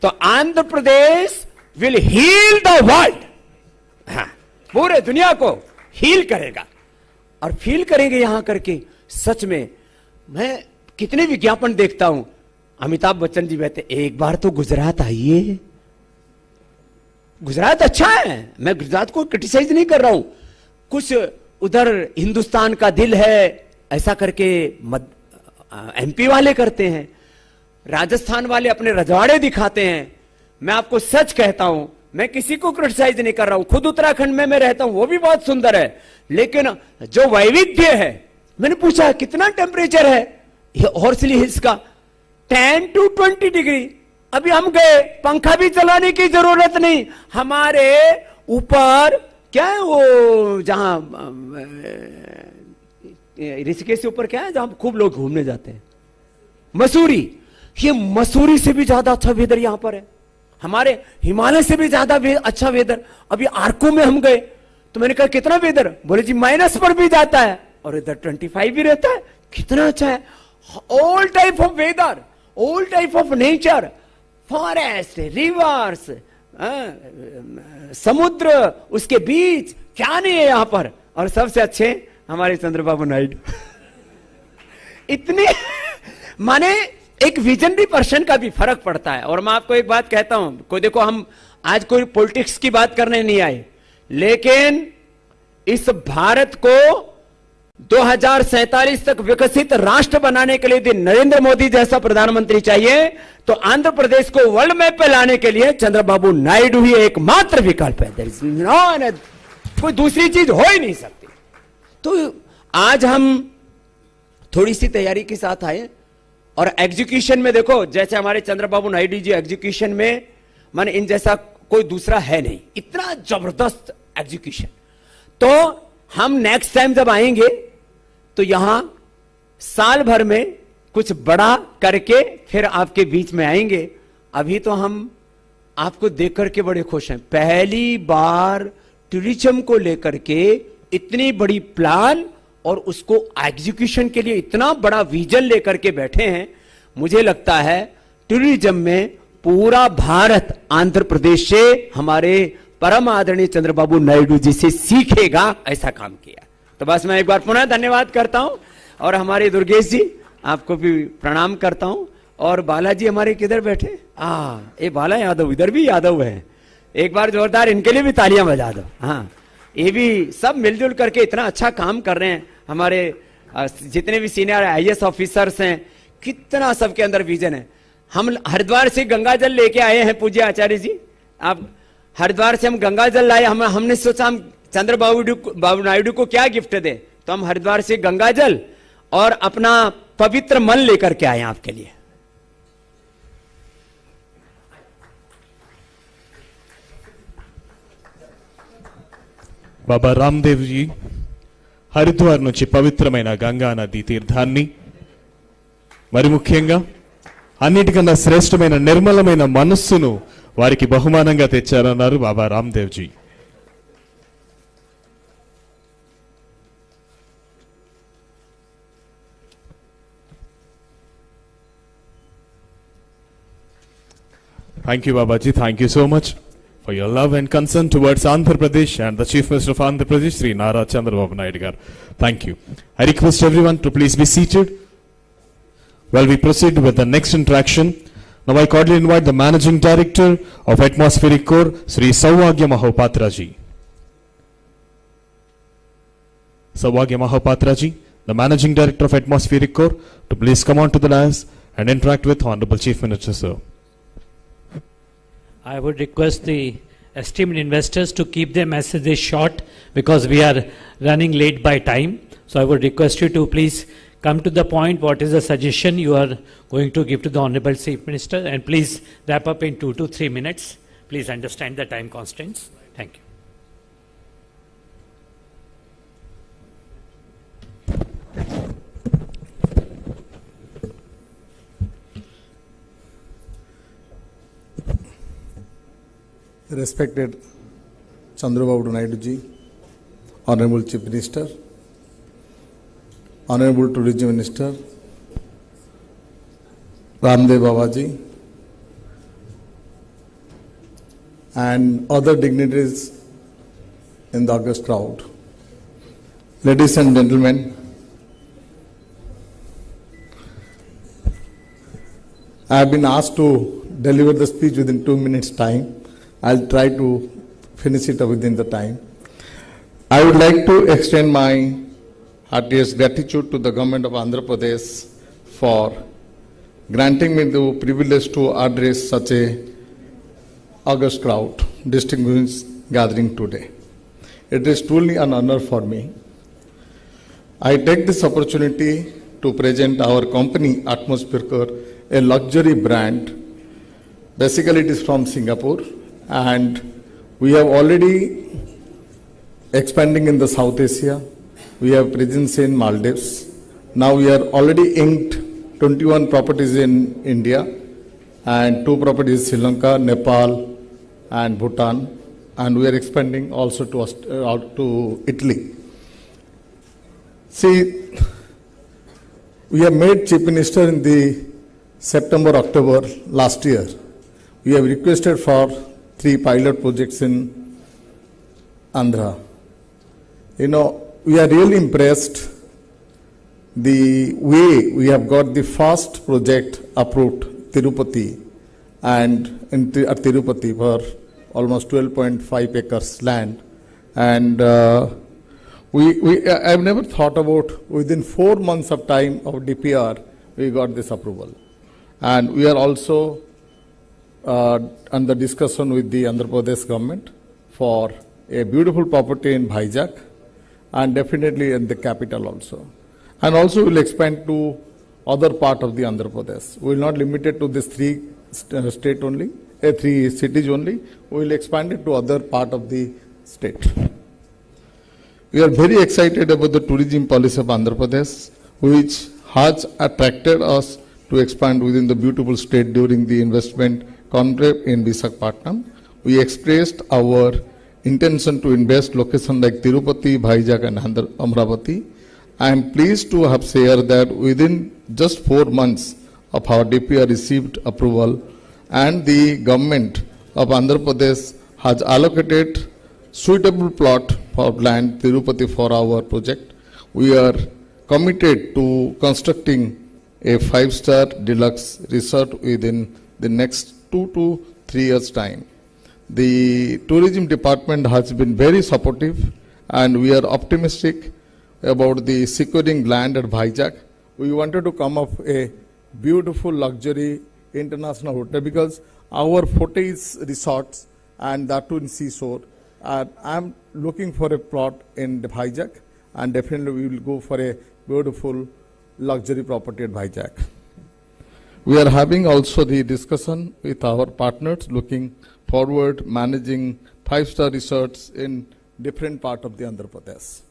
तो Andhra Pradesh will heal the world, पूरे दुनिया को हील करेगा और फील करेंगे यहां करके। सच में मैं कितने विज्ञापन देखता हूं, अमिताभ बच्चन जी कहते एक बार तो गुजरात आइए। गुजरात अच्छा है, मैं गुजरात को क्रिटिसाइज नहीं कर रहा हूं, कुछ उधर हिंदुस्तान का दिल है ऐसा करके एमपी वाले करते हैं, राजस्थान वाले अपने रजवाड़े दिखाते हैं। मैं आपको सच कहता हूं, मैं किसी को क्रिटिसाइज नहीं कर रहा हूं, खुद उत्तराखंड में मैं रहता हूं, वो भी बहुत सुंदर है, लेकिन जो वैविध्य है, मैंने पूछा कितना टेम्परेचर है हॉर्सली हिल्स का, 10 to 20 डिग्री। अभी हम गए, पंखा भी चलाने की जरूरत नहीं, हमारे ऊपर क्या है वो जहां ऋषिकेश से ऊपर क्या है जहां खूब लोग घूमने जाते हैं, मसूरी। ये मसूरी से भी ज्यादा अच्छा वेदर यहां पर है, हमारे हिमालय से भी ज्यादा अच्छा वेदर। अभी आर्को में हम गए तो मैंने कहा कितना वेदर, बोले जी माइनस पर भी जाता है और इधर 25 भी रहता है, कितना अच्छा है। All type of weather, all type of nature, forest, rivers, समुद्र, उसके बीच, क्या नहीं है यहां पर। और सबसे अच्छे हमारे चंद्रबाबू नायडू इतने माने एक विजनरी पर्सन का भी फर्क पड़ता है। और मैं आपको एक बात कहता हूं, कोई देखो हम आज कोई पॉलिटिक्स की बात करने नहीं आए, लेकिन इस भारत को 2047 तक विकसित राष्ट्र बनाने के लिए यदि नरेंद्र मोदी जैसा प्रधानमंत्री चाहिए तो आंध्र प्रदेश को वर्ल्ड मैप पे लाने के लिए चंद्रबाबू नायडू ही एकमात्र विकल्प है। There is no, कोई दूसरी चीज हो ही नहीं सकती। तो आज हम थोड़ी सी तैयारी के साथ आए और एग्जीक्यूशन में देखो, जैसे हमारे चंद्रबाबू नायडू जी एग्जीक्यूशन में माने इन जैसा कोई दूसरा है नहीं, इतना जबरदस्त एग्जीक्यूशन। तो हम नेक्स्ट टाइम जब आएंगे तो यहां साल भर में कुछ बड़ा करके फिर आपके बीच में आएंगे। अभी तो हम आपको देख करके बड़े खुश हैं, पहली बार टूरिज्म को लेकर के इतनी बड़ी प्लान और उसको एग्जीक्यूशन के लिए इतना बड़ा विजन लेकर के बैठे हैं। मुझे लगता है टूरिज्म में पूरा भारत आंध्र प्रदेश से हमारे परम आदरणीय चंद्रबाबू नायडू जी से सीखेगा, ऐसा काम किया। तो बस मैं एक बार पुनः धन्यवाद करता हूं और हमारे दुर्गेश जी आपको भी प्रणाम करता हूं। और बालाजी हमारे किधर बैठे? ये बाला यादव, इधर भी यादव है, एक बार जोरदार इनके लिए भी तालियां बजा दो। हाँ, ये भी सब मिलजुल करके इतना अच्छा काम कर रहे हैं। हमारे जितने भी सीनियर IAS ऑफिसर्स हैं, कितना सबके अंदर विजन है। हम हरिद्वार से गंगा जल लेके आए हैं पूज्य आचार्य जी, आप हरिद्वार से हम गंगा जल लाए। हमने सोचा हम चंद्रबाबू नायडू को क्या गिफ्ट दे, तो हम हरिद्वार से गंगा जल और अपना पवित्र मन लेकर के आए आपके लिए। బాబా రామ్దేవ్ జీ హరిద్వార్ నుంచి పవిత్రమైన గంగా నది తీర్థాన్ని, మరి ముఖ్యంగా అన్నిటికన్నా శ్రేష్టమైన నిర్మలమైన మనస్సును వారికి బహుమానంగా తెచ్చారన్నారు Baba Ramdev ji. Thank you, Babaji. Thank you so much for your love and concern towards Andhra Pradesh and the Chief Minister of Andhra Pradesh, Sri Nara Chandrababu Naidu garu. Thank you. I request everyone to please be seated while we proceed with the next interaction. Now I cordially invite the Managing Director of Atmospheric Core, Sri Sauvagya Mahopatra ji. Sauvagya Mahopatra ji, the Managing Director of Atmospheric Core, to please come on to the dais and interact with Honorable Chief Minister, sir. I would request the esteemed investors to keep their messages short because we are running late by time. So I would request you to please come to the point. What is the suggestion you are going to give to the Honorable Chief Minister, and please wrap up in 2 to 3 minutes. Please understand the time constraints. Thank you. Respected Chandrababu Naidu ji, Honorable Chief Minister, Honorable Tourism Minister, Ramdev Babaji, and other dignitaries in the august crowd. Ladies and gentlemen, I have been asked to deliver the speech within 2 minutes time. I'll try to finish it within the time. I would like to extend my heartiest gratitude to the government of Andhra Pradesh for granting me the privilege to address such a august crowd, distinguished gathering today. It is truly an honor for me. I take this opportunity to present our company, Atmospheric, a luxury brand. Basically, it is from Singapore, and we have already expanding in the South Asia. We have presence in Maldives. Now we are already inked 21 properties in India and 2 properties in Sri Lanka, Nepal and Bhutan, and we are expanding also to out to Italy. See, we have made Chief Minister in the September, October last year. We have requested for 3 pilot projects in Andhra. You know, we are really impressed the way we have got the first project approved, Tirupati, and at Tirupati for almost 12.5 acres land. And I have never thought about within 4 months of time of DPR, we got this approval. And we are also under discussion with the Andhra Pradesh government for a beautiful property in Vizag and definitely in the capital also. And also we will expand to other part of the Andhra Pradesh. We will not limit it to this 3 state only, 3 cities only. We will expand it to other part of the state. We are very excited about the tourism policy of Andhra Pradesh, which has attracted us to expand within the beautiful state during the investment conclave in Visakhapatnam. We expressed our intention to invest location like Tirupati, Vizag and Amravati. I am pleased to have shared that within just 4 months of our DPR received approval, and the government of Andhra Pradesh has allocated suitable plot for land Tirupati for our project. We are committed to constructing a 5-star deluxe resort within the next 2 to 3 years' time. The tourism department has been very supportive, and we are optimistic about the securing land at Vizag. We wanted to come up a beautiful luxury international hotel because our forte is resorts and that too in seashore. I'm looking for a plot in the Vizag, and definitely we will go for a beautiful luxury property at Vizag. We are having also the discussion with our partners looking forward managing 5-star resorts in different part of the Andhra Pradesh.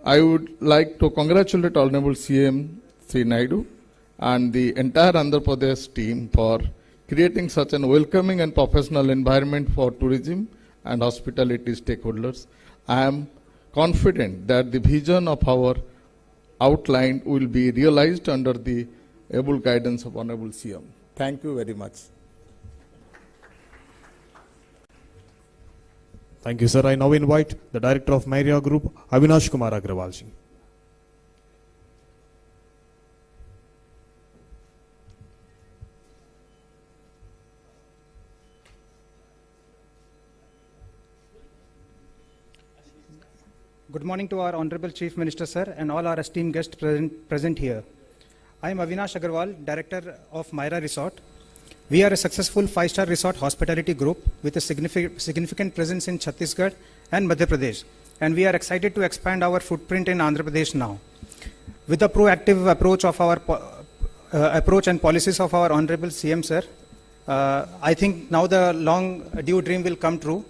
I would like to congratulate Honorable CM Sri Naidu and the entire Andhra Pradesh team for creating such an welcoming and professional environment for tourism and hospitality stakeholders. I am confident that the vision of our outline will be realized under the able guidance of Honorable CM. Thank you very much. Thank you, sir. I now invite the Director of Myria Group, Avinash Kumar Agrawal ji. Good morning to our Honorable Chief Minister, sir, and all our esteemed guests present here. I am Avinash Agarwal, Director of Myra Resort. We are a successful 5-star resort hospitality group with a significant presence in Chhattisgarh and Madhya Pradesh, and we are excited to expand our footprint in Andhra Pradesh now. With the proactive approach of our approach and policies of our Honorable CM, sir, I think now the long due dream will come true.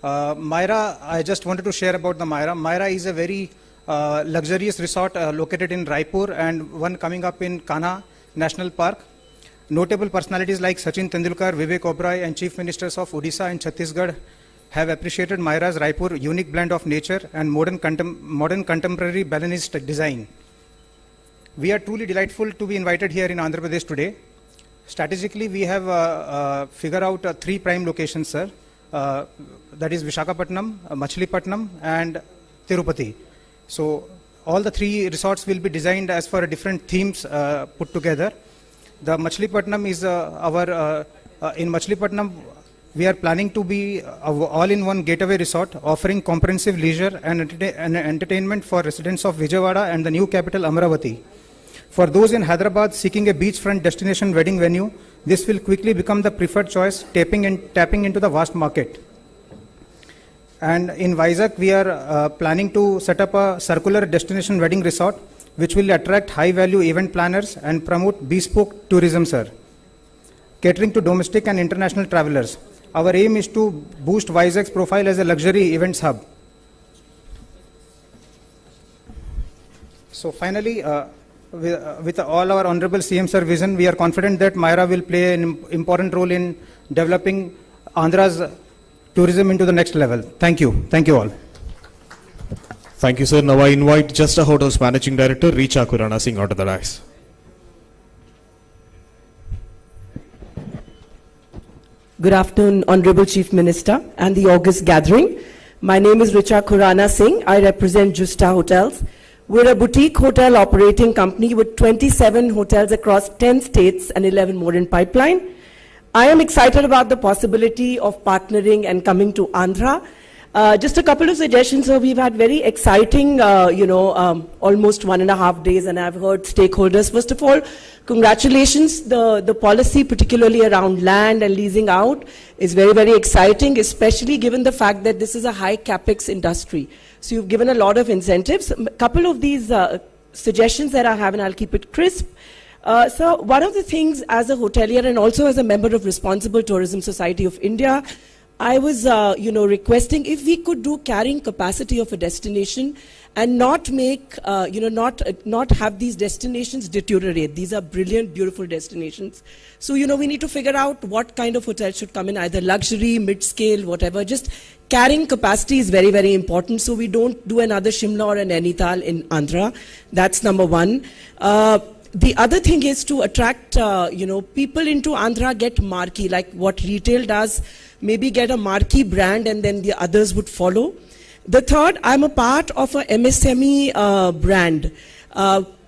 Myra, I just wanted to share about the Myra. Myra is a very luxurious resort located in Raipur and one coming up in Kanha National Park. Notable personalities like Sachin Tendulkar, Vivek Oberoi and Chief Ministers of Odisha and Chhattisgarh have appreciated Myra's Raipur unique blend of nature and modern contemporary Balinese design. We are truly delightful to be invited here in Andhra Pradesh today. Strategically, we have figured out 3 prime locations, sir. That is Visakhapatnam, Machilipatnam and Tirupati. So all the 3 resorts will be designed as for different themes put together. The Machilipatnam is in Machilipatnam we are planning to be all-in-one gateway resort offering comprehensive leisure and entertainment for residents of Vijayawada and the new capital Amravati. For those in Hyderabad seeking a beachfront destination wedding venue, this will quickly become the preferred choice, tapping into the vast market. And in Vizag, we are planning to set up a circular destination wedding resort, which will attract high-value event planners and promote bespoke tourism, sir, catering to domestic and international travelers. Our aim is to boost Vizag's profile as a luxury events hub. So finally, with all our Honorable CM Sir vision, we are confident that Myra will play an important role in developing Andhra's tourism into the next level. Thank you. Thank you all. Thank you, sir. Now I invite Justa Hotels Managing Director, Richa Kurana Singh, onto the dais. Good afternoon, Honorable Chief Minister and the August gathering. My name is Richa Kurana Singh. I represent Justa Hotels. We're a boutique hotel operating company with 27 hotels across 10 states and 11 more in pipeline. I am excited about the possibility of partnering and coming to Andhra. Just a couple of suggestions. So we've had very exciting, almost 1.5 days, and I've heard stakeholders. First of all, congratulations. The policy, particularly around land and leasing out, is very, very exciting, especially given the fact that this is a high capex industry. So you've given a lot of incentives. A couple of these suggestions that I have, and I'll keep it crisp. So one of the things as a hotelier and also as a member of Responsible Tourism Society of India, I was, requesting if we could do carrying capacity of a destination and not make, not have these destinations deteriorate. These are brilliant, beautiful destinations. So, we need to figure out what kind of hotel should come in, either luxury, mid-scale, whatever. Just carrying capacity is very, very important. So we don't do another Shimla or an Nainital in Andhra. That's number one. The other thing is to attract, people into Andhra, get marquee, like what retail does, maybe get a marquee brand and then the others would follow. The third, I'm a part of a MSME brand.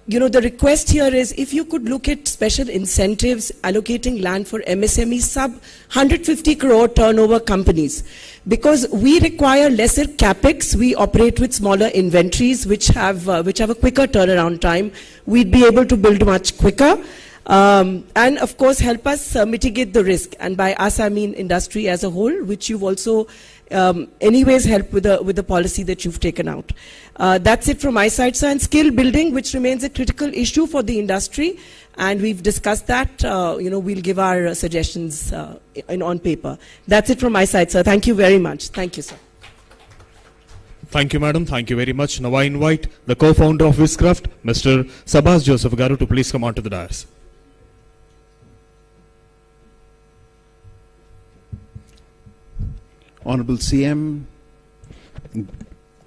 The request here is if you could look at special incentives, allocating land for MSME sub 150 crore turnover companies. Because we require lesser capex, we operate with smaller inventories which have a quicker turnaround time. We'd be able to build much quicker. And of course help us mitigate the risk. And by us I mean industry as a whole, which you've also anyways helped with the policy that you've taken out. That's it from my side, sir. And skill building, which remains a critical issue for the industry, and we've discussed that. We'll give our suggestions on paper. That's it from my side, sir. Thank you very much. Thank you, sir. Thank you, madam. Thank you very much. Now I invite the co-founder of Viscraft, Mr. Sabas Joseph Garu, to please come on to the dais. Honorable CM,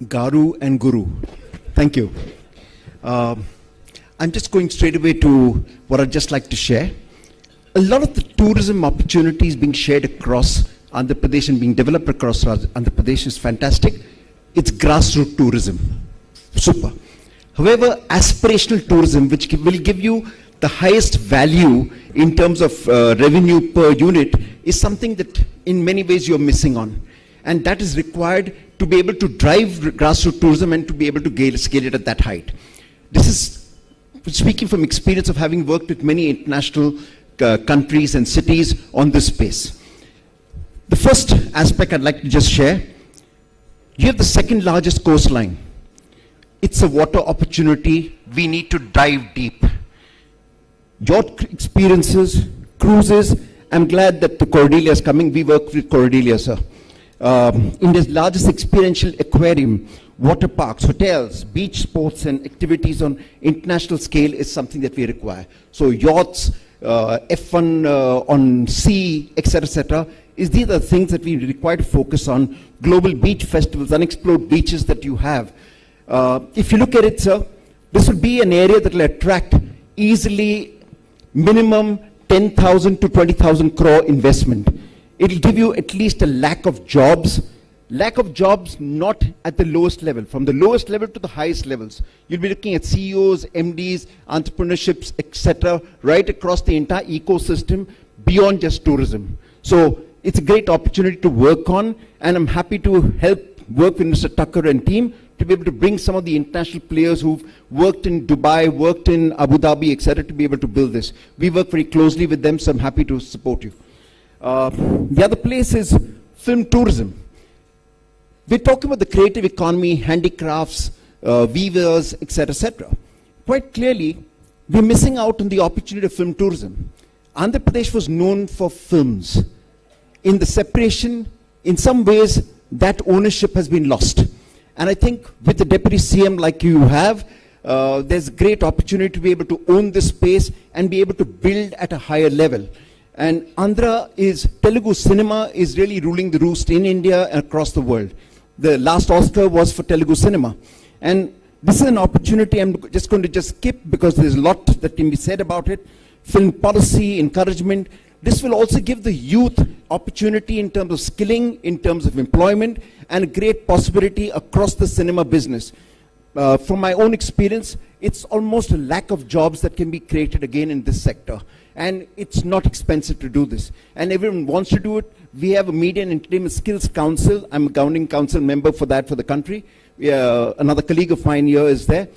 Garu and Guru, thank you. I'm just going straight away to what I'd just like to share. A lot of the tourism opportunities being shared across Andhra Pradesh and being developed across Andhra Pradesh is fantastic. It's grassroots tourism, super. However, aspirational tourism, which will give you the highest value in terms of revenue per unit, is something that in many ways you're missing on. And that is required to be able to drive grassroots tourism and to be able to scale it at that height. This is speaking from experience of having worked with many international countries and cities on this space. The first aspect I'd like to just share, you have the second largest coastline. It's a water opportunity. We need to dive deep. Your experiences, cruises, I'm glad that the Cordelia is coming. We work with Cordelia, sir. India's largest experiential aquarium, water parks, hotels, beach sports and activities on international scale is something that we require. So yachts, F1 on sea, etc., these are the things that we require to focus on. Global beach festivals, unexplored beaches that you have. If you look at it, sir, this will be an area that will attract easily minimum 10,000 to 20,000 crore investment. It will give you at least a lack of jobs not at the lowest level, from the lowest level to the highest levels. You'll be looking at CEOs, MDs, entrepreneurships, etc., right across the entire ecosystem beyond just tourism. So it's a great opportunity to work on, and I'm happy to help work with Mr. Tucker and team to be able to bring some of the international players who've worked in Dubai, worked in Abu Dhabi, etc., to be able to build this. We work very closely with them, so I'm happy to support you. The other place is film tourism. We're talking about the creative economy, handicrafts, weavers, etc., etc. Quite clearly, we're missing out on the opportunity of film tourism. Andhra Pradesh was known for films. In the separation, in some ways, that ownership has been lost. And I think with the Deputy CM like you have, there's a great opportunity to be able to own this space and be able to build at a higher level. And Telugu cinema is really ruling the roost in India and across the world. The last Oscar was for Telugu cinema. And this is an opportunity I'm just going to skip because there's a lot that can be said about it. Film policy, encouragement. This will also give the youth opportunity in terms of skilling, in terms of employment, and a great possibility across the cinema business. From my own experience, it's almost a lack of jobs that can be created again in this sector. And it's not expensive to do this. And everyone wants to do it. We have a Media and Entertainment Skills Council. I'm a governing council member for that for the country. Another colleague of mine here is there.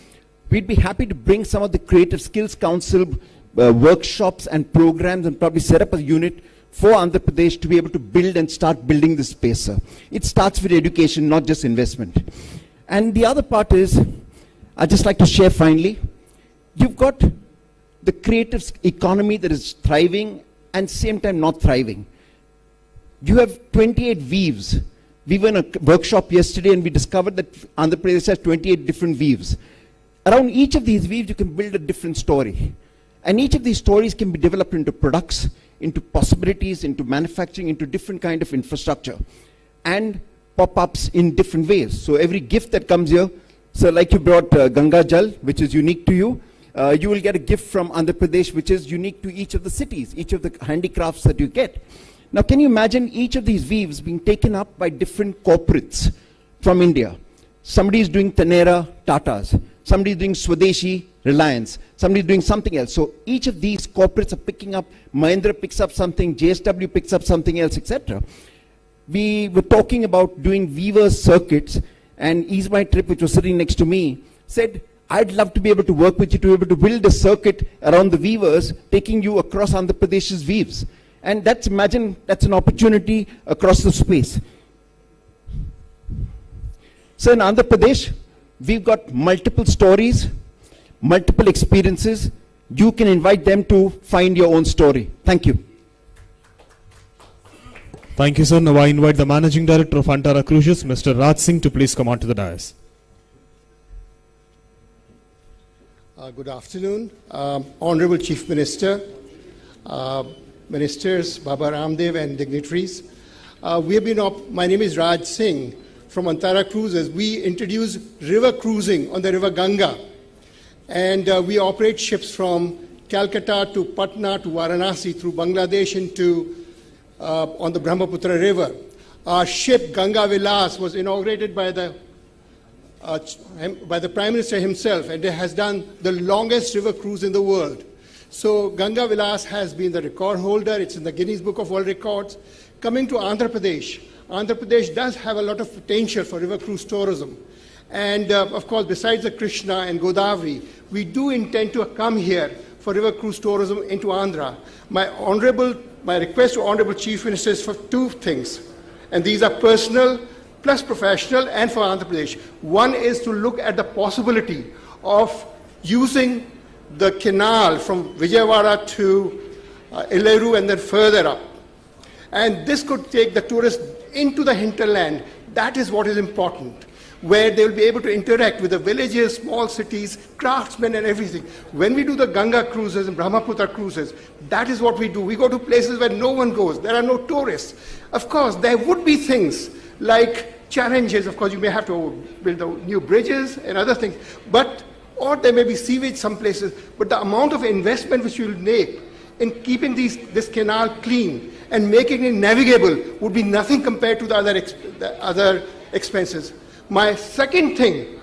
We'd be happy to bring some of the Creative Skills Council workshops and programs and probably set up a unit for Andhra Pradesh to be able to build and start building this space, sir. It starts with education, not just investment. And the other part is, I'd just like to share finally, you've got the creative economy that is thriving and same time not thriving. You have 28 weaves We were in a workshop yesterday and we discovered that Andhra Pradesh has 28 different weaves. Around each of these weaves, you can build a different story. And each of these stories can be developed into products, into possibilities, into manufacturing, into different kind of infrastructure. And pop-ups in different ways. So every gift that comes here, so like you brought Ganga Jal, which is unique to you, you will get a gift from Andhra Pradesh, which is unique to each of the cities, each of the handicrafts that you get. Now, can you imagine each of these weaves being taken up by different corporates from India? Somebody is doing Tanera, Tatas. Somebody is doing Swadeshi, Reliance. Somebody is doing something else. So each of these corporates are picking up, Mahindra picks up something, JSW picks up something else, etc. We were talking about doing weavers circuits, and Ease My Trip, which was sitting next to me, said, I'd love to be able to work with you to be able to build a circuit around the weavers, taking you across Andhra Pradesh's weaves. And that's, imagine, that's an opportunity across the space. So in Andhra Pradesh, we've got multiple stories, multiple experiences. You can invite them to find your own story. Thank you. Thank you, sir. Now I invite the Managing Director of Antara Cruises, Mr. Raj Singh, to please come on to the dais. Good afternoon, Honorable Chief Minister, Ministers, Baba Ramdev and dignitaries. My name is Raj Singh from Antara Cruises. We introduce river cruising on the river Ganga, and we operate ships from Calcutta to Patna to Varanasi through Bangladesh into on the Brahmaputra River. Our ship Ganga Vilas was inaugurated by the Prime Minister himself, and it has done the longest river cruise in the world. So Ganga Vilas has been the record holder. It's in the Guinness Book of World Records. Coming to Andhra Pradesh does have a lot of potential for river cruise tourism. And of course, besides the Krishna and Godavari, we do intend to come here for river cruise tourism into Andhra. My request to Honorable Chief Minister is for two things, and these are personal plus professional and for Andhra Pradesh. One is to look at the possibility of using the canal from Vijayawada to Elleru and then further up. And this could take the tourists into the hinterland. That is what is important, where they will be able to interact with the villages, small cities, craftsmen and everything. When we do the Ganga cruises and Brahmaputra cruises, that is what we do. We go to places where no one goes. There are no tourists. Of course, there would be things like challenges. Of course, you may have to build new bridges and other things, or there may be sewage some places, but the amount of investment which you will make in keeping this canal clean and making it navigable would be nothing compared to the other expenses. My second thing,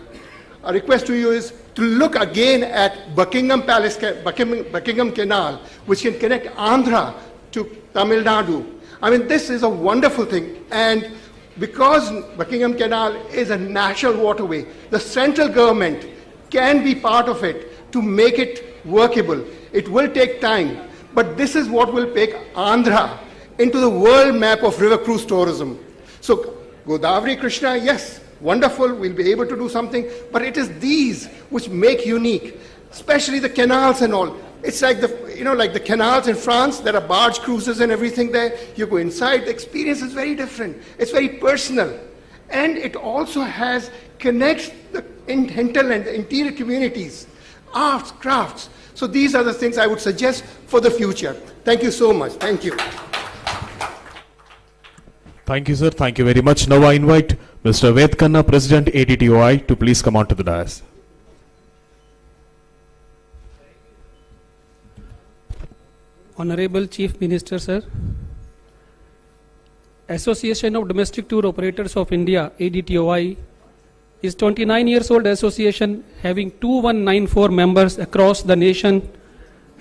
a request to you, is to look again at Buckingham Canal, which can connect Andhra to Tamil Nadu. I mean, this is a wonderful thing. And because Buckingham Canal is a national waterway, the central government can be part of it to make it workable. It will take time, but this is what will take Andhra into the world map of river cruise tourism. So Godavari, Krishna, yes, wonderful, we'll be able to do something, but it is these which make unique, especially the canals and all. It's like like the canals in France, there are barge cruises and everything there. You go inside, the experience is very different. It's very personal. And it also connects the hinterland, the interior communities, arts, crafts. So these are the things I would suggest for the future. Thank you so much. Thank you. Thank you, sir. Thank you very much. Now I invite Mr. Ved Khanna, President ADTOI, to please come on to the dais. Honorable Chief Minister, sir. Association of Domestic Tour Operators of India, ADTOI, is 29 years old association having 2194 members across the nation,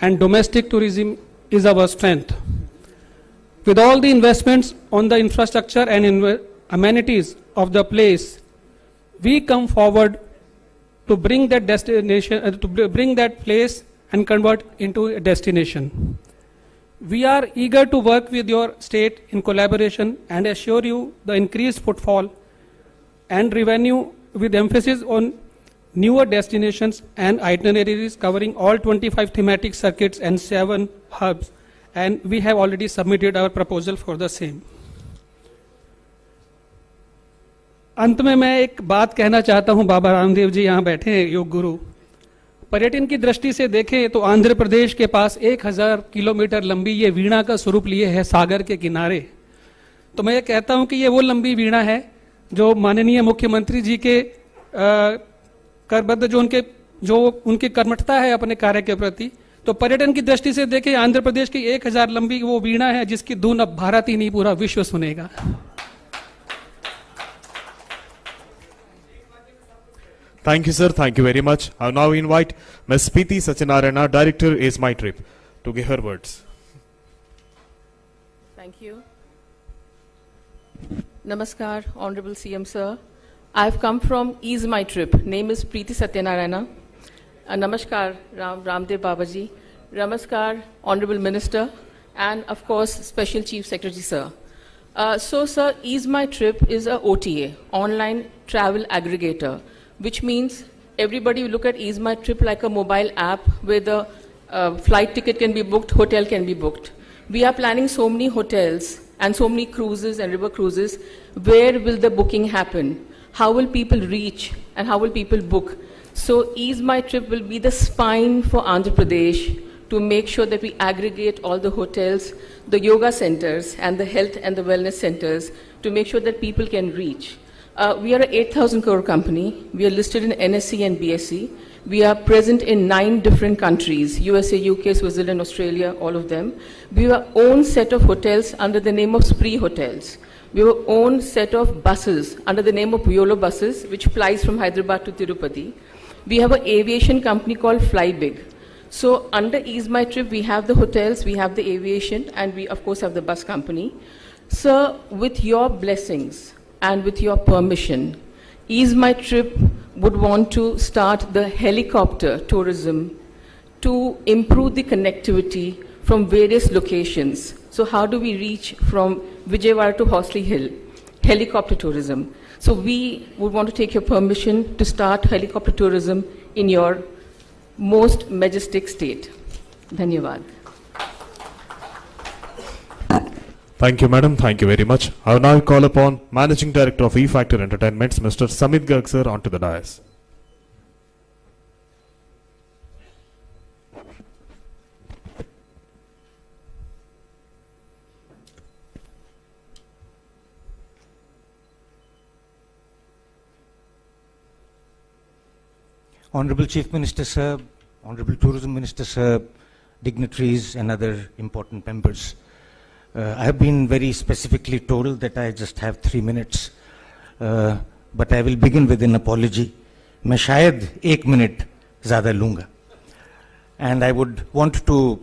and domestic tourism is our strength. With all the investments on the infrastructure and amenities of the place, we come forward to bring that destination, to bring that place and convert into a destination. We are eager to work with your state in collaboration and assure you the increased footfall and revenue with emphasis on newer destinations and itineraries covering all 25 thematic circuits and 7 hubs, and we have already submitted our proposal for the same. अंत में मैं एक बात कहना चाहता हूं, बाबा रामदेव जी यहाँ बैठे हैं, योग गुरु। पर्यटन की दृष्टि से देखें तो आंध्र प्रदेश के पास 1000 किलोमीटर लंबी ये वीणा का स्वरूप लिए है सागर के किनारे। तो मैं ये कहता हूं कि ये वो लंबी वीणा है जो माननीय मुख्यमंत्री जी के करबद्ध जो उनकी कर्मठता है अपने कार्य के प्रति। तो पर्यटन की दृष्टि से देखें आंध्र प्रदेश की 1000 लंबी वो वीणा है जिसकी धुन अब भारत ही नहीं पूरा विश्व सुनेगा। Thank you, sir. Thank you very much. I now invite Ms. Preeti Satyanarayana, Director, Is My Trip, to give her words. Thank you. Namaskar, Honorable CM Sir. I've come from Ease My Trip. Name is Preeti Satyanarayana. Namaskar, Ramdev Babaji. Namaskar, Honorable Minister, and of course, Special Chief Secretary, sir. So, sir, Ease My Trip is a OTA, online travel aggregator, which means everybody will look at Ease My Trip like a mobile app where the flight ticket can be booked, hotel can be booked. We are planning so many hotels and so many cruises and river cruises. Where will the booking happen? How will people reach and how will people book? So Ease My Trip will be the spine for Andhra Pradesh to make sure that we aggregate all the hotels, the yoga centers and the health and the wellness centers to make sure that people can reach. We are an 8,000 crore company. We are listed in NSE and BSE. We are present in 9 different countries, USA, UK, Switzerland, Australia, all of them. We have our own set of hotels under the name of Spree Hotels. We have our own set of buses under the name of YOLO buses, which flies from Hyderabad to Tirupati. We have an aviation company called Flybig. So under Ease My Trip, we have the hotels, we have the aviation, and we of course have the bus company. Sir, with your blessings and with your permission, Ease My Trip would want to start the helicopter tourism to improve the connectivity from various locations. So how do we reach from Vijayawada to Horsley Hill? Helicopter tourism. So we would want to take your permission to start helicopter tourism in your most majestic state. Dhanyavad. Thank you, madam. Thank you very much. I will now call upon Managing Director of E-Factor Entertainments, Mr. Samit Garg sir, onto the dais. Honorable Chief Minister, sir, Honorable Tourism Minister, sir, dignitaries and other important members. I have been very specifically told that I just have 3 minutes, but I will begin with an apology. मैं शायद 1 minute ज़्यादा लूँगा. And I would want to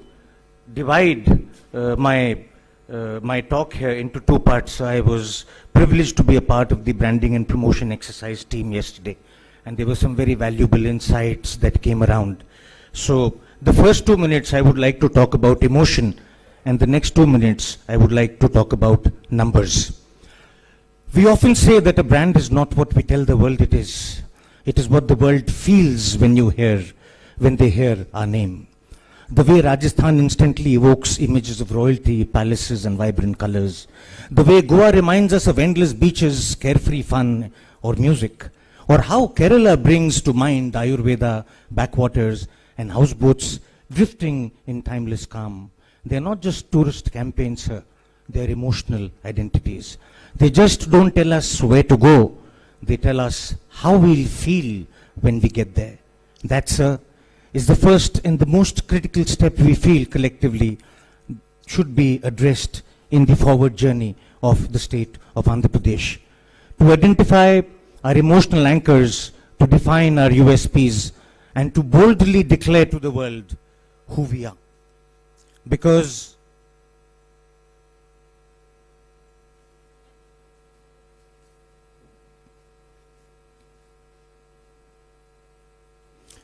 divide my talk here into 2 parts. I was privileged to be a part of the branding and promotion exercise team yesterday, and there were some very valuable insights that came around. So the first 2 minutes I would like to talk about emotion, and the next 2 minutes I would like to talk about numbers. We often say that a brand is not what we tell the world it is. It is what the world feels when they hear our name. The way Rajasthan instantly evokes images of royalty, palaces and vibrant colors. The way Goa reminds us of endless beaches, carefree fun or music. Or how Kerala brings to mind Ayurveda, backwaters and houseboats drifting in timeless calm. They're not just tourist campaigns, sir. They're emotional identities. They just don't tell us where to go. They tell us how we'll feel when we get there. That, sir, is the first and the most critical step we feel collectively should be addressed in the forward journey of the state of Andhra Pradesh. To identify our emotional anchors, to define our USPs, and to boldly declare to the world who we are. Because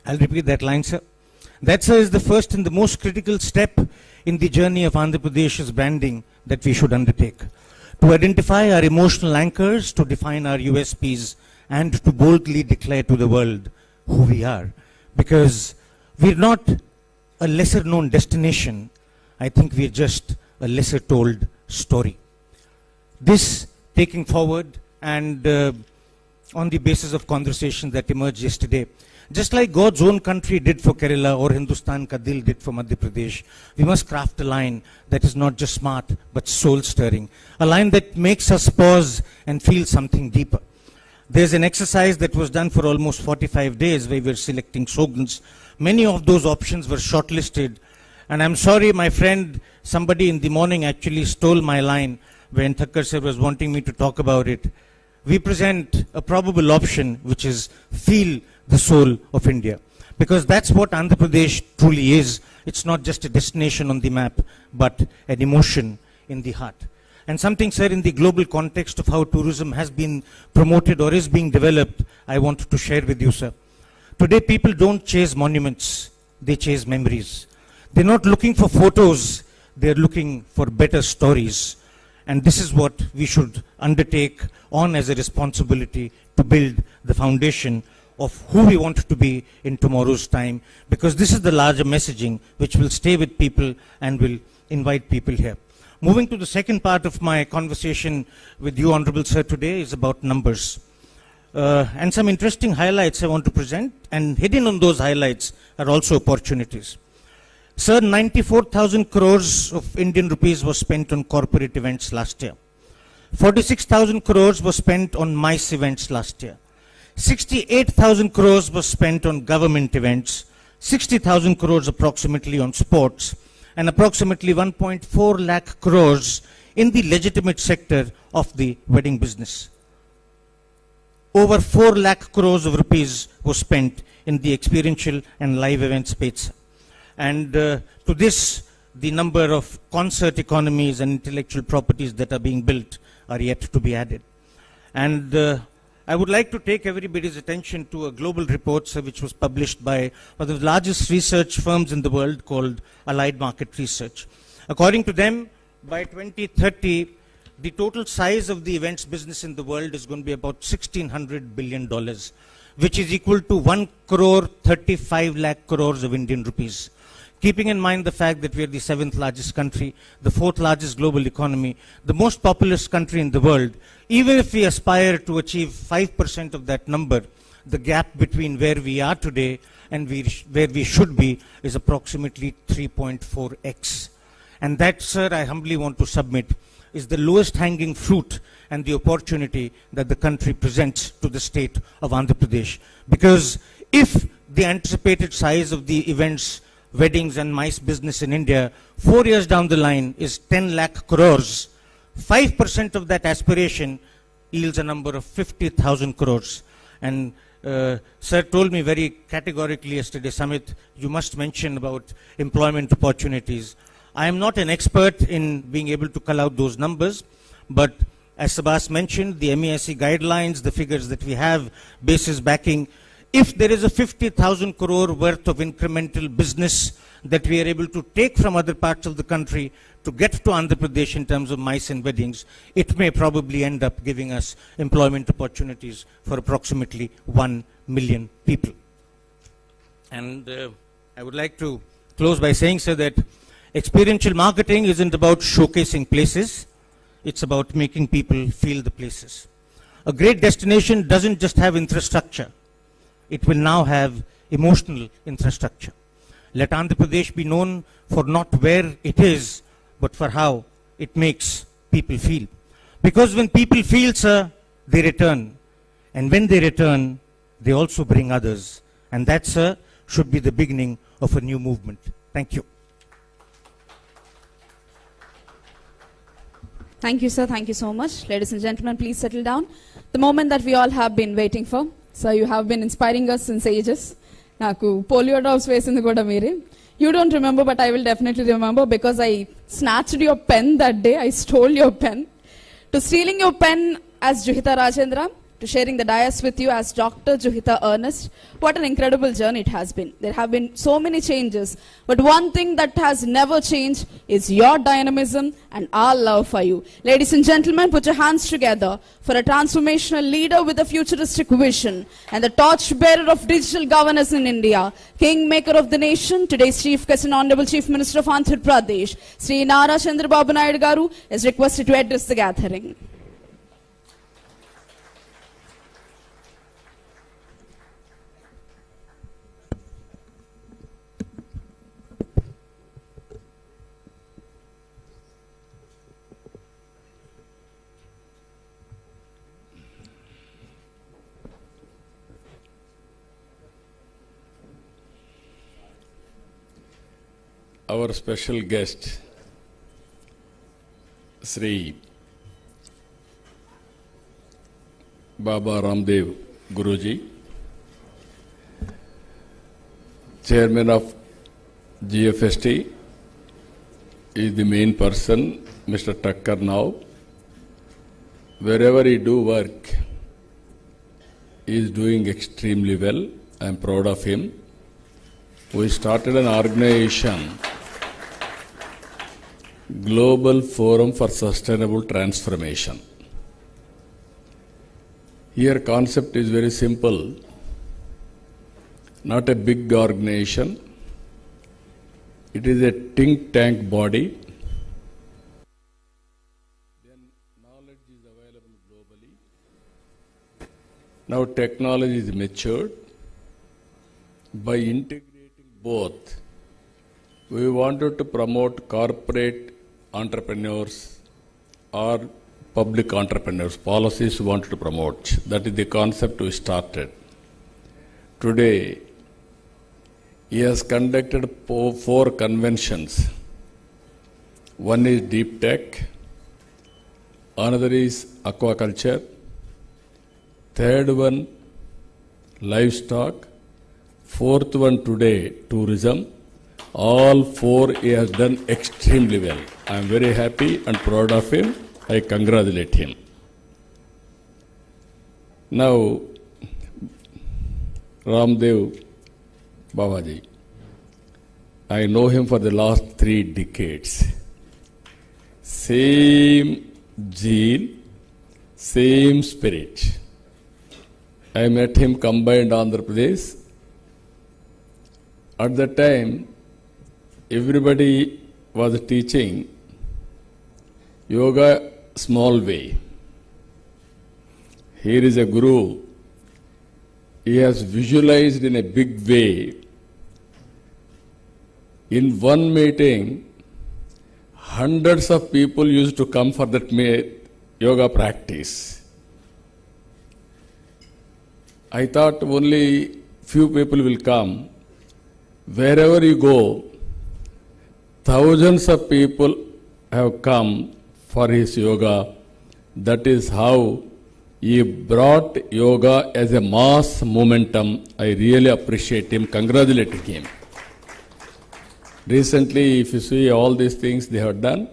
I'll repeat that line, sir. That, sir, is the first and the most critical step in the journey of Andhra Pradesh's branding that we should undertake. To identify our emotional anchors, to define our USPs, and to boldly declare to the world who we are. Because we're not a lesser known destination. I think we're just a lesser told story. This taking forward and on the basis of conversations that emerged yesterday. Just like God's own country did for Kerala or Hindustan Ka Dil did for Madhya Pradesh, we must craft a line that is not just smart but soul-stirring, a line that makes us pause and feel something deeper. There's an exercise that was done for almost 45 days where we were selecting slogans. Many of those options were shortlisted, and I'm sorry, my friend, somebody in the morning actually stole my line when Thakkar sir was wanting me to talk about it. We present a probable option which is feel the soul of India, because that's what Andhra Pradesh truly is. It's not just a destination on the map, but an emotion in the heart. And something, sir, in the global context of how tourism has been promoted or is being developed, I want to share with you, sir. Today, people don't chase monuments, they chase memories. They're not looking for photos, they're looking for better stories. And this is what we should undertake on as a responsibility to build the foundation of who we want to be in tomorrow's time, because this is the larger messaging which will stay with people and will invite people here. Moving to the second part of my conversation with you, Honorable Sir, today is about numbers. And some interesting highlights I want to present, and hidden on those highlights are also opportunities. Sir, 94,000 crores of Indian rupees was spent on corporate events last year. 46,000 crores was spent on MICE events last year. 68,000 crores was spent on government events. 60,000 crores approximately on sports, and approximately 1.4 lakh crores in the legitimate sector of the wedding business. Over 4 lakh crores of rupees was spent in the experiential and live event space. And to this, the number of concert economies and intellectual properties that are being built are yet to be added. And I would like to take everybody's attention to a global report, sir, which was published by one of the largest research firms in the world called Allied Market Research. According to them, by 2030, the total size of the events business in the world is going to be about $1,600 billion, which is equal to 1 crore 35 lakh crores of Indian rupees. Keeping in mind the fact that we are the 7th largest country, the 4th largest global economy, the most populous country in the world, even if we aspire to achieve 5% of that number, the gap between where we are today and where we should be is approximately 3.4x. And that, sir, I humbly want to submit, is the lowest hanging fruit and the opportunity that the country presents to the state of Andhra Pradesh. Because if the anticipated size of the events, weddings and MICE business in India 4 years down the line is 10 lakh crores, 5% of that aspiration yields a number of 50,000 crores. And sir told me very categorically yesterday, Samit, you must mention about employment opportunities. I am not an expert in being able to call out those numbers, but as Sabas mentioned, the MESC guidelines, the figures that we have, basis backing, if there is a 50,000 crore worth of incremental business that we are able to take from other parts of the country to get to Andhra Pradesh in terms of MICE and weddings, it may probably end up giving us employment opportunities for approximately 1 million people. And I would like to close by saying, sir, that experiential marketing isn't about showcasing places, it's about making people feel the places. A great destination doesn't just have infrastructure, it will now have emotional infrastructure. Let Andhra Pradesh be known for not where it is, but for how it makes people feel. Because when people feel, sir, they return. And when they return, they also bring others. And that, sir, should be the beginning of a new movement. Thank you. Thank you, sir. Thank you so much. Ladies and gentlemen, please settle down. The moment that we all have been waiting for. Sir, you have been inspiring us since ages. Naku polio drops vesindi kuda mere. You don't remember, but I will definitely remember because I snatched your pen that day. I stole your pen. To stealing your pen as Juhita Rajendra, to sharing the dais with you as Dr. Juhita Ernest. What an incredible journey it has been. There have been so many changes, but one thing that has never changed is your dynamism and our love for you. Ladies and gentlemen, put your hands together for a transformational leader with a futuristic vision and the torchbearer of digital governance in India, kingmaker of the nation, today's Chief Guest and Honorable Chief Minister of Andhra Pradesh, Sri Nara Chandrababu Naidu Garu, is requested to address the gathering. our special guest, Sri Baba Ramdev Guruji, Chairman of GFST, is the main person, Mr. Takkar now. Wherever he do work, he is doing extremely well. I am proud of him. We started an organization, Global Forum for Sustainable Transformation. Here concept is very simple. Not a big organization. It is a think tank body. Then knowledge is available globally. Now technology is matured. By integrating both, we wanted to promote corporate entrepreneurs or public entrepreneurs, policies we wanted to promote. That is the concept we started. Today, he has conducted 4 conventions. One is deep tech, another is aquaculture, third one livestock, fourth one today tourism. All 4 he has done extremely well. I am very happy and proud of him. I congratulate him. Now, Ramdev Babaji, I know him for the last 3 decades. Same zeal, same spirit. I met him combined Andhra Pradesh. At that time, everybody was teaching yoga small way. Here is a guru. He has visualized in a big way. In one meeting, hundreds of people used to come for that yoga practice. I thought only few people will come. Wherever you go, thousands of people have come for his yoga. That is how he brought yoga as a mass momentum. I really appreciate him, congratulating him. Recently, if you see all these things they have done,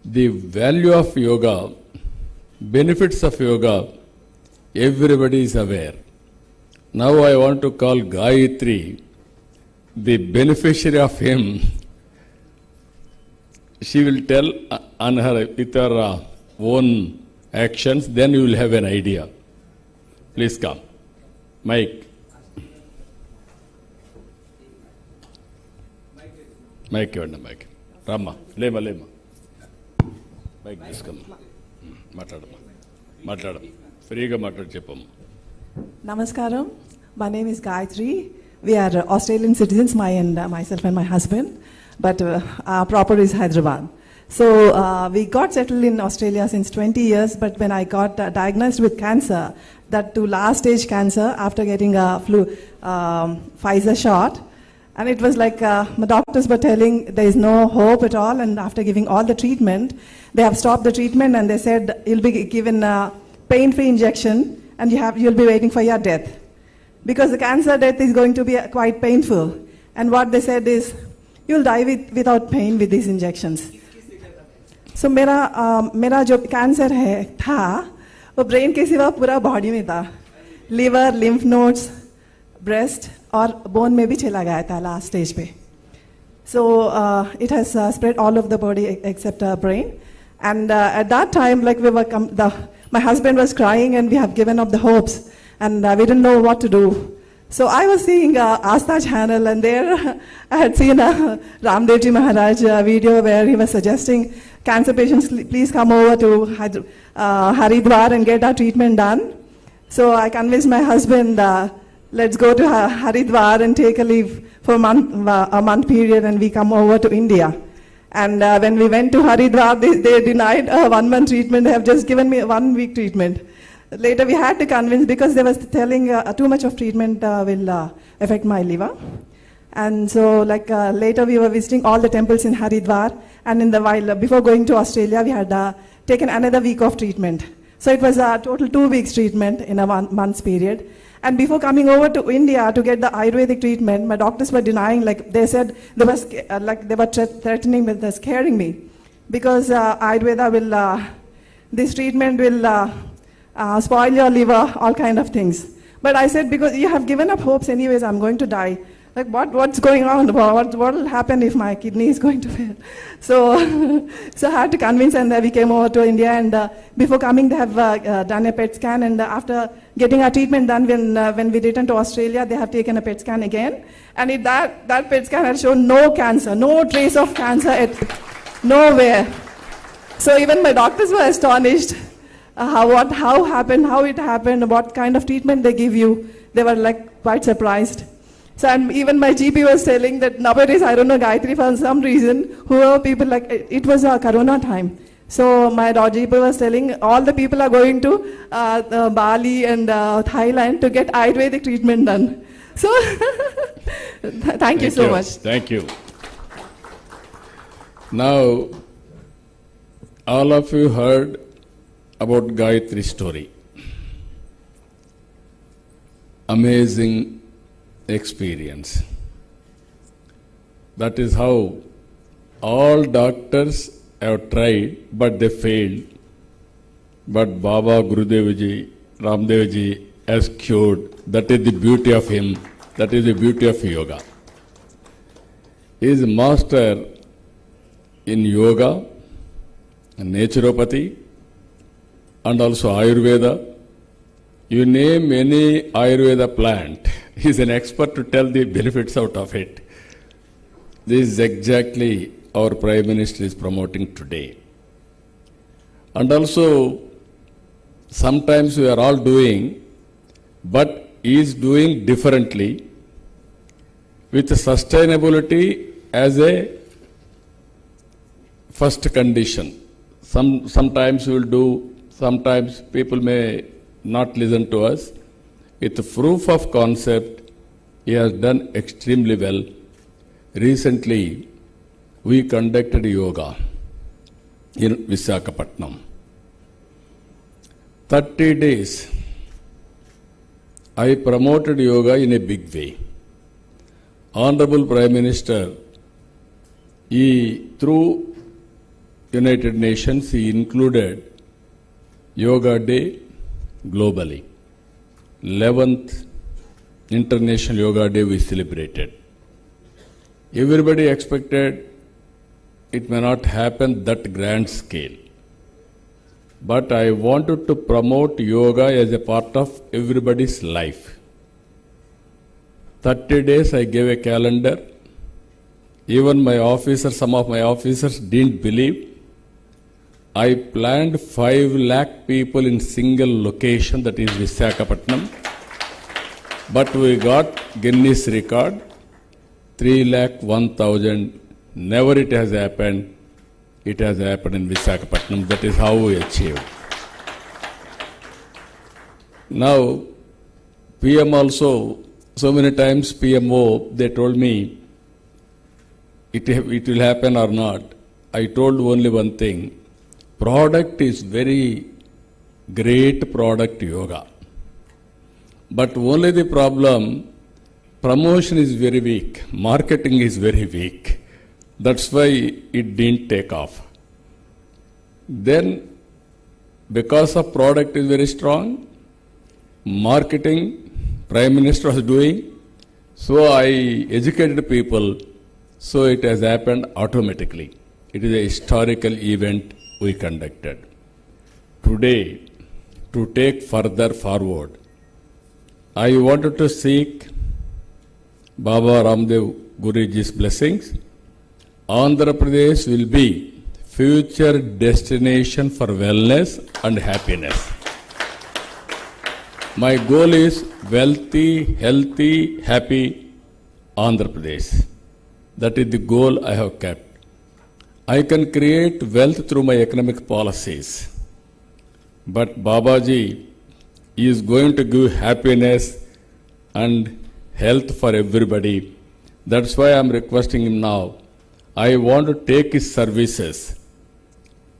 the value of yoga, benefits of yoga, everybody is aware. Now I want to call Gayatri, the beneficiary of him. She will tell on her, with her own actions, then you will have an idea. Please come. Mike. Mike, Mike. Rama, Lema. Mike, please come. Matadama. Freega matad cheppam. Namaskaram. My name is Gayatri. We are Australian citizens, myself and my husband, but our proper is Hyderabad. So we got settled in Australia since 20 years, but when I got diagnosed with cancer, that to last stage cancer after getting a Pfizer shot, and it was like my doctors were telling there is no hope at all, and after giving all the treatment, they have stopped the treatment and they said you'll be given a pain-free injection and you'll be waiting for your death. Because the cancer death is going to be quite painful. And what they said is, you'll die without pain with these injections. So मेरा जो cancer था वो brain के सिवा पूरा body में था. Liver, lymph nodes, breast और बोन में भी चला गया था लास्ट स्टेज पे. So it has spread all over the body except brain. And at that time, like my husband was crying and we have given up the hopes. And we didn't know what to do. So I was seeing Astha channel, and there I had seen Ramdev Ji Maharaj video where he was suggesting cancer patients please come over to Haridwar and get our treatment done. So I convinced my husband, let's go to Haridwar and take a leave for a month period, and we come over to India. And when we went to Haridwar, they denied a 1 month treatment. They have just given me a 1 week treatment. Later we had to convince because they was telling too much of treatment will affect my liver. And so later we were visiting all the temples in Haridwar, and in the while before going to Australia, we had taken another week of treatment. So it was a total 2 weeks treatment in a month's period. And before coming over to India to get the Ayurvedic treatment, my doctors were denying, they said, they were threatening with scaring me, because Ayurveda will, this treatment will spoil your liver, all kind of things. But I said, because you have given up hopes anyways, I'm going to die. What's going on? What will happen if my kidney is going to fail? So, so I had to convince, and we came over to India, and before coming, they have done a PET scan, and after getting our treatment done, when we returned to Australia, they have taken a PET scan again, and that PET scan had shown no cancer, no trace of cancer nowhere. So even my doctors were astonished how it happened, what kind of treatment they give you. They were quite surprised. So and even my GP was telling that nowadays, I don't know, Gayatri, for some reason, whoever people it was a Corona time. So my GP was telling all the people are going to Bali and Thailand to get Ayurvedic treatment done. So thank you so much. Thank you. Now, all of you heard about Gayatri story. Amazing experience. That is how all doctors have tried, but they failed. But Baba Gurudevji, Ramdevji has cured. That is the beauty of him. That is the beauty of yoga. He is a master in yoga, naturopathy, and also Ayurveda. You name any Ayurveda plant, he is an expert to tell the benefits out of it. This is exactly our Prime Minister is promoting today. And also, sometimes we are all doing, but he is doing differently with sustainability as a first condition. Sometimes we will do, sometimes people may not listen to us. With proof of concept, he has done extremely well. Recently, we conducted yoga in Visakhapatnam. 30 days, I promoted yoga in a big way. Honorable Prime Minister, through United Nations, he included Yoga Day globally. 11th International Yoga Day we celebrated. Everybody expected it may not happen that grand scale. But I wanted to promote yoga as a part of everybody's life. 30 days I gave a calendar. Even my officers, some of my officers didn't believe. I planned 5 lakh people in single location, that is Visakhapatnam. But we got Guinness record, 3,01,000. Never it has happened. It has happened in Visakhapatnam. That is how we achieved. Now, PM also, so many times PMO, they told me, it will happen or not. I told only one thing. Product is very great product, yoga. But only the problem, promotion is very weak. Marketing is very weak. That's why it didn't take off. Then, because of product is very strong, marketing, Prime Minister was doing, so I educated people, so it has happened automatically. It is a historical event we conducted. Today, to take further forward, I wanted to seek Baba Ramdev Guruji's blessings. Andhra Pradesh will be future destination for wellness and happiness. My goal is wealthy, healthy, happy Andhra Pradesh. That is the goal I have kept. I can create wealth through my economic policies. But Babaji is going to give happiness and health for everybody. That's why I'm requesting him now. I want to take his services.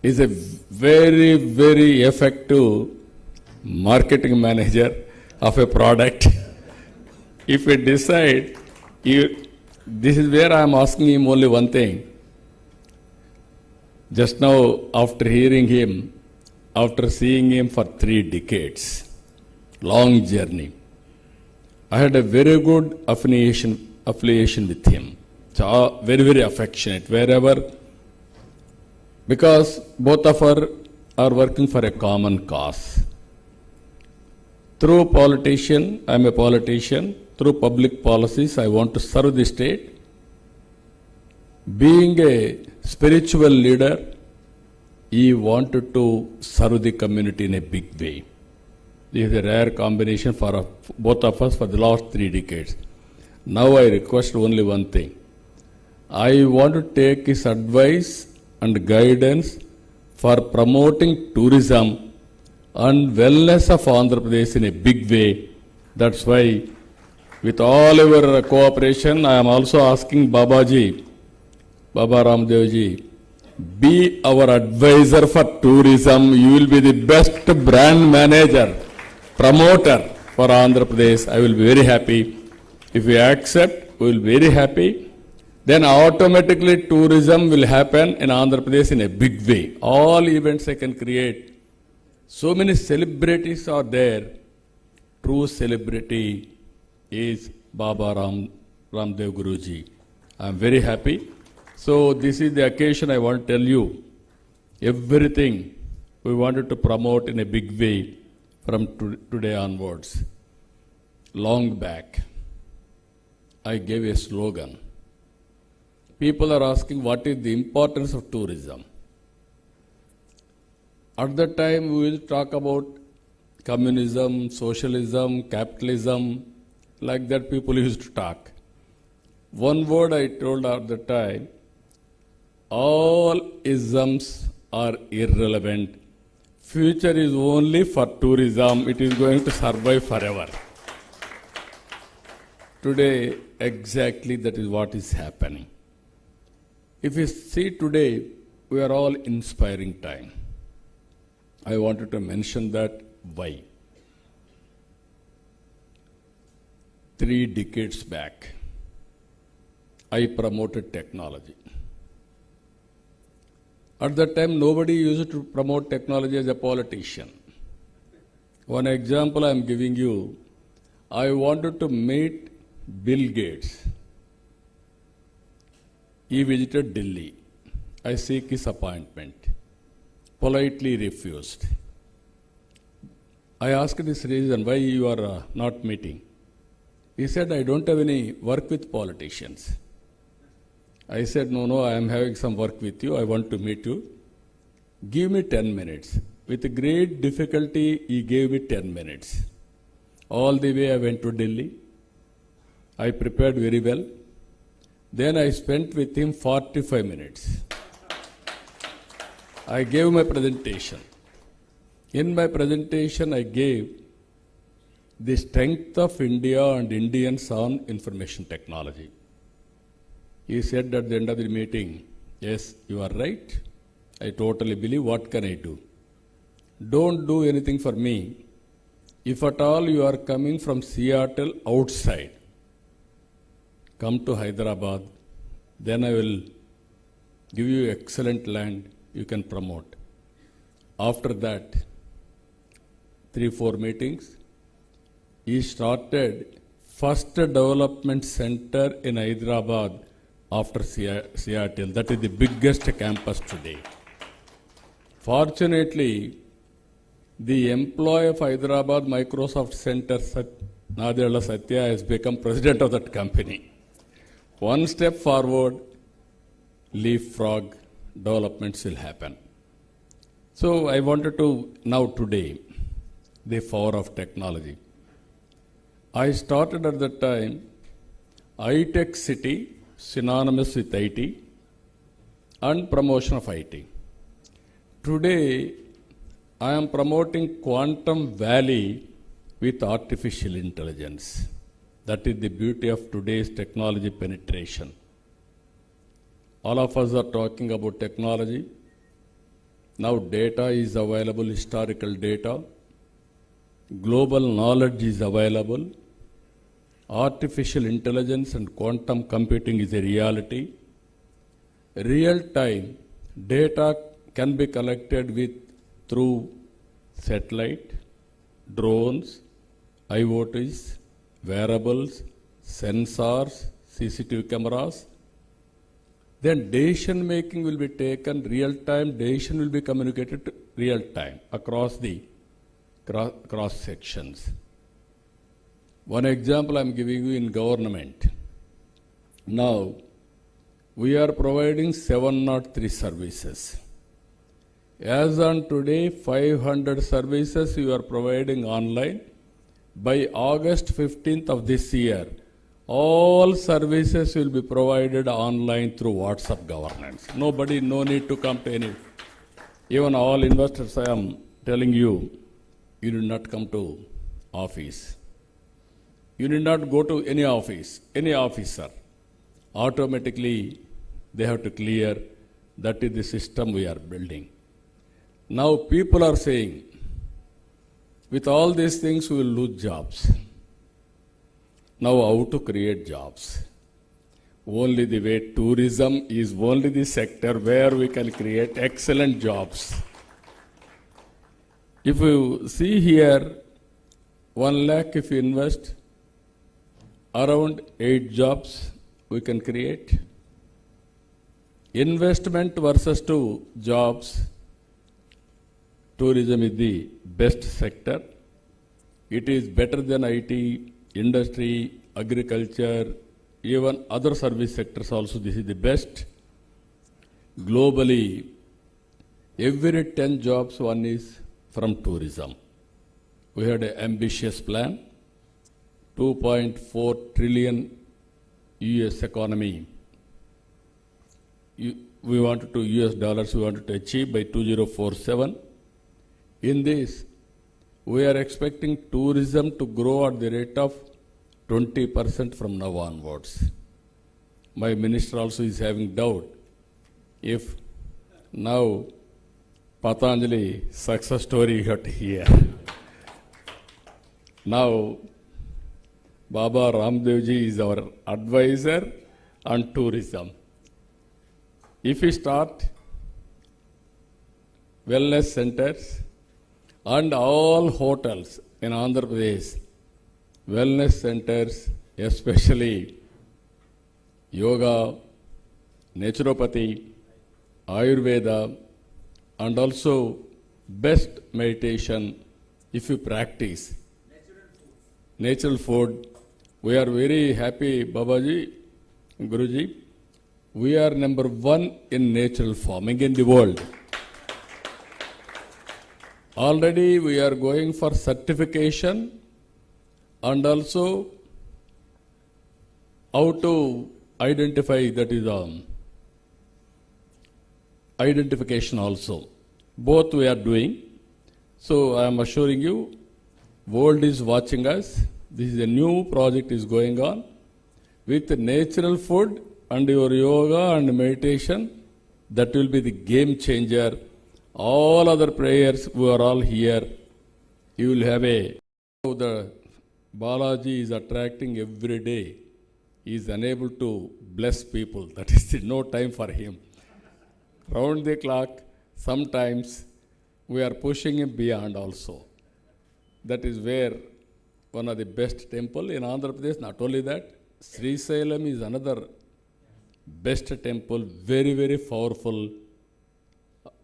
He's a very, very effective marketing manager of a product. If we decide, this is where I'm asking him only one thing. Just now, after hearing him, after seeing him for 3 decades, long journey, I had a very good affiliation with him. So, very, very affectionate, wherever, because both of us are working for a common cause. Through politician, I am a politician. Through public policies, I want to serve the state. Being a spiritual leader, he wanted to serve the community in a big way. This is a rare combination for both of us for the last 3 decades. Now I request only one thing. I want to take his advice and guidance for promoting tourism and wellness of Andhra Pradesh in a big way. That's why, with all your cooperation, I am also asking Babaji, Baba Ramdevji, be our advisor for tourism. You will be the best brand manager, promoter for Andhra Pradesh. I will be very happy. If you accept, we will be very happy. Then automatically tourism will happen in Andhra Pradesh in a big way. All events I can create. So many celebrities are there. True celebrity is Baba Ramdev Guruji. I am very happy. So this is the occasion I want to tell you. Everything we wanted to promote in a big way from today onwards. Long back, I gave a slogan. People are asking what is the importance of tourism. At that time, we will talk about communism, socialism, capitalism, like that people used to talk. One word I told at the time, all isms are irrelevant. Future is only for tourism. It is going to survive forever. Today, exactly that is what is happening. If you see today, we are all inspiring time. I wanted to mention that why. 3 decades back, I promoted technology. At that time, nobody used to promote technology as a politician. One example I am giving you, I wanted to meet Bill Gates. He visited Delhi. I seek his appointment. Politely refused. I asked this reason, why you are not meeting. He said, I don't have any work with politicians. I said, no, I am having some work with you. I want to meet you. Give me 10 minutes. With great difficulty, he gave me 10 minutes. All the way I went to Delhi. I prepared very well. Then I spent with him 45 minutes. I gave my presentation. In my presentation, I gave the strength of India and Indians on information technology. He said at the end of the meeting, yes, you are right. I totally believe. What can I do? Don't do anything for me. If at all you are coming from Seattle outside, come to Hyderabad, then I will give you excellent land you can promote. After that, 3-4 meetings, he started first development center in Hyderabad after Seattle. That is the biggest campus today. Fortunately, the employee of Hyderabad Microsoft Center, Nadella Satya, has become president of that company. One step forward, leapfrog developments will happen. So I wanted to, now today, the power of technology. I started at that time, iTech City, synonymous with IT, and promotion of IT. Today, I am promoting Quantum Valley with artificial intelligence. That is the beauty of today's technology penetration. All of us are talking about technology. Now data is available, historical data. Global knowledge is available. Artificial intelligence and quantum computing is a reality. Real-time data can be collected through satellite, drones, IoTs, wearables, sensors, CCTV cameras. Then decision making will be taken real-time, decision will be communicated real-time across the cross sections. One example I am giving you in government. Now, we are providing 703 services. As on today, 500 services you are providing online. By August 15th of this year, all services will be provided online through WhatsApp governance. No need to come to any. Even all investors, I am telling you, you do not come to office. You need not go to any office, any officer. Automatically, they have to clear. That is the system we are building. Now people are saying, with all these things we will lose jobs. Now how to create jobs? Only the way tourism is only the sector where we can create excellent jobs. If you see here, 1 lakh if you invest, around 8 jobs we can create. Investment versus 2 jobs, tourism is the best sector. It is better than IT, industry, agriculture, even other service sectors also. This is the best. Globally, every 10 jobs, 1 is from tourism. We had an ambitious plan, 2.4 trillion US economy. We wanted to US dollars, we wanted to achieve by 2047. In this, we are expecting tourism to grow at the rate of 20% from now onwards. My minister also is having doubt if now Patanjali success story you have to hear. Now Baba Ramdevji is our advisor on tourism. If we start wellness centers and all hotels in Andhra Pradesh, wellness centers, especially yoga, naturopathy, Ayurveda, and also best meditation if you practice. Natural food. We are very happy, Babaji, Guruji. We are number 1 in natural farming in the world. Already we are going for certification and also how to identify, that is identification also. Both we are doing. So I am assuring you, world is watching us. This is a new project is going on. With natural food and your yoga and meditation, that will be the game changer. All other prayers, we are all here. You will have a... The Balaji is attracting every day. He is unable to bless people. That is no time for him. Round the clock, sometimes we are pushing him beyond also. That is where one of the best temple in Andhra Pradesh. Not only that, Sri Salem is another best temple, very, very powerful.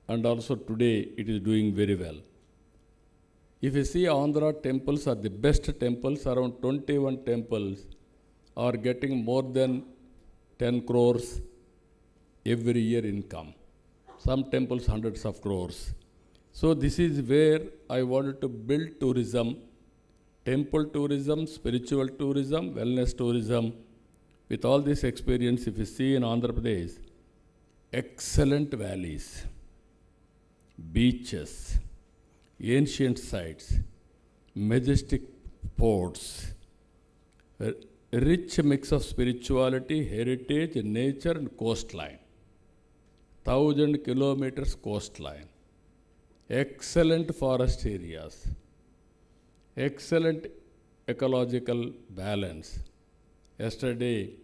And also today it is doing very well. If you see Andhra temples are the best temples, around 21 temples are getting more than 10 crores every year income. Some temples hundreds of crores. So this is where I wanted to build tourism, temple tourism, spiritual tourism, wellness tourism. With all this experience, if you see in Andhra Pradesh, excellent valleys, beaches, ancient sites, majestic ports, rich mix of spirituality, heritage, nature and coastline. 1,000 kilometers coastline. Excellent forest areas. Excellent ecological balance. Yesterday,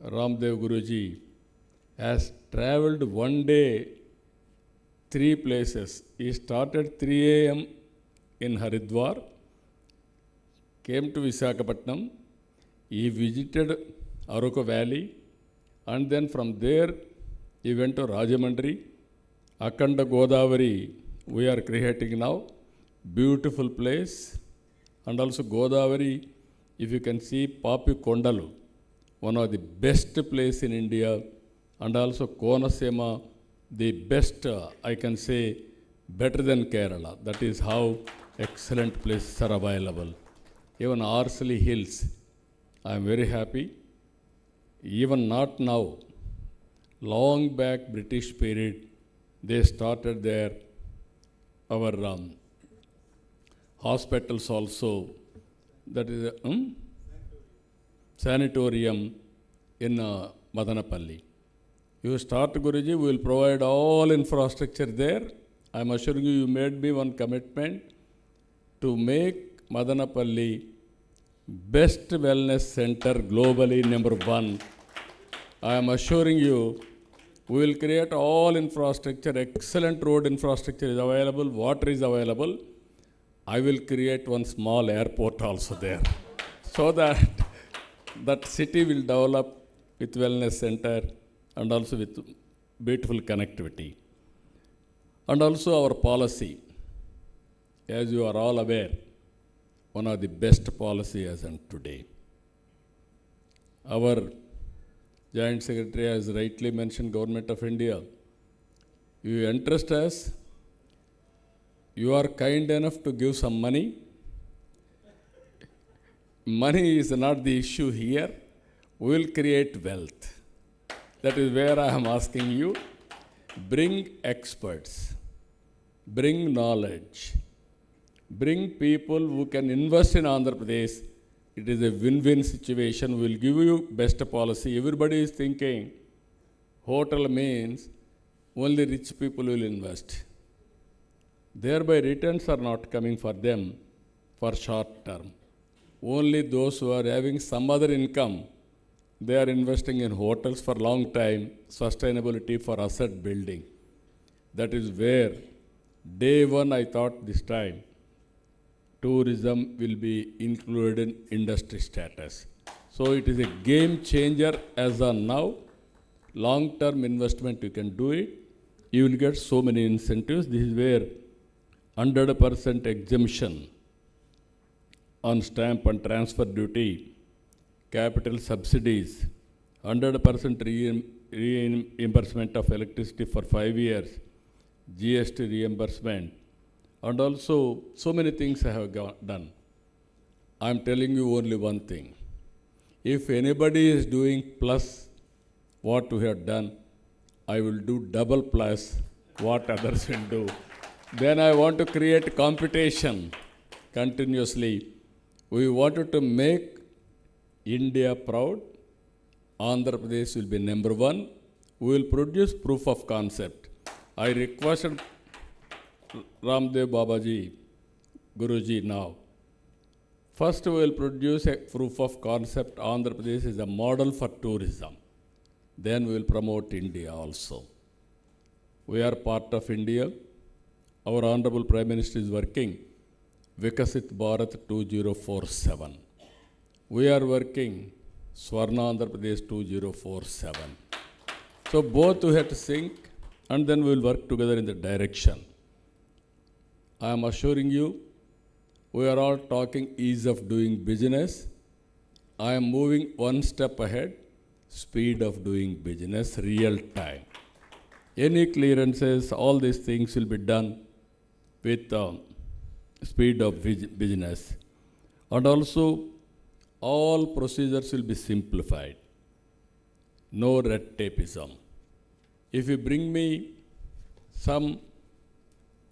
Ramdev Guruji has travelled one day 3 places. He started 3 a.m. in Haridwar, came to Visakhapatnam, he visited Araka Valley, and then from there he went to Rajamandri, Akanda Godavari we are creating now, beautiful place, and also Godavari, if you can see Papi Kondalu, one of the best place in India, and also Konasema, the best, I can say, better than Kerala. That is how excellent places are available. Even Arsely Hills, I am very happy. Even not now, long back British period, they started there, our hospitals also, that is a sanatorium in Madanapalli. You start, Guruji, we will provide all infrastructure there. I am assuring you, you made me one commitment to make Madanapalli best wellness center globally, #1. I am assuring you, we will create all infrastructure, excellent road infrastructure is available, water is available. I will create one small airport also there, so that that city will develop with wellness center and also with beautiful connectivity. And also our policy, as you are all aware, one of the best policy as on today. Our Joint Secretary has rightly mentioned, Government of India, you entrust us, you are kind enough to give some money. Money is not the issue here. We will create wealth. That is where I am asking you, bring experts, bring knowledge, bring people who can invest in Andhra Pradesh. It is a win-win situation. We will give you best policy. Everybody is thinking hotel means only rich people will invest. Thereby returns are not coming for them for short term. Only those who are having some other income, they are investing in hotels for long time, sustainability for asset building. That is where day one I thought this time, tourism will be included in industry status. So it is a game changer as of now. Long-term investment you can do it. You will get so many incentives. This is where 100% exemption on stamp and transfer duty, capital subsidies, 100% reimbursement of electricity for 5 years, GST reimbursement, and also so many things I have done. I am telling you only one thing. If anybody is doing plus what we have done, I will do double plus what others will do. Then I want to create competition continuously. We wanted to make India proud. Andhra Pradesh will be #1. We will produce proof of concept. I requested Ramdev Babaji, Guruji now. First we will produce a proof of concept. Andhra Pradesh is a model for tourism. Then we will promote India also. We are part of India. Our Honorable Prime Minister is working Vikasit Bharat 2047. We are working Swarna Andhra Pradesh 2047. So both we have to sync and then we will work together in the direction. I am assuring you, we are all talking ease of doing business. I am moving one step ahead, speed of doing business, real time. Any clearances, all these things will be done with speed of business. And also, all procedures will be simplified. No red tapeism. If you bring me some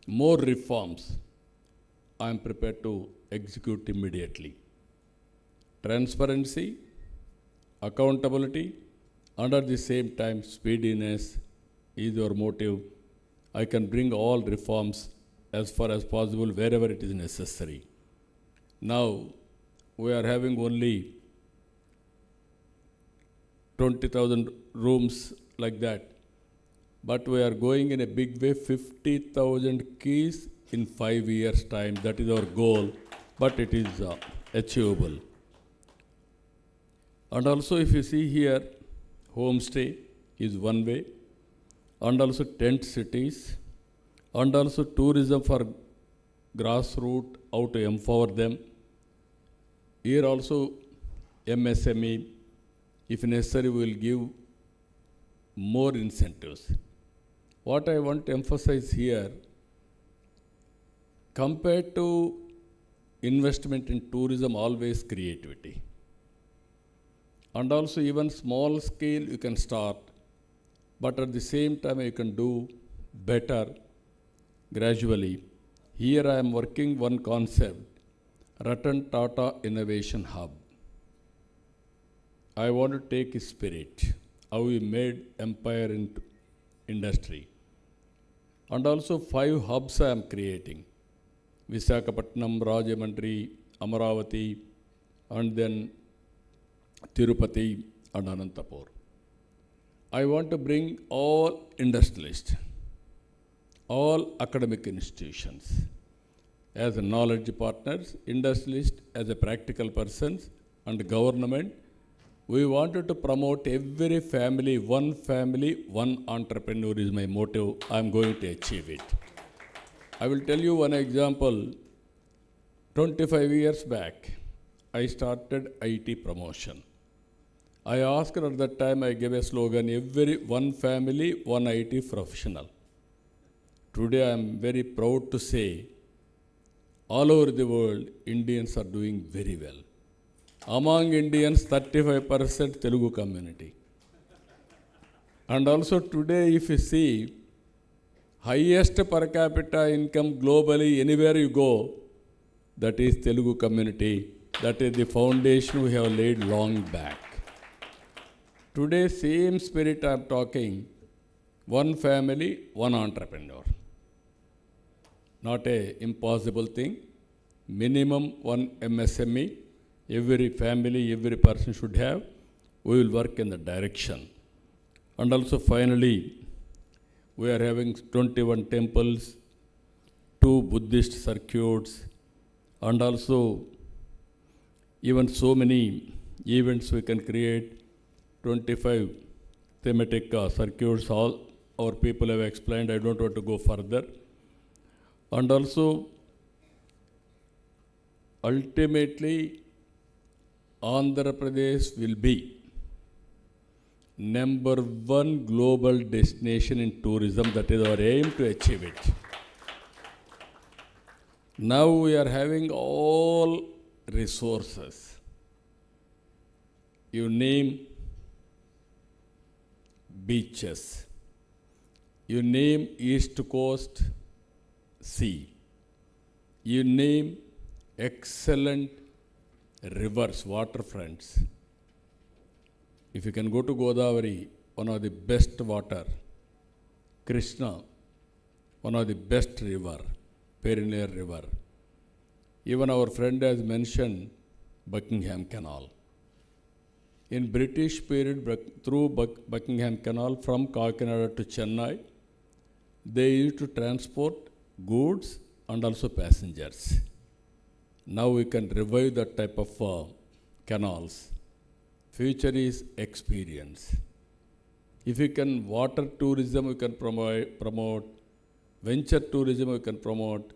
more reforms, I am prepared to execute immediately. transparency, accountability, and at the same time speediness is your motive. I can bring all reforms as far as possible wherever it is necessary. Now we are having only 20,000 rooms like that, but we are going in a big way, 50,000 keys in 5 years' time. That is our goal, but it is achievable. And also, if you see here, homestay is one way, and also tent cities, and also tourism for grassroots, how to empower them. Here also MSME, if necessary, we will give more incentives. What I want to emphasize here, compared to investment in tourism, always creativity. And also even small scale you can start, but at the same time you can do better gradually. Here I am working one concept, Ratan Tata Innovation Hub. I want to take his spirit, how we made empire in industry. And also 5 hubs I am creating. Visakhapatnam, Rajahmundry, Amaravati, and then Tirupati and Anantapur. I want to bring all industrialists, all academic institutions as knowledge partners, industrialists as a practical persons, and government. We wanted to promote every family, one entrepreneur is my motto. I am going to achieve it. I will tell you one example. 25 years back, I started IT promotion. I asked at that time, I gave a slogan, one family, one IT professional. Today I am very proud to say, all over the world, Indians are doing very well. Among Indians, 35% Telugu community. And also today, if you see, highest per capita income globally, anywhere you go, that is Telugu community. That is the foundation we have laid long back. Today, same spirit I am talking, one family, one entrepreneur. Not a impossible thing. Minimum one MSME, every family, every person should have. We will work in the direction. And also finally, we are having 21 temples, 2 Buddhist circuits, and also even so many events we can create. 25 thematic circuits, all our people have explained. I don't want to go further. And also, ultimately, Andhra Pradesh will be #1 global destination in tourism. That is our aim to achieve it. Now we are having all resources. You name beaches, you name East Coast sea, you name excellent rivers, waterfronts. If you can go to Godavari, one of the best water, Krishna, one of the best river, perennial river. Even our friend has mentioned Buckingham Canal. In British period, through Buckingham Canal from Kakinada to Chennai, they used to transport goods and also passengers. Now we can revive that type of canals. Future is experience. If we can water tourism, we can promote. Venture tourism, we can promote.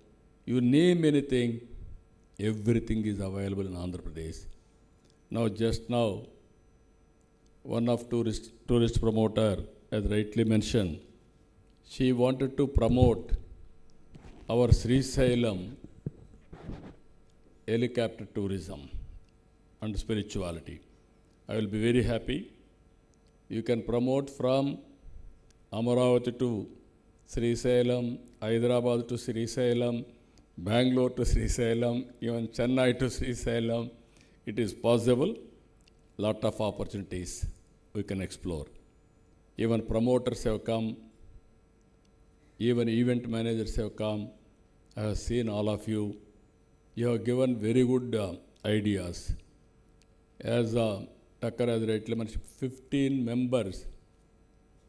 You name anything, everything is available in Andhra Pradesh. Now, just now, one of tourist promoter, as rightly mentioned, she wanted to promote our Sri Sailam helicopter tourism and spirituality. I will be very happy. You can promote from Amaravati to Sri Sailam, Hyderabad to Sri Sailam, Bangalore to Sri Sailam, even Chennai to Sri Sailam, it is possible, lot of opportunities we can explore. Even promoters have come, even event managers have come. I have seen all of you. You have given very good ideas. As Tucker has rightly mentioned, 15 members,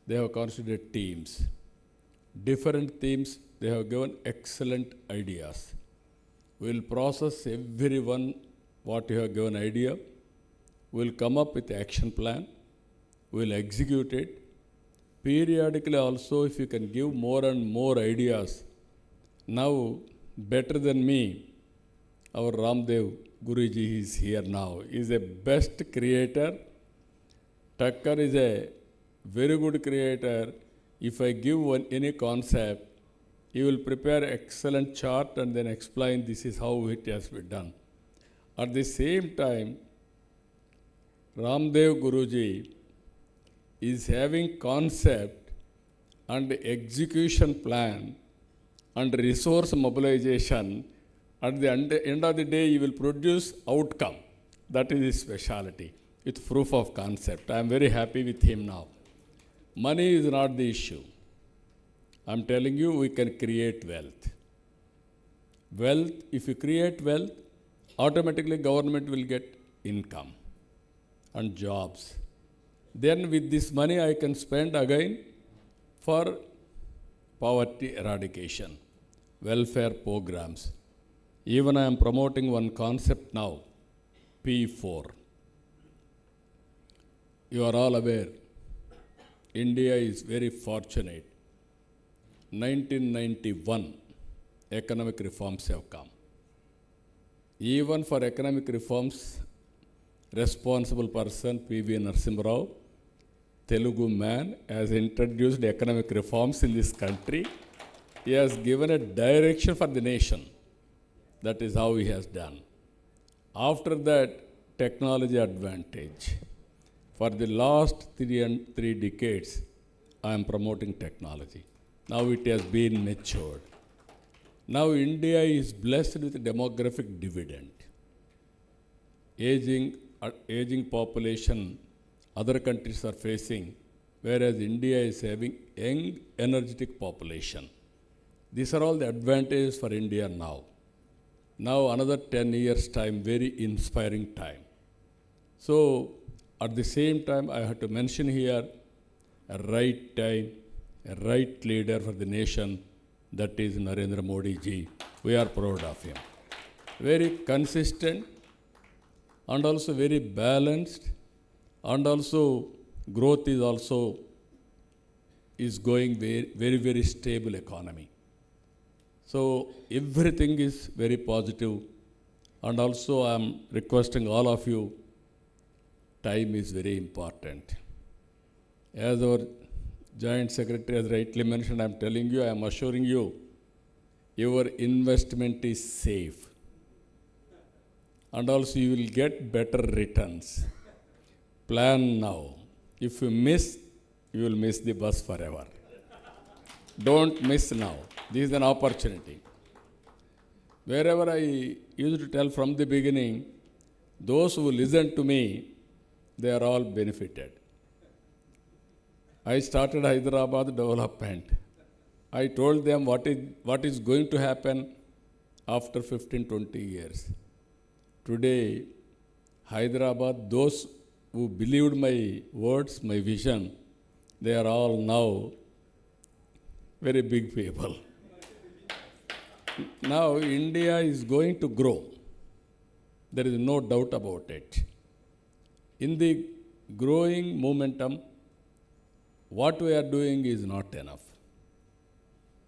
they have considered teams. Different teams, they have given excellent ideas. We will process everyone what you have given idea. We will come up with action plan. We will execute it. Periodically also, if you can give more and more ideas. Now, better than me, our Ramdev Guruji is here now. He is a best creator. Tucker is a very good creator. If I give any concept, he will prepare excellent chart and then explain this is how it has been done. At the same time, Ramdev Guruji is having concept and execution plan and resource mobilization. At the end of the day, he will produce outcome. That is his specialty, with proof of concept. I am very happy with him now. Money is not the issue. I am telling you, we can create wealth. Wealth, if you create wealth, automatically government will get income and jobs. Then with this money, I can spend again for poverty eradication, welfare programs. Even I am promoting one concept now, P4. You are all aware, India is very fortunate. 1991, economic reforms have come. Even for economic reforms, responsible person P.V. Narasimha Rao, Telugu man, has introduced economic reforms in this country. He has given a direction for the nation. That is how he has done. After that, technology advantage. For the last three decades, I am promoting technology. Now it has been matured. Now India is blessed with demographic dividend. Aging population, other countries are facing, whereas India is having young, energetic population. These are all the advantages for India now. Now another 10 years time, very inspiring time. So at the same time, I have to mention here a right time, a right leader for the nation, that is Narendra Modi ji. We are proud of him. Very consistent and also very balanced, and also growth is also going very, very stable economy. So everything is very positive, and also I am requesting all of you, time is very important. As our Joint Secretary has rightly mentioned, I am telling you, I am assuring you, your investment is safe. And also you will get better returns. Plan now. If you miss, you will miss the bus forever. Don't miss now. This is an opportunity. Wherever I used to tell from the beginning, those who listen to me, they are all benefited. I started Hyderabad development. I told them what is going to happen after 15-20 years. Today, Hyderabad, those who believed my words, my vision, they are all now very big people. Now India is going to grow. There is no doubt about it. In the growing momentum, what we are doing is not enough.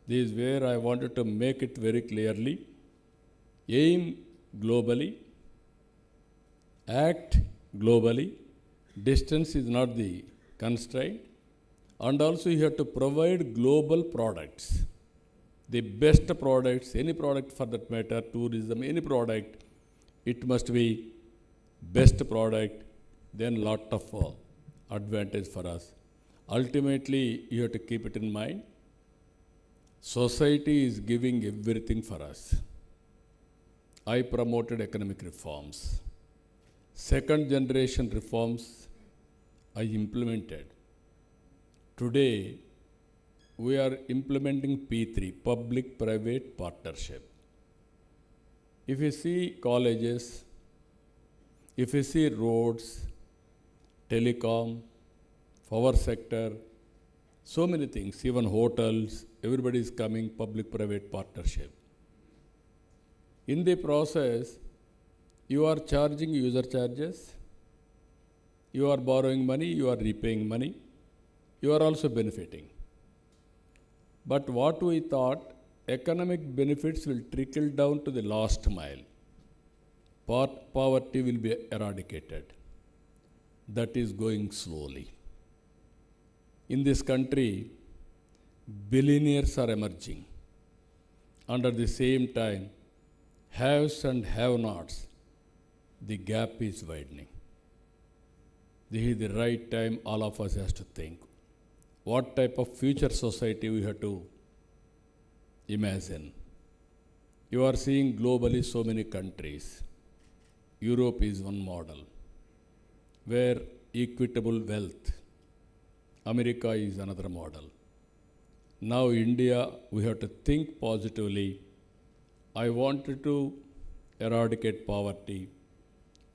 This is where I wanted to make it very clearly. Aim globally, act globally. Distance is not the constraint. And also you have to provide global products. The best products, any product for that matter, tourism, any product, it must be best product, then lot of advantage for us. Ultimately, you have to keep it in mind. Society is giving everything for us. I promoted economic reforms. second generation reforms I implemented. Today, we are implementing P3, public-private partnership. If you see colleges, if you see roads, telecom, power sector, so many things, even hotels, everybody is coming public-private partnership. In the process, you are charging user charges, you are borrowing money, you are repaying money, you are also benefiting. But what we thought, economic benefits will trickle down to the last mile. Poverty will be eradicated. That is going slowly. In this country, billionaires are emerging. Under the same time, haves and have-nots, the gap is widening. This is the right time all of us has to think. What type of future society we have to imagine? You are seeing globally so many countries. Europe is one model where equitable wealth. America is another model. Now India, we have to think positively. I wanted to eradicate poverty.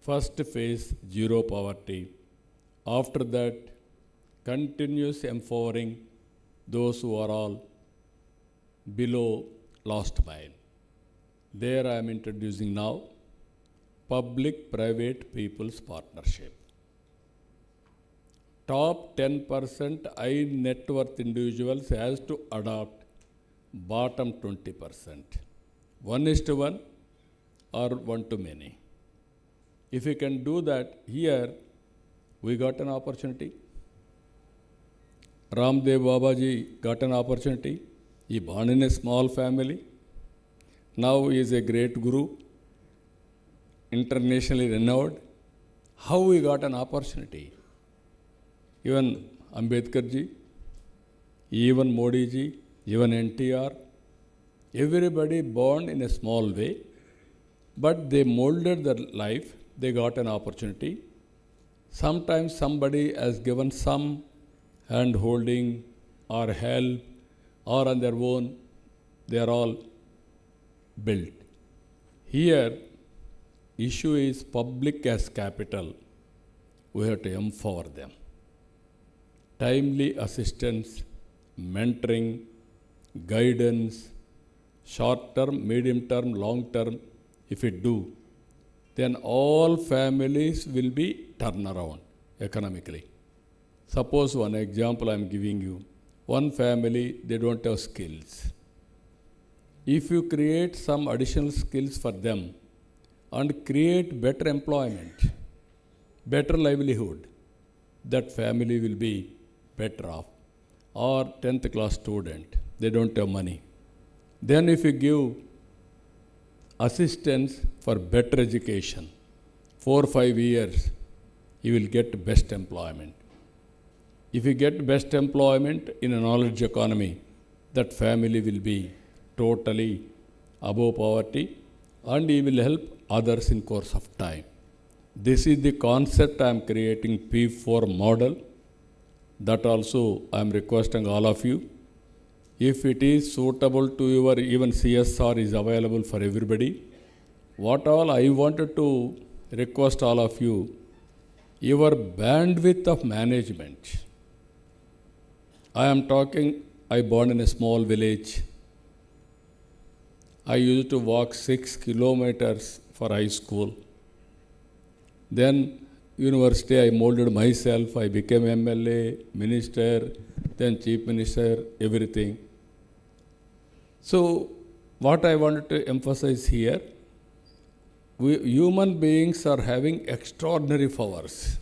First phase, zero poverty. After that, continuous empowering those who are all below last mile. There I am introducing now public-private people's partnership. Top 10% high net worth individuals has to adopt bottom 20%. 1:1 or 1:many. If we can do that, here we got an opportunity. Ramdev Babaji got an opportunity. He born in a small family. Now he is a great guru, internationally renowned. How we got an opportunity? Even Ambedkar ji, even Modi ji, even NTR, everybody born in a small way, but they molded their life, they got an opportunity. Sometimes somebody has given some hand holding or help, or on their own, they are all built. Here, issue is public as capital. We have to empower them. Timely assistance, mentoring, guidance, short term, medium term, long term, if we do, then all families will be turned around economically. Suppose one example I am giving you. One family, they don't have skills. If you create some additional skills for them and create better employment, better livelihood, that family will be better off. Or 10th class student, they don't have money. Then if you give assistance for better education, 4 or 5 years, you will get best employment. If you get best employment in a knowledge economy, that family will be totally above poverty and you will help others in course of time. This is the concept I am creating, P4 model. That also I am requesting all of you. If it is suitable to your, even CSR is available for everybody. What all I wanted to request all of you, your bandwidth of management. I am talking, I born in a small village. I used to walk 6 kilometers for high school. Then university, I molded myself. I became MLA, minister, then chief minister, everything. So what I wanted to emphasize here, we human beings are having extraordinary powers.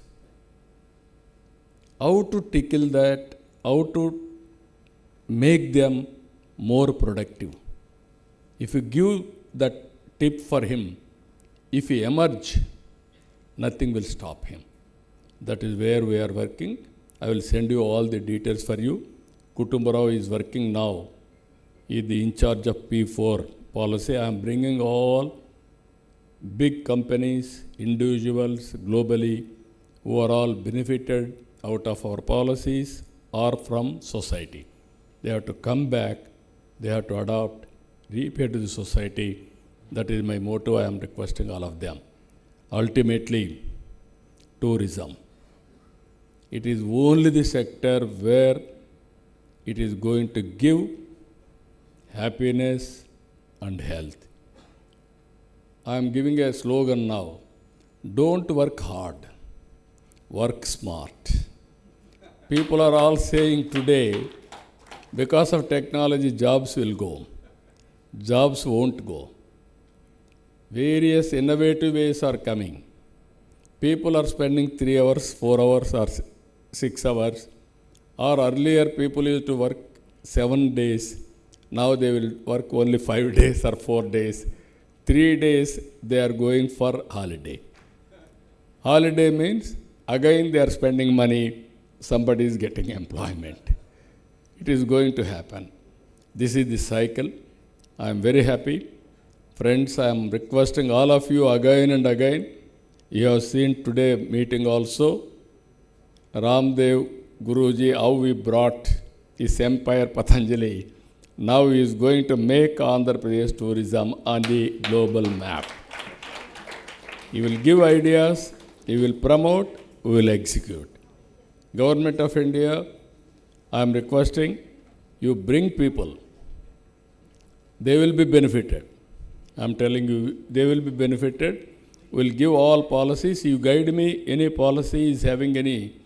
How to tickle that, how to make them more productive. If you give that tip for him, if he emerge, nothing will stop him. That is where we are working. I will send you all the details for you. Kutumbarao is working now. He is the in charge of P4 policy. I am bringing all big companies, individuals globally who are all benefited out of our policies or from society. They have to come back, they have to adopt, repay to the society. That is my motto. I am requesting all of them. Ultimately, tourism. It is only the sector where it is going to give happiness and health. I am giving a slogan now. Don't work hard, work smart. People are all saying today, because of technology, jobs will go. Jobs won't go. Various innovative ways are coming. People are spending 3 hours, 4 hours, or 6 hours. Or earlier, people used to work 7 days. Now they will work only 5 days or 4 days. 3 days, they are going for holiday. Holiday means, again they are spending money, somebody is getting employment. It is going to happen. This is the cycle. I am very happy. Friends, I am requesting all of you again and again. You have seen today meeting also. Ramdev Guruji, how we brought his empire Patanjali. Now he is going to make Andhra Pradesh tourism on the global map. He will give ideas, he will promote, we will execute. Government of India, I am requesting you bring people. They will be benefited. I am telling you, they will be benefited. We will give all policies. You guide me, any policy is having any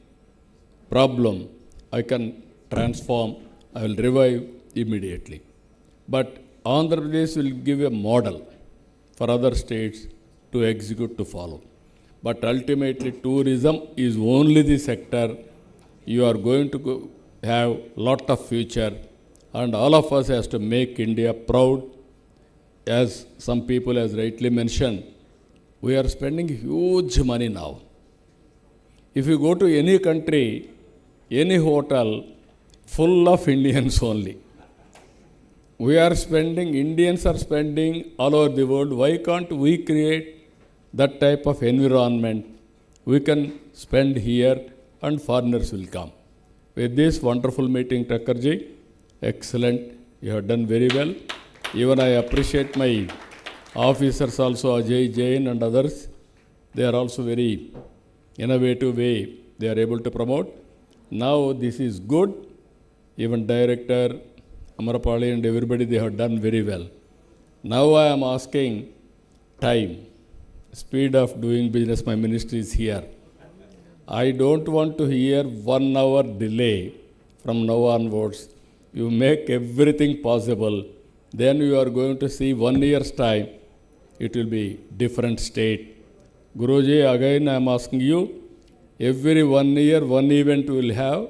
problem, I can transform, I will revive immediately. But Andhra Pradesh will give a model for other states to execute, to follow. But ultimately, tourism is only the sector you are going to have lot of future, and all of us has to make India proud. As some people has rightly mentioned, we are spending huge money now. If you go to any country, any hotel, full of Indians only. We are spending, Indians are spending all over the world. Why can't we create that type of environment? We can spend here and foreigners will come. With this wonderful meeting, Thakkarji, excellent, you have done very well. Even I appreciate my officers also, Ajay Jain and others. They are also very innovative way they are able to promote. Now this is good. Even director, Amarapali and everybody, they have done very well. Now I am asking time, speed of doing business, my ministry is here. I don't want to hear 1 hour delay from now onwards. You make everything possible. Then you are going to see 1 year's time, it will be different state. Guruji, again I am asking you, every 1 year, one event we will have.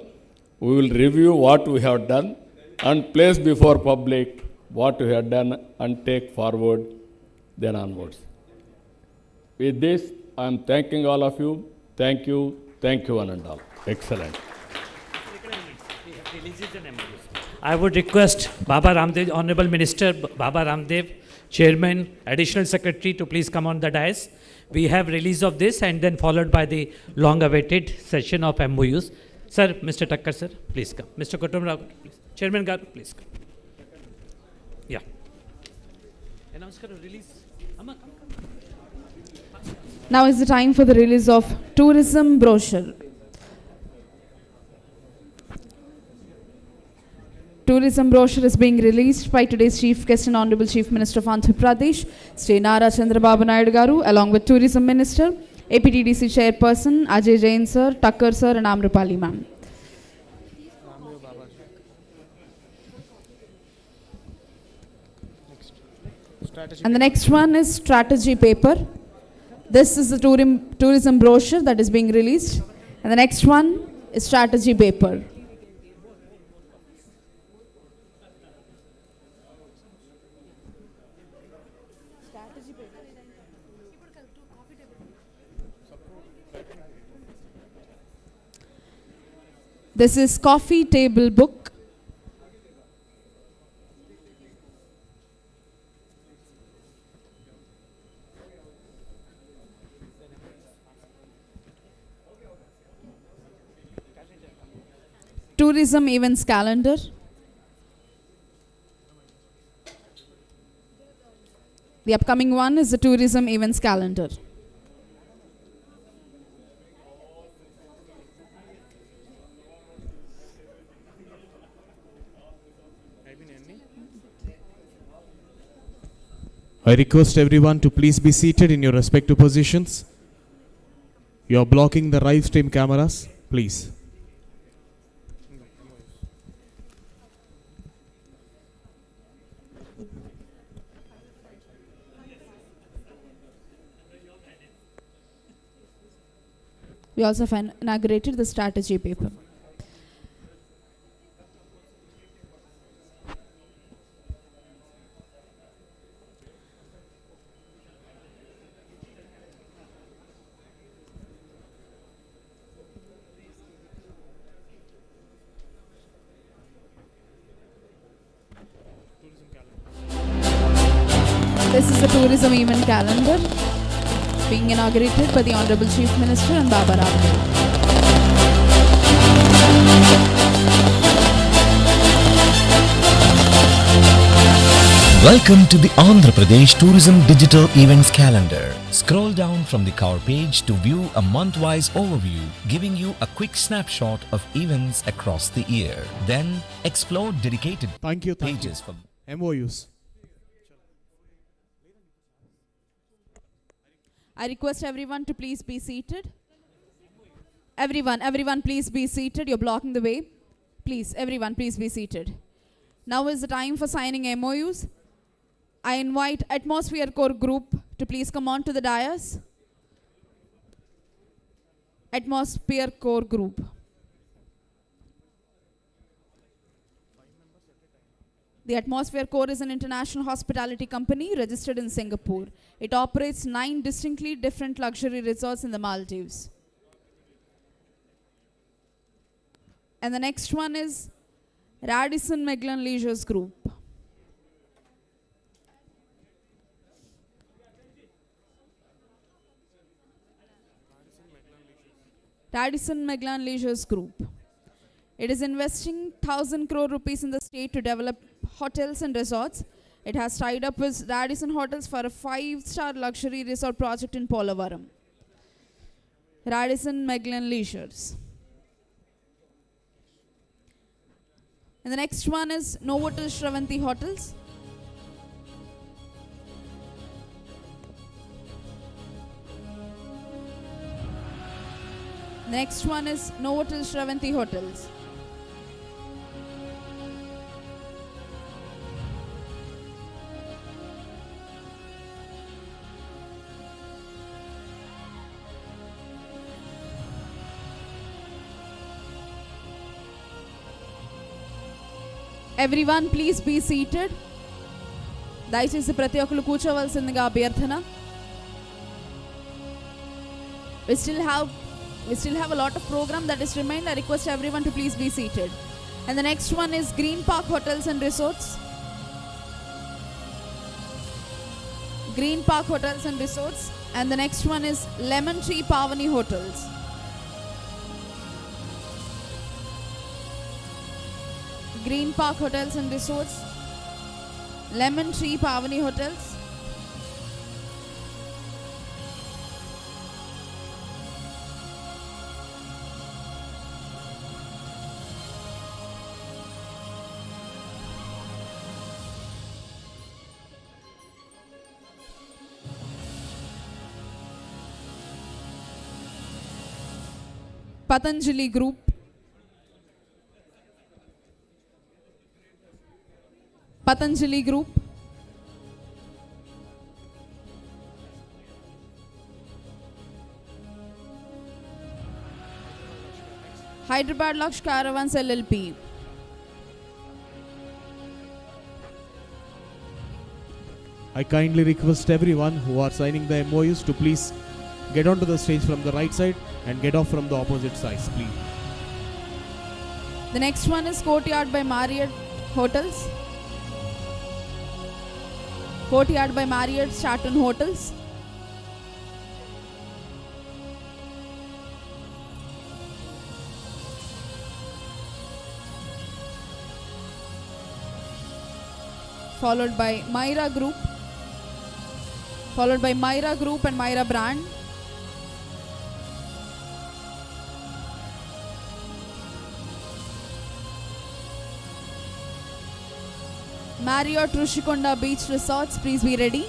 We will review what we have done and place before public what we have done and take forward, then onwards. With this, I am thanking all of you. Thank you one and all. Excellent. I would request Baba Ramdev, Honorable Minister Baba Ramdev, Chairman, Additional Secretary to please come on the dais. We have release of this and then followed by the long-awaited session of MOUs. Sir, Mr. Thakkar, sir, please come. Mr. Kutumrao, please. Chairman Garu, please come. Yeah. Announce karo release. Amma, come. Now is the time for the release of tourism brochure. Tourism brochure is being released by today's Chief Guest and Honorable Chief Minister of Andhra Pradesh, Sri Nara Chandrababu Naidu Garu, along with Tourism Minister, APTDC Chairperson, Ajay Jain Sir, Thakkar Sir and Amrapali Ma'am. And the next one is strategy paper. This is the tourism brochure that is being released. And the next one is strategy paper. This is coffee table book. tourism events calendar. The upcoming one is the tourism events calendar. I request everyone to please be seated in your respective positions. You are blocking the live stream cameras, please. We also have inaugurated the strategy paper. This is the tourism event calendar being inaugurated by the Honorable Chief Minister and Baba Ramdev. Welcome to the Andhra Pradesh Tourism Digital Events Calendar. Scroll down from the cover page to view a month-wise overview, giving you a quick snapshot of events across the year. Then explore dedicated pages for MOUs. I request everyone to please be seated. Everyone please be seated. You're blocking the way. Please, everyone please be seated. Now is the time for signing MOUs. I invite Atmosphere Core Group to please come on to the dais. Atmosphere Core Group. The Atmosphere Core is an international hospitality company registered in Singapore. It operates 9 distinctly different luxury resorts in the Maldives. And the next one is Radisson Meglan Leisures Group. Radisson Meglan Leisures Group. It is investing 1,000 crore rupees in the state to develop hotels and resorts. It has tied up with Radisson Hotels for a 5-star luxury resort project in Polavaram. Radisson Meglan Leisures. And the next one is Novotel Shravanti Hotels. The next one is Novotel Shravanti Hotels. Everyone please be seated. దయచేసి ప్రతి ఒక్కరు కూర్చోవలసిందిగా అభ్యర్థన. We still have a lot of program that is remained. I request everyone to please be seated. And the next one is Green Park Hotels and Resorts. Green Park Hotels and Resorts. And the next one is Lemon Tree Pavani Hotels. Green Park Hotels and Resorts, Lemon Tree Pavani Hotels, Patanjali Group, Patanjali Group, Hyderabad Lux Caravans LLP, I kindly request everyone who are signing the MOUs to please get onto the stage from the right side and get off from the opposite sides, please. The next one is Courtyard by Marriott Hotels. Courtyard by Marriott Stratton Hotels. followed by Myra Group, followed by Myra Group and Myra Brand, Marriott Rushikonda Beach Resorts, please be ready.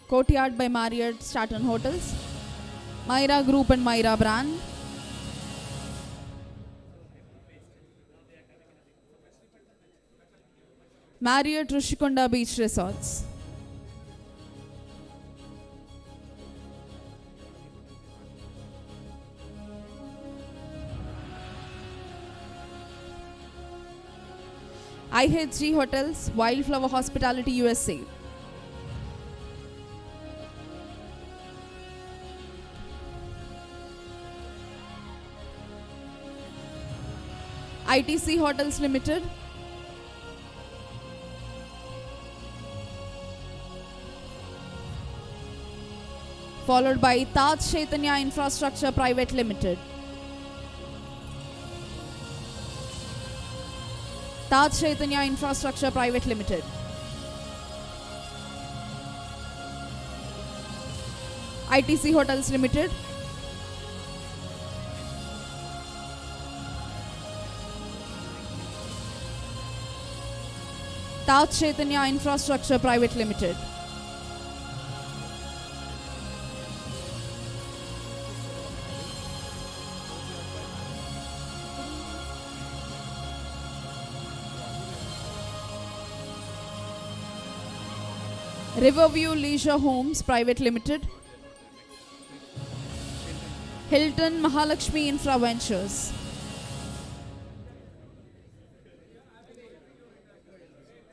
Courtyard by Marriott Stratton Hotels, Myra Group and Myra Brand, Marriott Rushikonda Beach Resorts, IHG Hotels, Wildflower Hospitality USA, ITC Hotels Limited, followed by Taj Chaitanya Infrastructure Private Limited, Taj Chaitanya Infrastructure Private Limited, ITC Hotels Limited, Taj Chaitanya Infrastructure Private Limited, Riverview Leisure Homes Private Limited, Hilton Mahalakshmi Infra Ventures,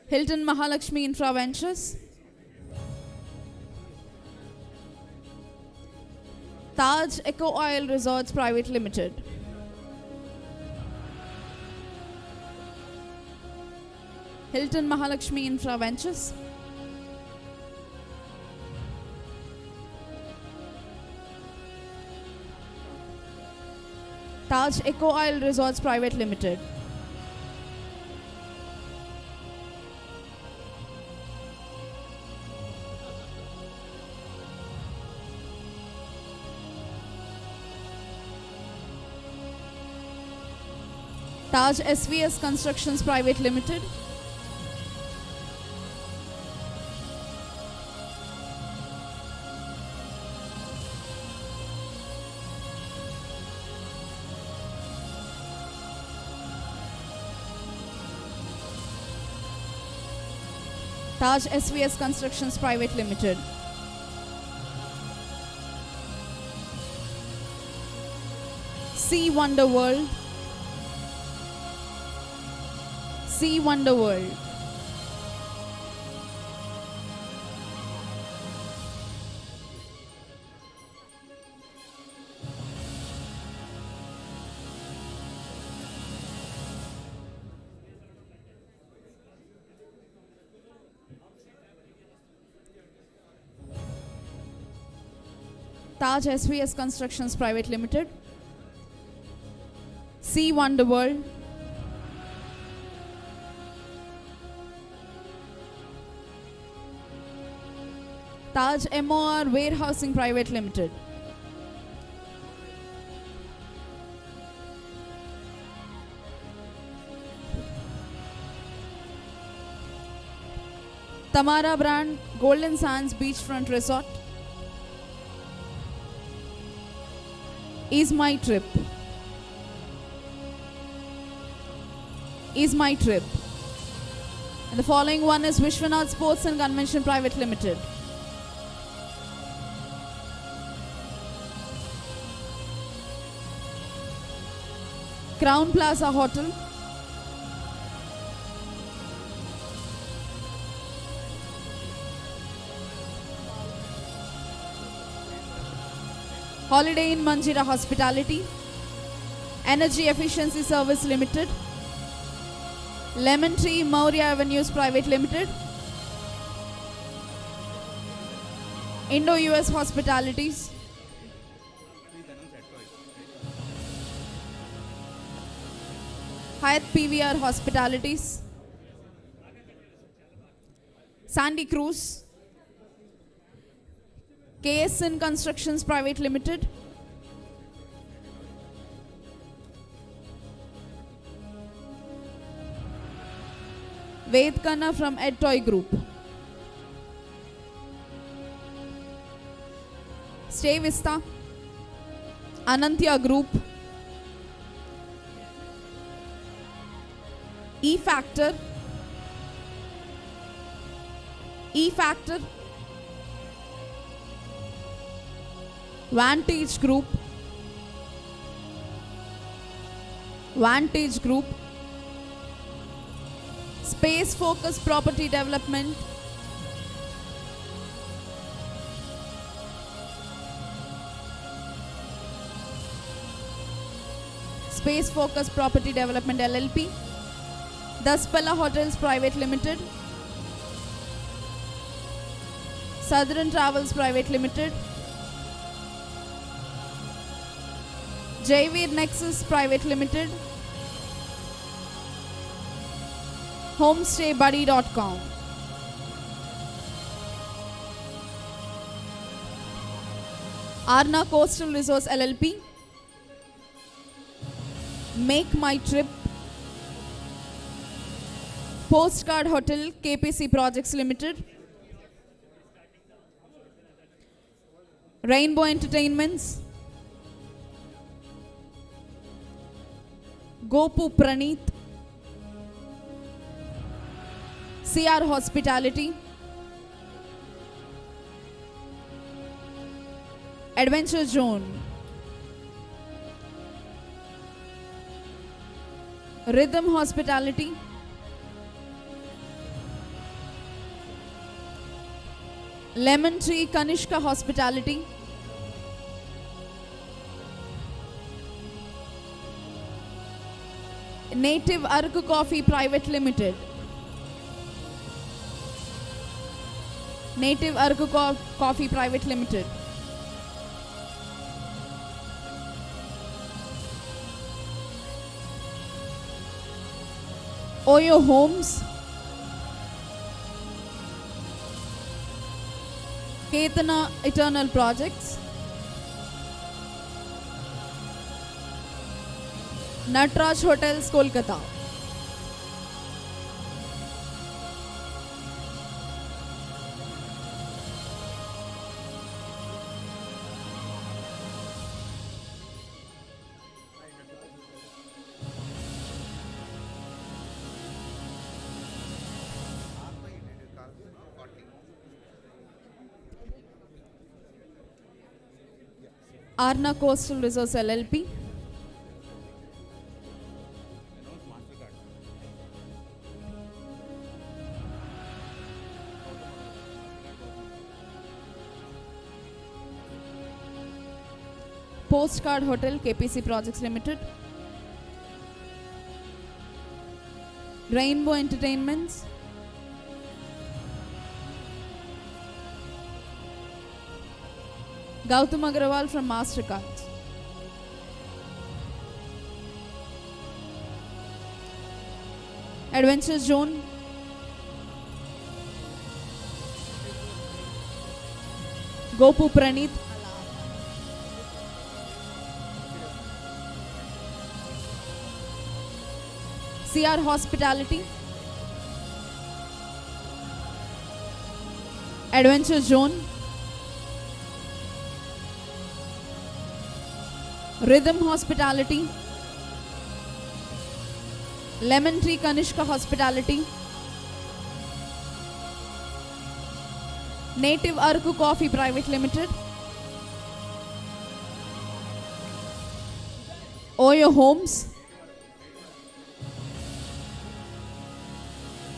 Hilton Mahalakshmi Infra Ventures, Taj Eco Oil Resorts Private Limited, Hilton Mahalakshmi Infra Ventures, Taj Eco Oil Resorts Private Limited, Taj SVS Constructions Private Limited, Taj SVS Constructions Private Limited, Sea Wonder World, Sea Wonder World, Taj SVS Constructions Private Limited, Sea Wonder World, Taj MOR Warehousing Private Limited, Tamara Brand Golden Sands Beachfront Resort, Is My Trip, Is My Trip, and the following one is Vishwanath Sports and Convention Private Limited, Crown Plaza Hotel, Holiday Inn Manjira Hospitality, Energy Efficiency Service Limited, Lemon Tree Maurya Avenues Private Limited, Indo-US Hospitalities, Hyatt PVR Hospitalities, Sandy Cruz, KSN Constructions Private Limited, Vedkana from EdToy Group, Stay Vista, Anantya Group, E-Factor, Vantage Group, Space Focus Property Development, Space Focus Property Development LLP, Daspala Hotels Private Limited, Southern Travels Private Limited, Javeer Nexus Private Limited, HomestayBuddy.com, Arna Coastal Resource LLP, Make My Trip, Postcard Hotel KPC Projects Limited, Rainbow Entertainments, Gopu Praneeth, CR Hospitality, Adventure Zone, Rhythm Hospitality, Lemon Tree Kanishka Hospitality, Native Arku Coffee Private Limited, Native Arku Coffee Private Limited, Oyo Homes, Ketana Eternal Projects, Natraj Hotels Kolkata, Arna Coastal Resource LLP, Postcard Hotel KPC Projects Limited, Rainbow Entertainments, Gautam Agrawal from Mastercard, Adventure Zone, Gopu Praneeth, CR Hospitality, Adventure Zone, Rhythm Hospitality, Lemon Tree Kanishka Hospitality, Native Arku Coffee Private Limited, Oyo Homes,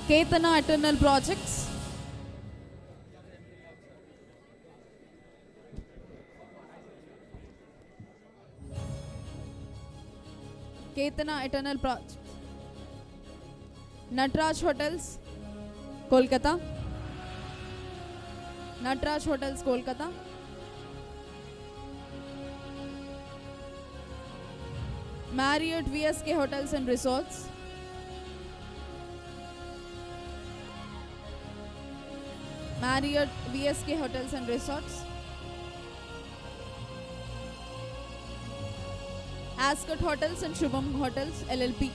Ketana Eternal Projects, Ketana Eternal Projects, Natraj Hotels, Kolkata, Natraj Hotels, Kolkata. Marriott VSK Hotels and Resorts. Marriott VSK Hotels and Resorts. Ascot Hotels and Shubham Hotels LLP.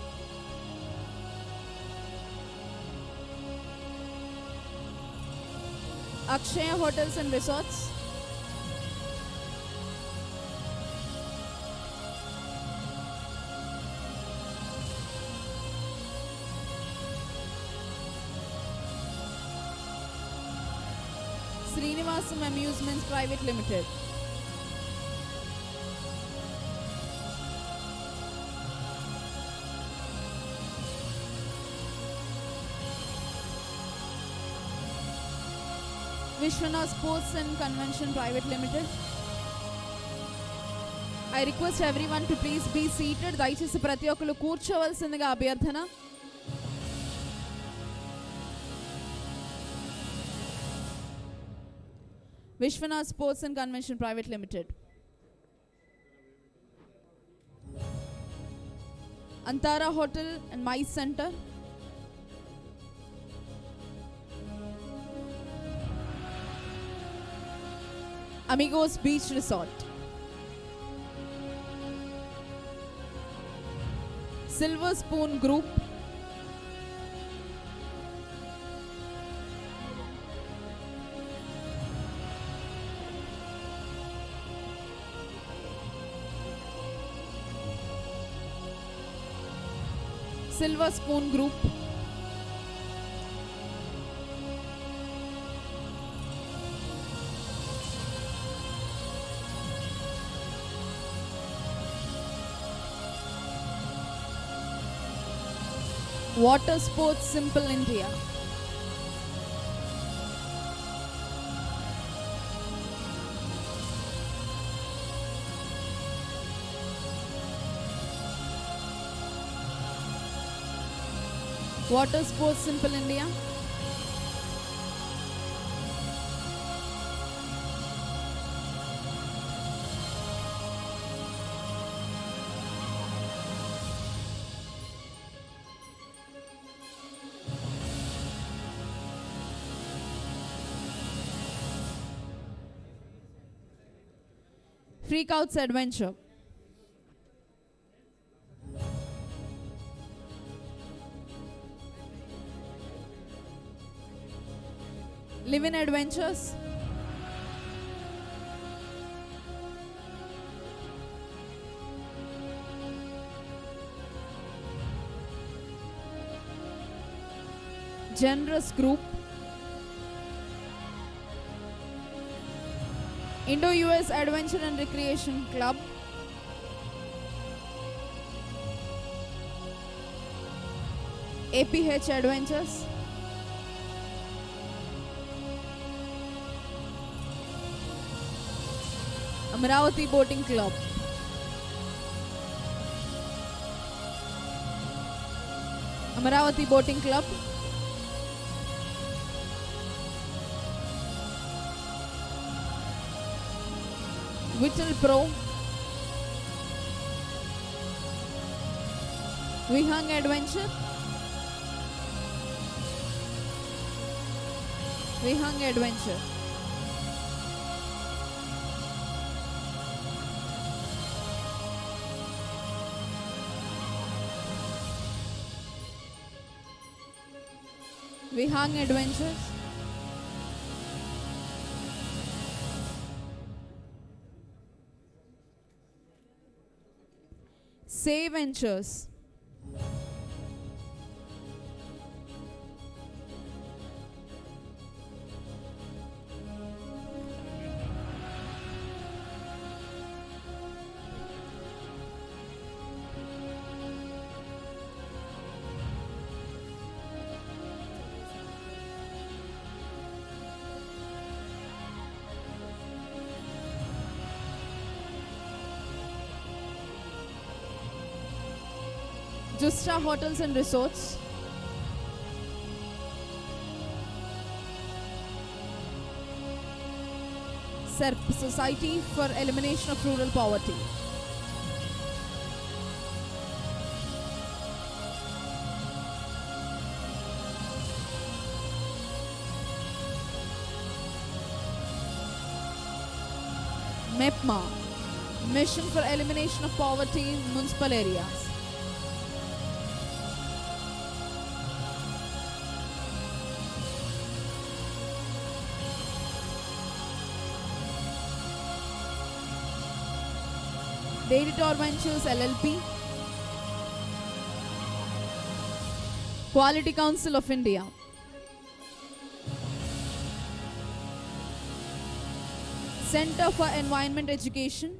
Akshaya Hotels and Resorts. Srinivasam Amusements Private Limited. Vishwanath Sports and Convention Private Limited. I request everyone to please be seated. దయచేసి ప్రతి ఒక్కరు కూర్చోవలసిందిగా అభ్యర్థన. Vishwanath Sports and Convention Private Limited. Antara Hotel and Mice Center. Amigos Beach Resort. Silver Spoon Group. Silver Spoon Group. Water Sports Simple India. Water Sports Simple India. Freakouts Adventure. Live-in Adventures. Generous Group. Indo-US Adventure and Recreation Club. APH Adventures. Amravati Boating Club. Amravati Boating Club. Whittle Pro. Vihang Adventure. Vihang Adventure. Vihang Adventures. Say Ventures. Justa Hotels and Resorts. Society for Elimination of Rural Poverty. MEPMA, Mission for Elimination of Poverty in Municipal Areas. Dignitaries Ventures LLP, Quality Council of India, Center for Environment Education,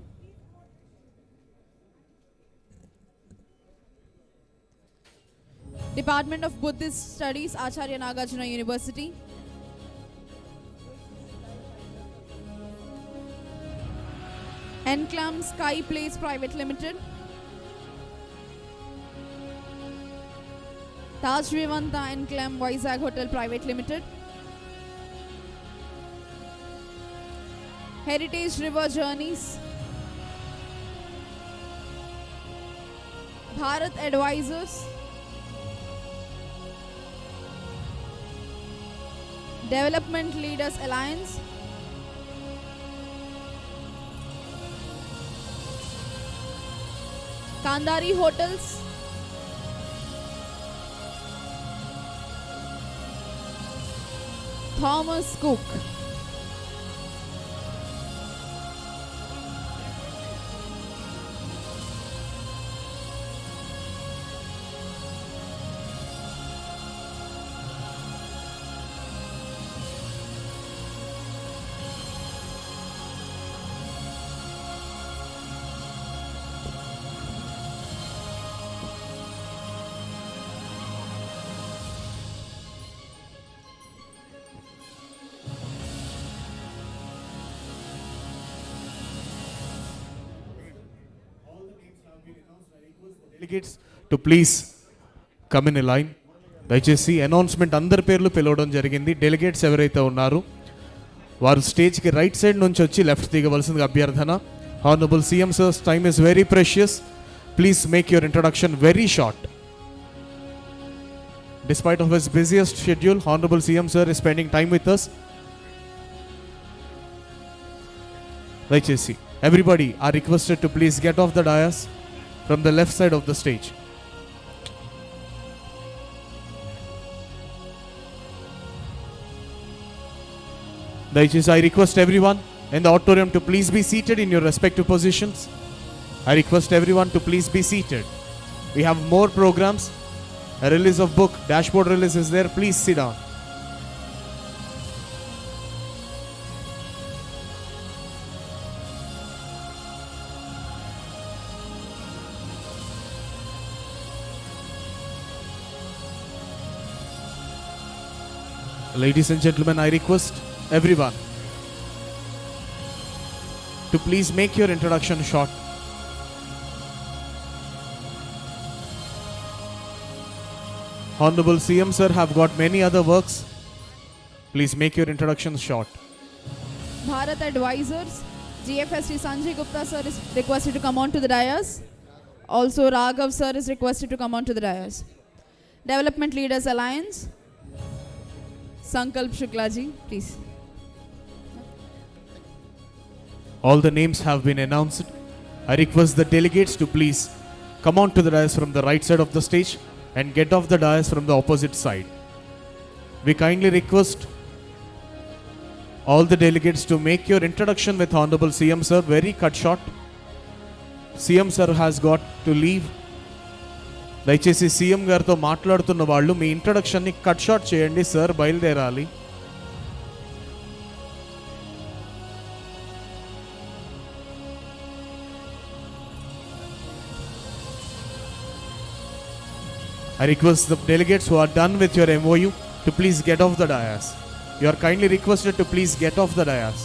Department of Buddhist Studies, Acharya Nagarjuna University, Enclam Sky Place Private Limited, Taj Vivanta Enclam Vizag Hotel Private Limited, Heritage River Journeys, Bharat Advisors, Development Leaders Alliance, Kandari Hotels, Thomas Cook, delegates to please come in a line. దయచేసి announcement అందరి పేర్లు పిలవడం జరిగింది. Delegates ఎవరైతే ఉన్నారో వారు స్టేజ్కి right side నుంచి వచ్చి లెఫ్ట్ దిగవలసిందిగా అభ్యర్థన. Honourable CM sir's time is very precious. Please make your introduction very short. Despite of his busiest schedule, Honorable CM Sir is spending time with us. దయచేసి everybody are requested to please get off the dais from the left side of the stage. దయచేసి I request everyone in the auditorium to please be seated in your respective positions. I request everyone to please be seated. We have more programs. A release of book, dashboard release is there. Please sit down. Ladies and gentlemen, I request everyone to please make your introduction short. Honorable CM Sir have got many other works. Please make your introductions short. Bharat Advisors, GFST Sanjay Gupta Sir is requested to come on to the dais. Also Raghav Sir is requested to come on to the dais. Development Leaders Alliance, Sankalp Shukla ji, please. All the names have been announced. I request the delegates to please come on to the dais from the right side of the stage and get off the dais from the opposite side. We kindly request all the delegates to make your introduction with Honorable CM Sir very cut short. CM Sir has got to leave. దయచేసి CM గారితో మాట్లాడుతున్న వాళ్ళు మీ ఇంట్రడక్షన్ని cut short చేయండి. Sir బయలుదేరాలి. I request the delegates who are done with your MOU to please get off the dais. You are kindly requested to please get off the dais.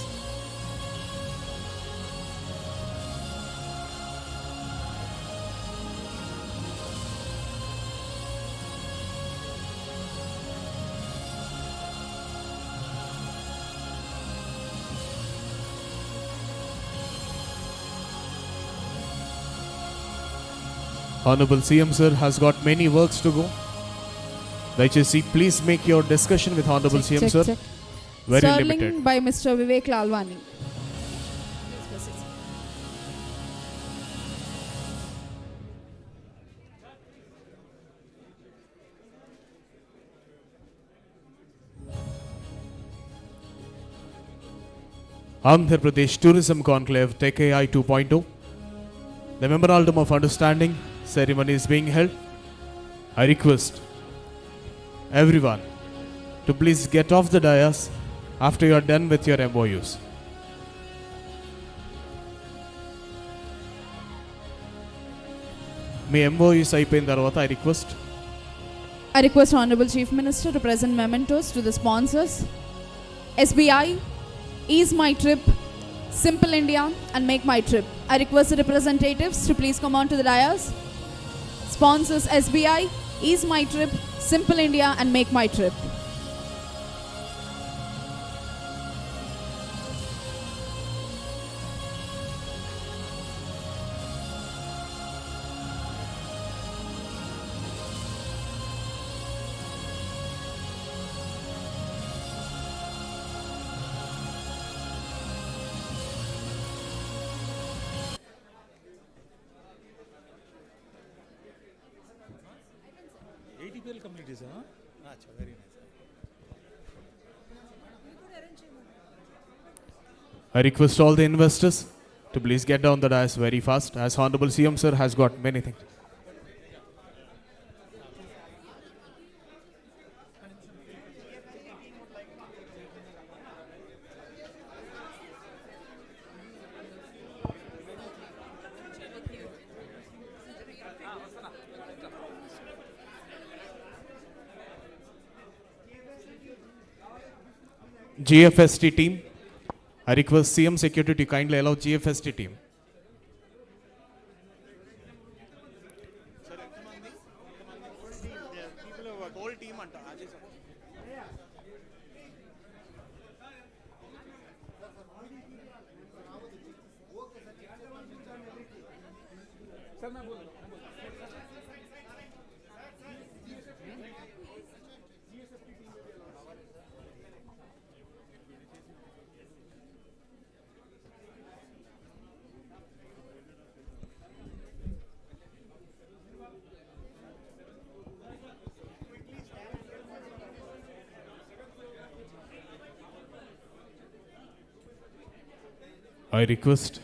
Honorable CM sir has got many works to go. దయచేసి please make your discussion with Honorable CM sir very Sterling limited. by Mr. Vivek Lalwani. Andhra Pradesh Tourism Conclave Tech AI 2.0. The Memorandum of Understanding ceremony is being held. I request everyone to please get off the dais after you are done with your MOUs. Me MOUs అయిపోయిన తర్వాత I request Honorable Chief Minister to present mementos to the sponsors. SBI, Ease My Trip, Simple India and Make My Trip. I request the representatives to please come on to the dais. Sponsors SBI, Ease My Trip, Simple India and Make My Trip. I request all the investors to please get down the dais very fast as Honorable CM sir has got many things. GFST team, I request CM Security to kindly allow GFST team. I request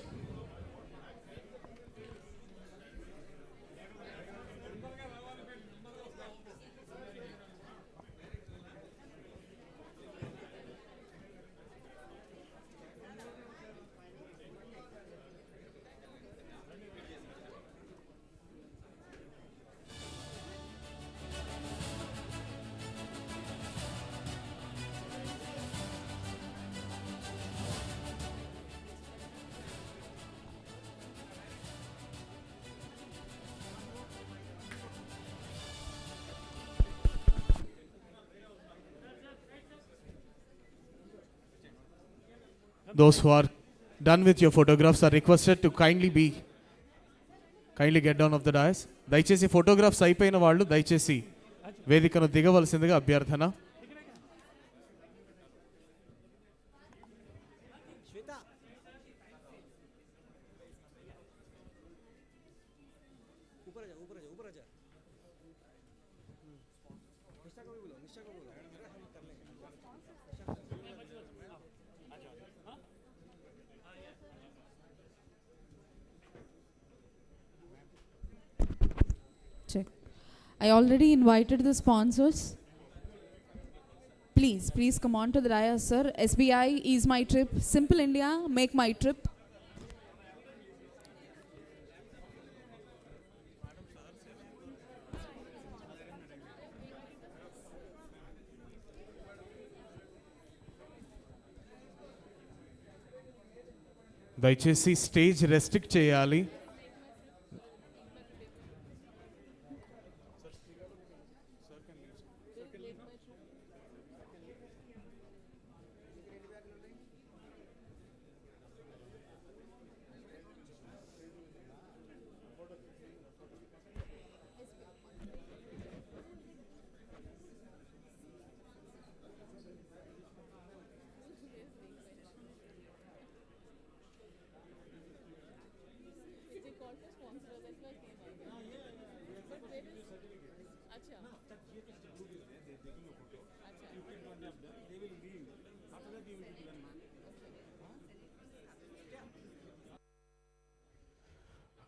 those who are done with your photographs are requested to kindly get down of the dais. దయచేసి photographs అయిపోయిన వాళ్ళు దయచేసి వేదికను దిగవలసిందిగా అభ్యర్థన. Check. I already invited the sponsors. Please come on to the dais, sir. SBI, Ease My Trip, Simple India, Make My Trip. దయచేసి stage restrict చేయాలి.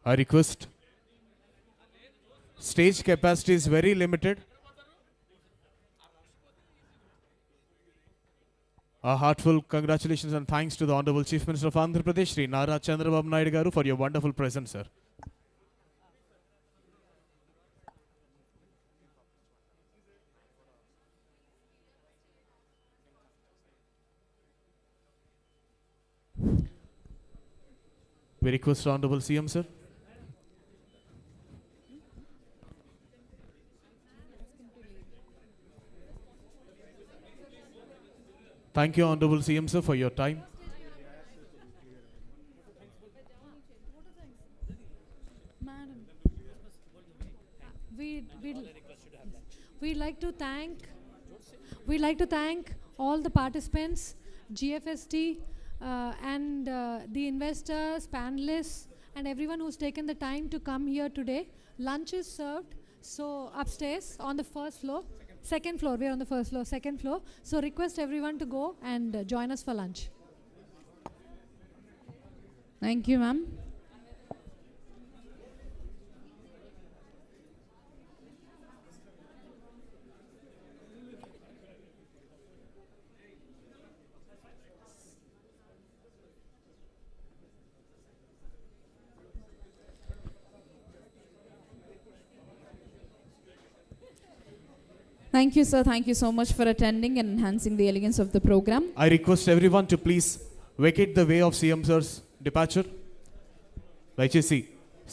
I request. Stage capacity is very limited. A heartfelt congratulations and thanks to the Honorable Chief Minister of Andhra Pradesh, Sri Nara Chandrababu Naidu garu, for your wonderful presence, sir. We request Honorable CM, sir. Thank you, Honorable CM, sir, for your time. Madam, we'd like to thank all the participants, GFST, and the investors, panelists, and everyone who's taken the time to come here today. Lunch is served, so upstairs on the first floor. Second floor, we're on the first floor, second floor. So request everyone to go and join us for lunch. Thank you, ma'am. Thank you, sir. Thank you so much for attending and enhancing the elegance of the program. I request everyone to please vacate the way of CM sir's departure. దయచేసి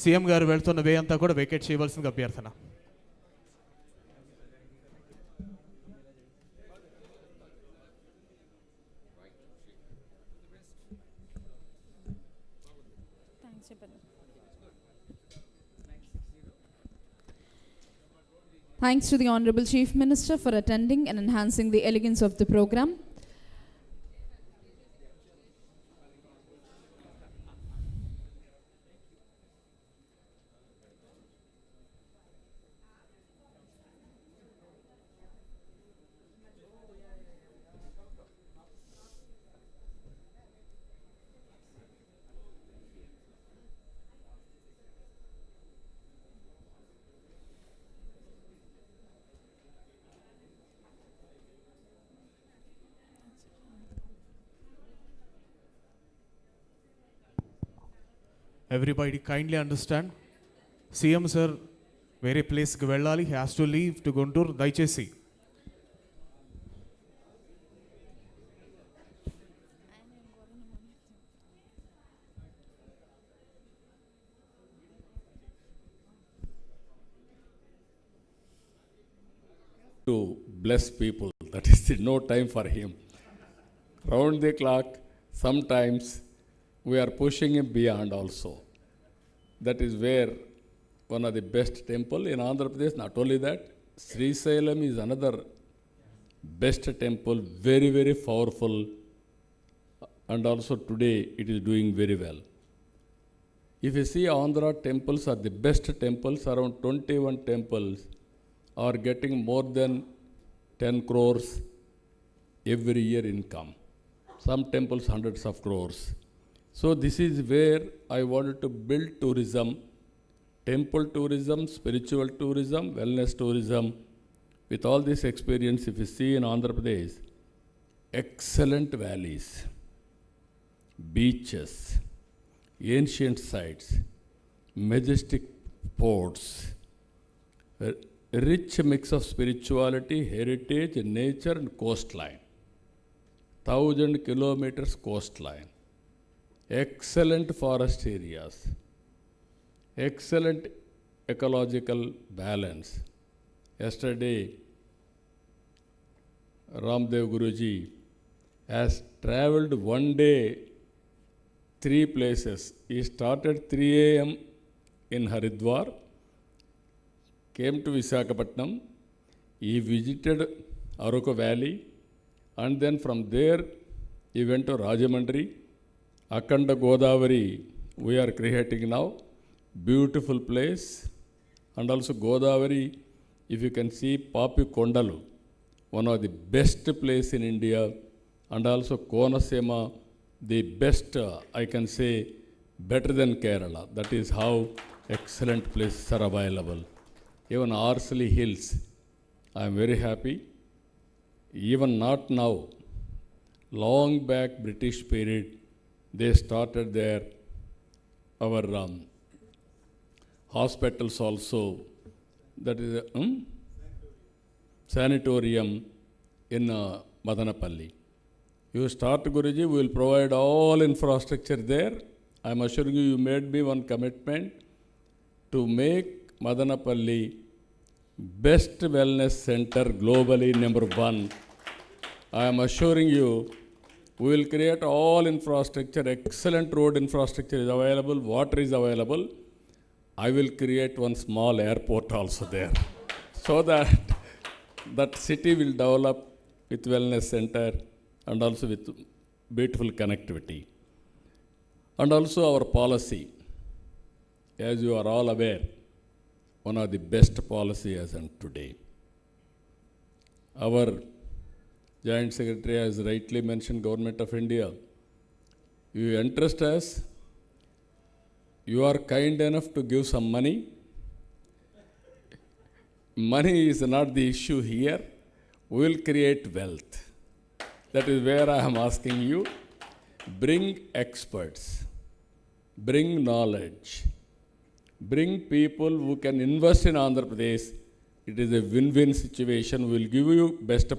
CM గారు వెళ్తున్న వే అంతా కూడా vacate చేయవలసిందిగా అభ్యర్థన. Thanks to the Honorable Chief Minister for attending and enhancing the elegance of the program. Everybody kindly understand. CM sir వేరే ప్లేస్కి వెళ్ళాలి. He has to leave to Guntur. దయచేసి to bless people. That is no time for him. Round the clock, sometimes we are pushing him beyond also. That is where one of the best temple in Andhra Pradesh. Not only that, Sri Sailam is another best temple, very, very powerful, and also today it is doing very well. If you see Andhra temples are the best temples, around 21 temples are getting more than 10 crores every year income. Some temples hundreds of crores. So this is where I wanted to build tourism, temple tourism, spiritual tourism, wellness tourism. With all this experience, if you see in Andhra Pradesh, excellent valleys, beaches, ancient sites, majestic ports, a rich mix of spirituality, heritage, nature and coastline. 1,000 kilometers coastline. Excellent forest areas, excellent ecological balance. Yesterday, Ramdev Guruji has travelled one day 3 places. He started 3 a.m. in Haridwar, came to Visakhapatnam, he visited Aruku Valley, and then from there he went to Rajamandri. Akanda Godavari we are creating now. beautiful place. And also Godavari, if you can see Papi Kondalu, one of the best place in India. And also Konasema, the best, I can say, better than Kerala. That is how excellent places are available. Even Arsley Hills, I am very happy. Even not now, long back British period, they started there. Our hospitals also, that is a sanatorium in Madanapalli. You start, Guruji, we will provide all infrastructure there. I am assuring you, you made me one commitment to make Madanapalli best wellness center globally, #1. I am assuring you, we will create all infrastructure, excellent road infrastructure is available, water is available. I will create one small airport also there, so that that city will develop with wellness center and also with beautiful connectivity. And also our policy, as you are all aware, one of the best policy as on today. Our Joint Secretary has rightly mentioned, Government of India, you entrust us, you are kind enough to give some money. Money is not the issue here. We will create wealth. That is where I am asking you, bring experts, bring knowledge, bring people who can invest in Andhra Pradesh. It is a win-win situation. We will give you best